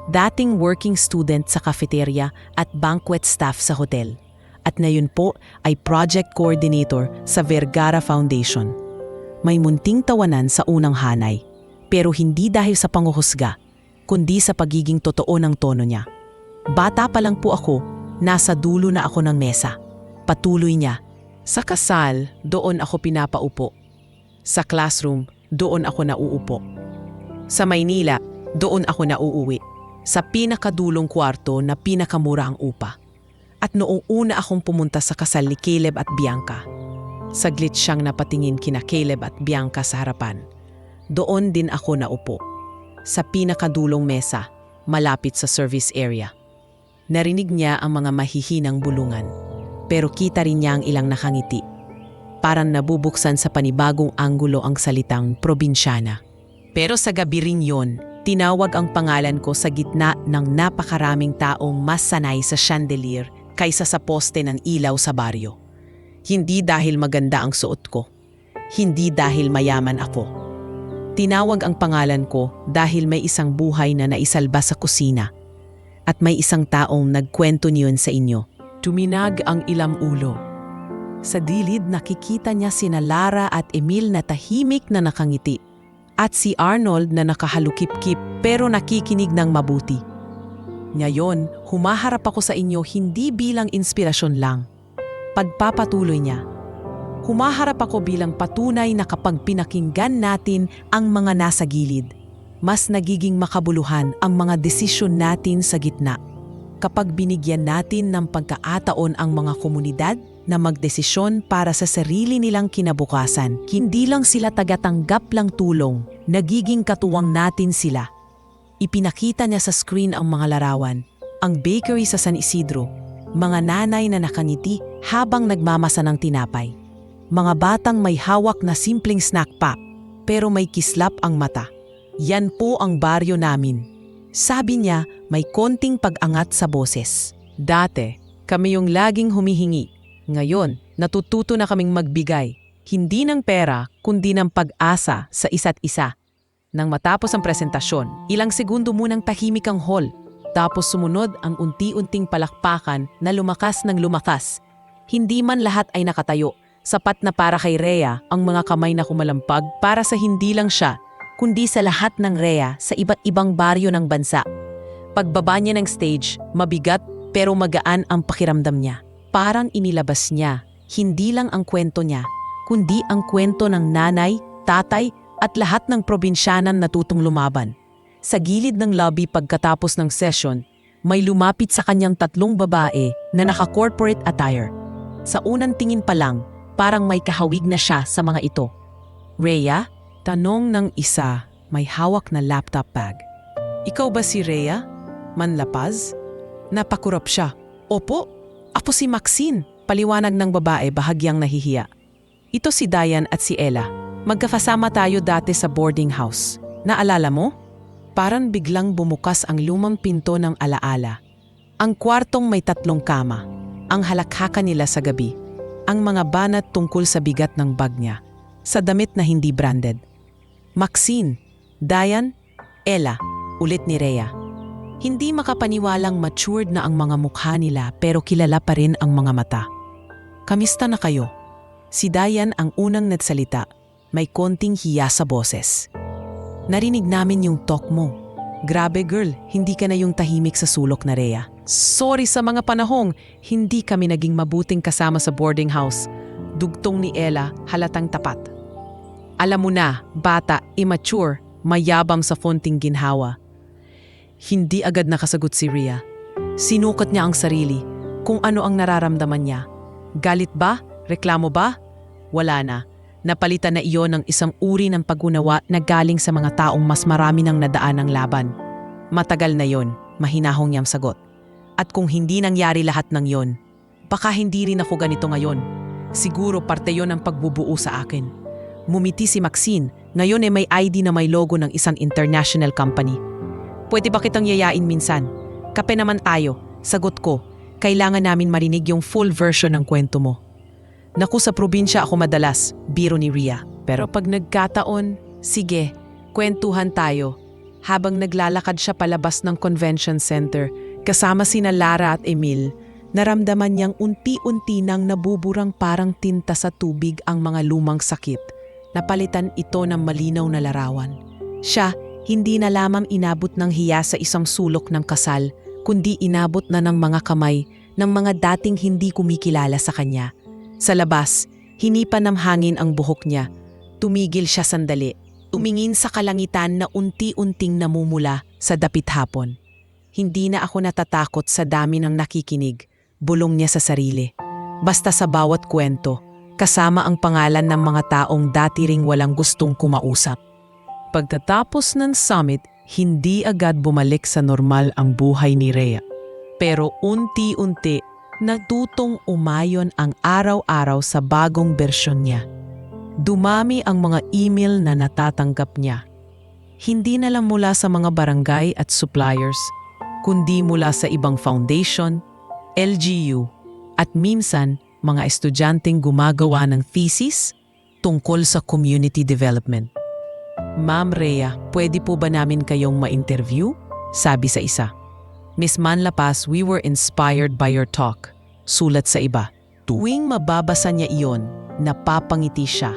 Speaker 2: Dating working student sa cafeteria at banquet staff sa hotel. At ngayon po ay project coordinator sa Vergara Foundation. May munting tawanan sa unang hanay, pero hindi dahil sa panghuhusga, kundi sa pagiging totoo ng tono niya. Bata pa lang po ako, nasa dulo na ako ng mesa. Patuloy niya, sa kasal, doon ako pinapaupo. Sa classroom, doon ako nauupo. Sa Maynila, doon ako nauuwi. sa pinakadulong kwarto na pinakamura ang upa. At noong una akong pumunta sa kasal ni Caleb at Bianca, saglit siyang napatingin kina Caleb at Bianca sa harapan. Doon din ako naupo, sa pinakadulong mesa, malapit sa service area. Narinig niya ang mga mahihinang bulungan, pero kita rin niya ang ilang nakangiti. Parang nabubuksan sa panibagong anggulo ang salitang probinsyana. Pero sa gabi rin yon, tinawag ang pangalan ko sa gitna ng napakaraming taong mas sanay sa chandelier kaysa sa poste ng ilaw sa baryo. Hindi dahil maganda ang suot ko. Hindi dahil mayaman ako. Tinawag ang pangalan ko dahil may isang buhay na naisalba sa kusina. At may isang taong nagkwento niyon sa inyo. Tuminag ang ilang ulo. Sa dilid nakikita niya sina Lara at Emil na tahimik na nakangiti. At si Arnold na nakahalukip-kip pero nakikinig ng mabuti. Ngayon, humaharap ako sa inyo hindi bilang inspirasyon lang. Pagpapatuloy niya. Humaharap ako bilang patunay na kapag pinakinggan natin ang mga nasa gilid, mas nagiging makabuluhan ang mga desisyon natin sa gitna. Kapag binigyan natin ng pagkakataon ang mga komunidad na magdesisyon para sa sarili nilang kinabukasan, hindi lang sila tagatanggap lang tulong, nagiging katuwang natin sila. Ipinakita niya sa screen ang mga larawan, ang bakery sa San Isidro, mga nanay na nakangiti habang nagmamasa ng tinapay, mga batang may hawak na simpleng snack pack pero may kislap ang mata. Yan po ang baryo namin. Sabi niya may konting pag-angat sa boses. Dati, kami yung laging humihingi. Ngayon, natututo na kaming magbigay. Hindi ng pera, kundi ng pag-asa sa isa't isa. Nang matapos ang presentasyon, ilang segundo munang tahimik ang hall. Tapos sumunod ang unti-unting palakpakan na lumakas ng lumakas. Hindi man lahat ay nakatayo. Sapat na para kay Rhea ang mga kamay na kumalampag para sa hindi lang siya, kundi sa lahat ng Rhea sa iba't ibang baryo ng bansa. Pagbaba niya ng stage, mabigat pero magaan ang pakiramdam niya. Parang inilabas niya, hindi lang ang kwento niya, kundi ang kwento ng nanay, tatay at lahat ng probinsyanan na tutong lumaban. Sa gilid ng lobby pagkatapos ng session, may lumapit sa kanyang 3 babae na naka-corporate attire. Sa unang tingin pa lang, parang may kahawig na siya sa mga ito. Rhea? Tanong ng isa, may hawak na laptop bag. Ikaw ba si Rhea? Manlapaz? Napakurap siya. Opo, ako si Maxine, paliwanag ng babae bahagyang nahihiya. Ito si Diane at si Ella. Magkakasama tayo dati sa boarding house. Naalala mo? Parang biglang bumukas ang lumang pinto ng alaala. Ang kwartong may 3 kama. Ang halakhakan nila sa gabi. Ang mga banat tungkol sa bigat ng bag niya. Sa damit na hindi branded. Maxine, Diane, Ella, ulit ni Rhea. Hindi makapaniwalang matured na ang mga mukha nila pero kilala pa rin ang mga mata. Kamista na kayo? Si Diane ang unang nagsalita, may konting hiya sa boses. Narinig namin yung talk mo. Grabe girl, hindi ka na yung tahimik sa sulok na Rhea. Sorry sa mga panahong, hindi kami naging mabuting kasama sa boarding house. Dugtong ni Ella, halatang tapat. Alam mo na, bata, immature, mayabang sa fonting ginhawa. Hindi agad nakasagot si Rhea. Sinukat niya ang sarili, kung ano ang nararamdaman niya. Galit ba? Reklamo ba? Wala na. Napalitan na iyon ng isang uri ng pag-unawa na galing sa mga taong mas marami nang nadaan ng laban. Matagal na yon, mahinahong niyang sagot. At kung hindi nangyari lahat ng yon, baka hindi rin ako ganito ngayon. Siguro parte yon ng pagbubuo sa akin. Mumiti si Maxine, ngayon may ID na may logo ng isang international company. Pwede ba kitang yayain minsan? Kape naman tayo, sagot ko. Kailangan namin marinig yung full version ng kwento mo. Naku, sa probinsya ako madalas, biro ni Rhea. Pero pag nagkataon, sige, kwentuhan tayo. Habang naglalakad siya palabas ng convention center, kasama sina Lara at Emil, naramdaman niyang unti-unti nang nabuburang parang tinta sa tubig ang mga lumang sakit. Napalitan ito ng malinaw na larawan. Siya, hindi na lamang inabot ng hiya sa isang sulok ng kasal, kundi inabot na ng mga kamay ng mga dating hindi kumikilala sa kanya. Sa labas, hinipan ng hangin ang buhok niya. Tumigil siya sandali, tumingin sa kalangitan na unti-unting namumula sa dapit hapon. Hindi na ako natatakot sa dami ng nakikinig, bulong niya sa sarili. Basta sa bawat kwento, kasama ang pangalan ng mga taong dati ring walang gustong kumausap. Pagkatapos ng summit, hindi agad bumalik sa normal ang buhay ni Rhea. Pero unti-unti, natutong umayon ang araw-araw sa bagong bersyon niya. Dumami ang mga email na natatanggap niya. Hindi na lang mula sa mga barangay at suppliers, kundi mula sa ibang foundation, LGU, at minsan mga estudyanteng gumagawa ng thesis tungkol sa community development. Ma'am Rhea, pwede po ba namin kayong ma-interview? Sabi sa isa. Miss Manlapas, we were inspired by your talk. Sulat sa iba. Tuwing mababasa niya iyon, napapangiti siya.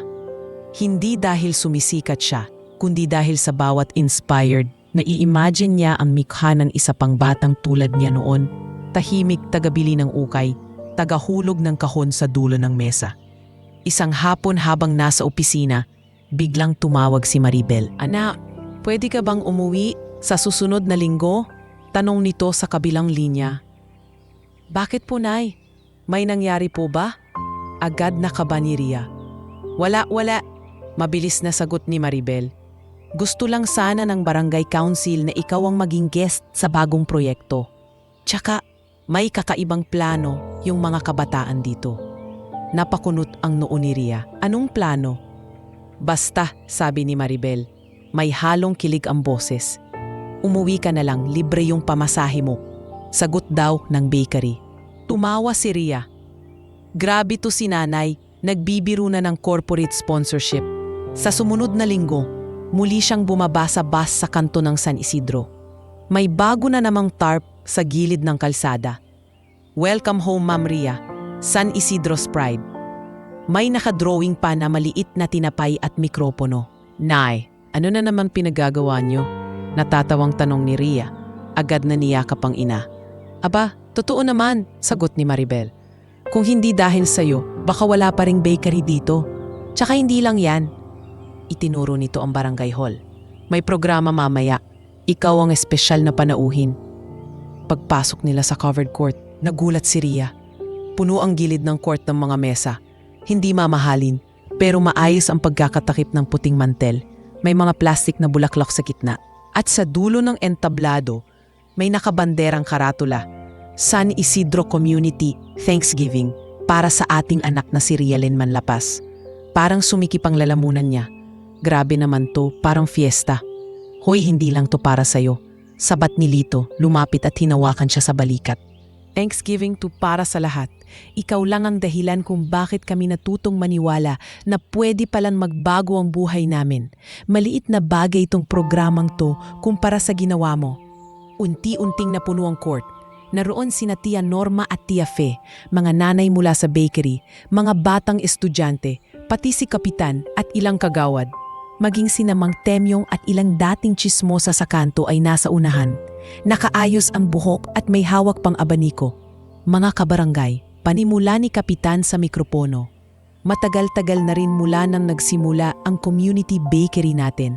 Speaker 2: Hindi dahil sumisikat siya, kundi dahil sa bawat inspired, nai-imagine niya ang mikha ng isa pang batang tulad niya noon, tahimik tagabili ng ukay, tagahulog ng kahon sa dulo ng mesa. Isang hapon habang nasa opisina, biglang tumawag si Maribel. Anak, pwede ka bang umuwi sa susunod na linggo? Tanong nito sa kabilang linya. Bakit po, Nay? May nangyari po ba? Agad nakaba ni Rhea. Wala. Mabilis na sagot ni Maribel. Gusto lang sana ng barangay council na ikaw ang maging guest sa bagong proyekto. Tsaka, may kakaibang plano yung mga kabataan dito. Napakunot ang noo ni Rhea. Anong plano? Basta, sabi ni Maribel. May halong kilig ang boses. Umuwi ka na lang, libre yung pamasahe mo. Sagot daw ng bakery. Tumawa si Rhea. Grabe to si nanay, nagbibiro na ng corporate sponsorship. Sa sumunod na linggo, muli siyang bumaba sa bus sa kanto ng San Isidro. May bago na namang tarp sa gilid ng kalsada. Welcome home, Ma'am Rhea. San Isidro's Pride. May nakadrawing pa na maliit na tinapay at mikropono. Nay, ano na naman pinagagawa niyo? Natatawang tanong ni Rhea. Agad na niyakap ang ina. Aba, totoo naman, sagot ni Maribel. Kung hindi dahil sa'yo, baka wala pa ring bakery dito. Tsaka hindi lang yan. Itinuro nito ang barangay hall. May programa mamaya. Ikaw ang espesyal na panauhin. Pagpasok nila sa covered court, nagulat si Rhea. Puno ang gilid ng court ng mga mesa. Hindi mamahalin, pero maayos ang pagkakatakip ng puting mantel. May mga plastik na bulaklak sa gitna. At sa dulo ng entablado, may nakabanderang karatula. San Isidro Community Thanksgiving para sa ating anak na si Rialyn Manlapas. Parang sumikip ang lalamunan niya. Grabe naman to, parang fiesta. Hoy, hindi lang to para sa'yo. Sabat ni Lito, lumapit at hinawakan siya sa balikat. Thanksgiving to para sa lahat. Ikaw lang ang dahilan kung bakit kami natutong maniwala na pwede palang magbago ang buhay namin. Maliit na bagay itong programang to kumpara sa ginawa mo. Unti-unting napuno ang court. Naroon sina Tia Norma at Tia Fe, mga nanay mula sa bakery, mga batang estudyante, pati si Kapitan at ilang kagawad. Maging sina Mang Temyong at ilang dating tsismosa sa kanto ay nasa unahan. Nakaayos ang buhok at may hawak pang abaniko. Mga kabarangay, panimula ni Kapitan sa mikropono. Matagal-tagal na rin mula nang nagsimula ang community bakery natin.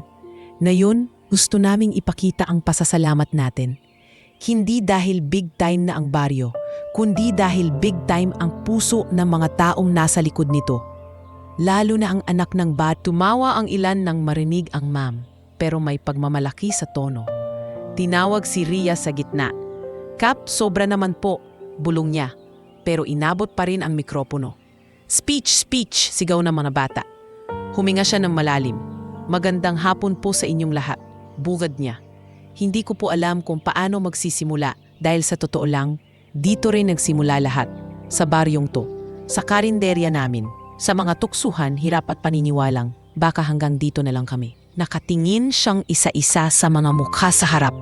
Speaker 2: Ngayon, gusto naming ipakita ang pasasalamat natin. Hindi dahil big time na ang baryo, kundi dahil big time ang puso ng mga taong nasa likod nito. Lalo na ang anak ng bat. Tumawa ang ilan nang marinig ang ma'am, pero may pagmamalaki sa tono. Tinawag si Rhea sa gitna. Kap, sobra naman po, bulong niya, pero inabot pa rin ang mikropono. Speech, sigaw ng mga bata. Huminga siya ng malalim. Magandang hapon po sa inyong lahat, bugad niya. Hindi ko po alam kung paano magsisimula dahil sa totoo lang, dito rin nagsimula lahat, sa baryong to, sa karinderya namin. Sa mga tuksuhan, hirap at paniniwalang, baka hanggang dito na lang kami. Nakatingin siyang isa-isa sa mga mukha sa harap.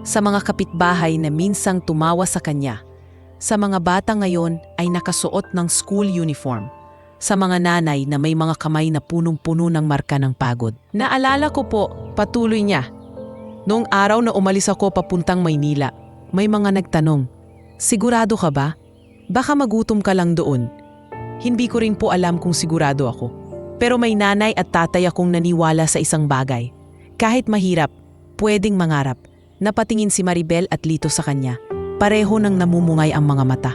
Speaker 2: Sa mga kapitbahay na minsang tumawa sa kanya. Sa mga bata ngayon ay nakasuot ng school uniform. Sa mga nanay na may mga kamay na punong-puno ng marka ng pagod. Naalala ko po, patuloy niya. Noong araw na umalis ako papuntang Maynila, may mga nagtanong, sigurado ka ba? Baka magutom ka lang doon. Hindi ko rin po alam kung sigurado ako. Pero may nanay at tatay akong naniwala sa isang bagay. Kahit mahirap, pwedeng mangarap. Napatingin si Maribel at Lito sa kanya. Pareho nang namumungay ang mga mata.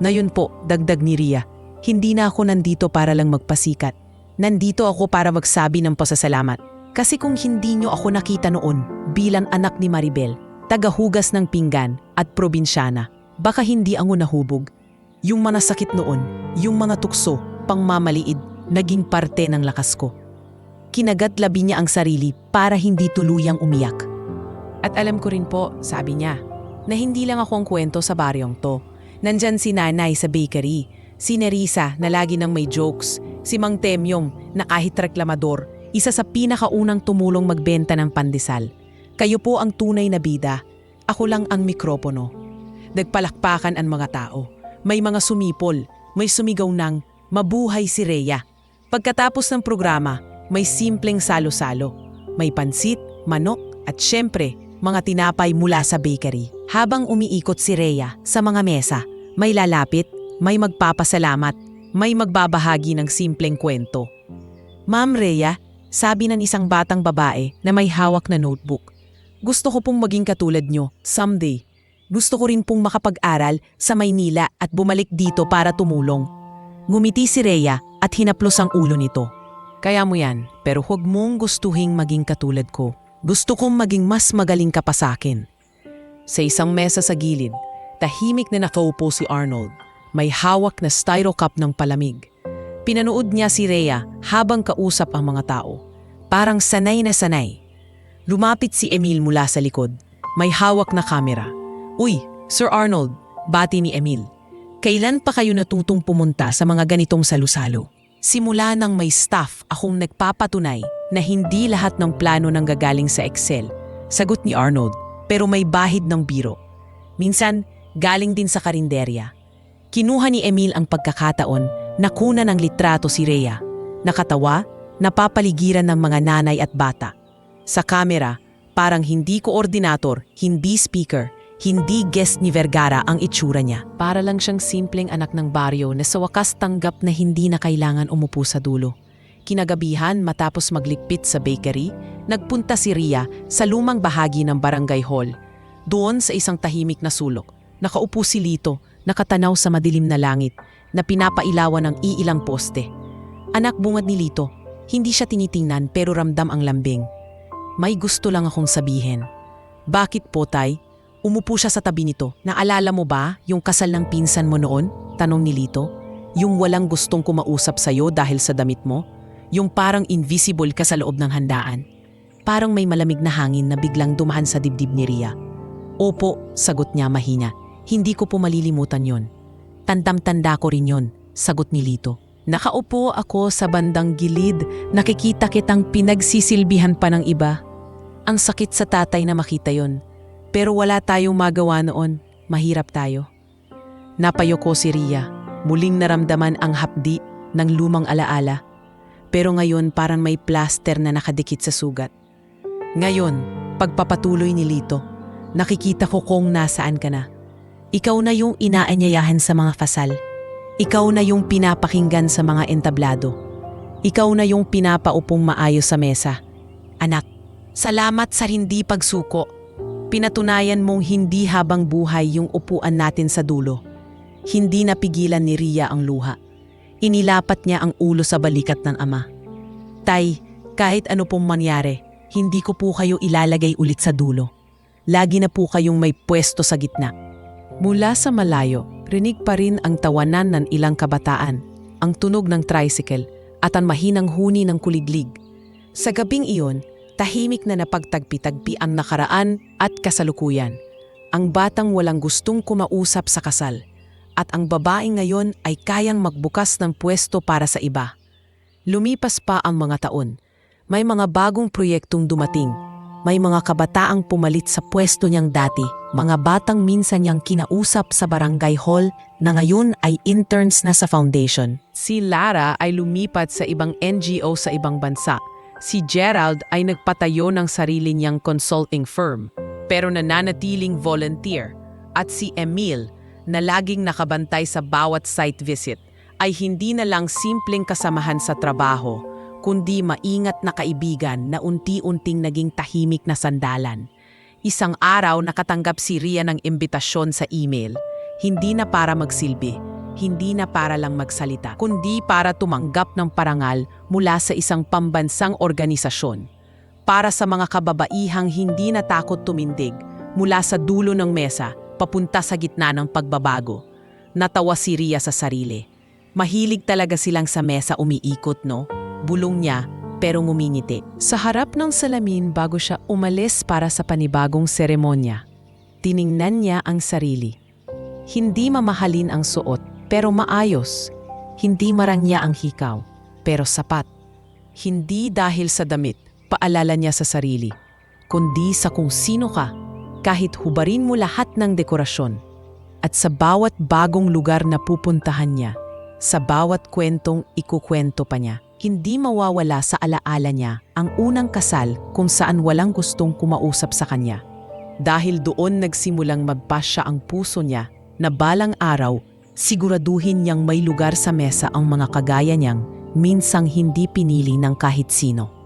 Speaker 2: Ngayon po, dagdag ni Ria, hindi na ako nandito para lang magpasikat. Nandito ako para magsabi ng pasasalamat. Kasi kung hindi nyo ako nakita noon bilang anak ni Maribel, tagahugas ng pinggan at probinsyana, baka hindi ako nahubog. Yung manasakit noon, yung mga tukso, pangmamaliid, naging parte ng lakas ko. Kinagat-labi niya ang sarili para hindi tuluyang umiyak. At alam ko rin po, sabi niya, na hindi lang ako ang kwento sa baryong to. Nandyan si Nanay sa bakery, si Nerissa na lagi nang may jokes, si Mang Temyong na kahit reklamador, isa sa pinakaunang tumulong magbenta ng pandesal. Kayo po ang tunay na bida, ako lang ang mikropono. Nagpalakpakan ang mga tao, may mga sumipol, may sumigaw ng mabuhay si Rhea. Pagkatapos ng programa, may simpleng salo-salo, may pansit, manok at syempre, mga tinapay mula sa bakery. Habang umiikot si Rhea sa mga mesa, may lalapit, may magpapasalamat, may magbabahagi ng simpleng kwento. Ma'am Rhea, sabi ng isang batang babae na may hawak na notebook. Gusto ko pong maging katulad nyo, someday. Gusto ko rin pong makapag-aral sa Maynila at bumalik dito para tumulong. Ngumiti si Rhea at hinaplos ang ulo nito. Kaya mo yan, pero huwag mong gustuhing maging katulad ko. Gusto kong maging mas magaling ka pa sa akin. Sa isang mesa sa gilid, tahimik na nakaupo si Arnold. May hawak na styro cup ng palamig. Pinanood niya si Rhea habang kausap ang mga tao. Parang sanay na sanay. Lumapit si Emil mula sa likod. May hawak na kamera. Uy, Sir Arnold, bati ni Emil. Kailan pa kayo natutong pumunta sa mga ganitong salusalo? Simula nang may staff akong nagpapatunay na hindi lahat ng plano nang gagaling sa Excel. Sagot ni Arnold, pero may bahid ng biro. Minsan, galing din sa karinderya. Kinuha ni Emil ang pagkakataon na kuna ng litrato si Rhea. Nakatawa, napapaligiran ng mga nanay at bata. Sa kamera, parang hindi koordinator, hindi speaker, hindi guest ni Vergara ang itsura niya. Para lang siyang simpleng anak ng baryo na sa wakas tanggap na hindi na kailangan umupo sa dulo. Kinagabihan matapos maglikpit sa bakery, nagpunta si Ria sa lumang bahagi ng barangay hall. Doon sa isang tahimik na sulok, nakaupo si Lito, nakatanaw sa madilim na langit, na pinapailawan ng iilang poste. Anak bungad ni Lito, hindi siya tinitingnan pero ramdam ang lambing. May gusto lang akong sabihin. Bakit po, tay? Umupo siya sa tabi nito. Naalala mo ba yung kasal ng pinsan mo noon? Tanong ni Lito. Yung walang gustong kumausap sa'yo dahil sa damit mo? Yung parang invisible ka sa loob ng handaan? Parang may malamig na hangin na biglang dumaan sa dibdib ni Ria. Opo, sagot niya mahina. Hindi ko po malilimutan yon. Tandang-tanda ko rin yon, sagot ni Lito. Nakaupo ako sa bandang gilid, nakikita kitang pinagsisilbihan pa ng iba. Ang sakit sa tatay na makita yon. Pero wala tayong magawa noon, mahirap tayo. Napayoko si Ria, muling naramdaman ang hapdi ng lumang alaala. Pero ngayon parang may plaster na nakadikit sa sugat. Ngayon, pagpapatuloy ni Lito, nakikita ko kung nasaan ka na. Ikaw na yung inaanyayahan sa mga kasal. Ikaw na yung pinapakinggan sa mga entablado. Ikaw na yung pinapaupong maayos sa mesa. Anak, salamat sa hindi pagsuko. Pinatunayan mong hindi habang buhay yung upuan natin sa dulo. Hindi napigilan ni Ria ang luha. Inilapat niya ang ulo sa balikat ng ama. Tay, kahit ano pong mangyari, hindi ko po kayo ilalagay ulit sa dulo. Lagi na po kayong may pwesto sa gitna. Mula sa malayo, rinig pa rin ang tawanan ng ilang kabataan, ang tunog ng tricycle at ang mahinang huni ng kuliglig. Sa gabing iyon, tahimik na napagtagpi-tagpi ang nakaraan at kasalukuyan. Ang batang walang gustong kumausap sa kasal at ang babaeng ngayon ay kayang magbukas ng pwesto para sa iba. Lumipas pa ang mga taon. May mga bagong proyektong dumating. May mga kabataang pumalit sa pwesto niyang dati. Mga batang minsan niyang kinausap sa barangay hall na ngayon ay interns na sa foundation. Si Lara ay lumipat sa ibang NGO sa ibang bansa. Si Gerald ay nagpatayo ng sarili niyang consulting firm, pero nananatiling volunteer. At si Emil, na laging nakabantay sa bawat site visit, ay hindi na lang simpleng kasamahan sa trabaho, kundi maingat na kaibigan na unti-unting naging tahimik na sandalan.
Speaker 1: Isang araw nakatanggap si Ria ng imbitasyon sa email. Hindi na para magsilbi, hindi na para lang magsalita, kundi para tumanggap ng parangal mula sa isang pambansang organisasyon. Para sa mga kababaihang hindi natakot tumindig mula sa dulo ng mesa papunta sa gitna ng pagbabago. Natawa si Ria sa sarili. Mahilig talaga silang sa mesa umiikot, no? Bulong niya, pero ngumingiti. Sa harap ng salamin bago siya umalis para sa panibagong seremonya, tiningnan niya ang sarili. Hindi mamahalin ang suot, pero maayos. Hindi marangya ang hikaw, pero sapat. Hindi dahil sa damit, paalala niya sa sarili, kundi sa kung sino ka, kahit hubarin mo lahat ng dekorasyon. At sa bawat bagong lugar na pupuntahan niya, sa bawat kwentong ikukwento pa niya, hindi mawawala sa alaala niya ang unang kasal kung saan walang gustong kumausap sa kanya. Dahil doon nagsimulang magpasya ang puso niya na balang araw, siguraduhin niyang may lugar sa mesa ang mga kagaya niyang minsang hindi pinili ng kahit sino.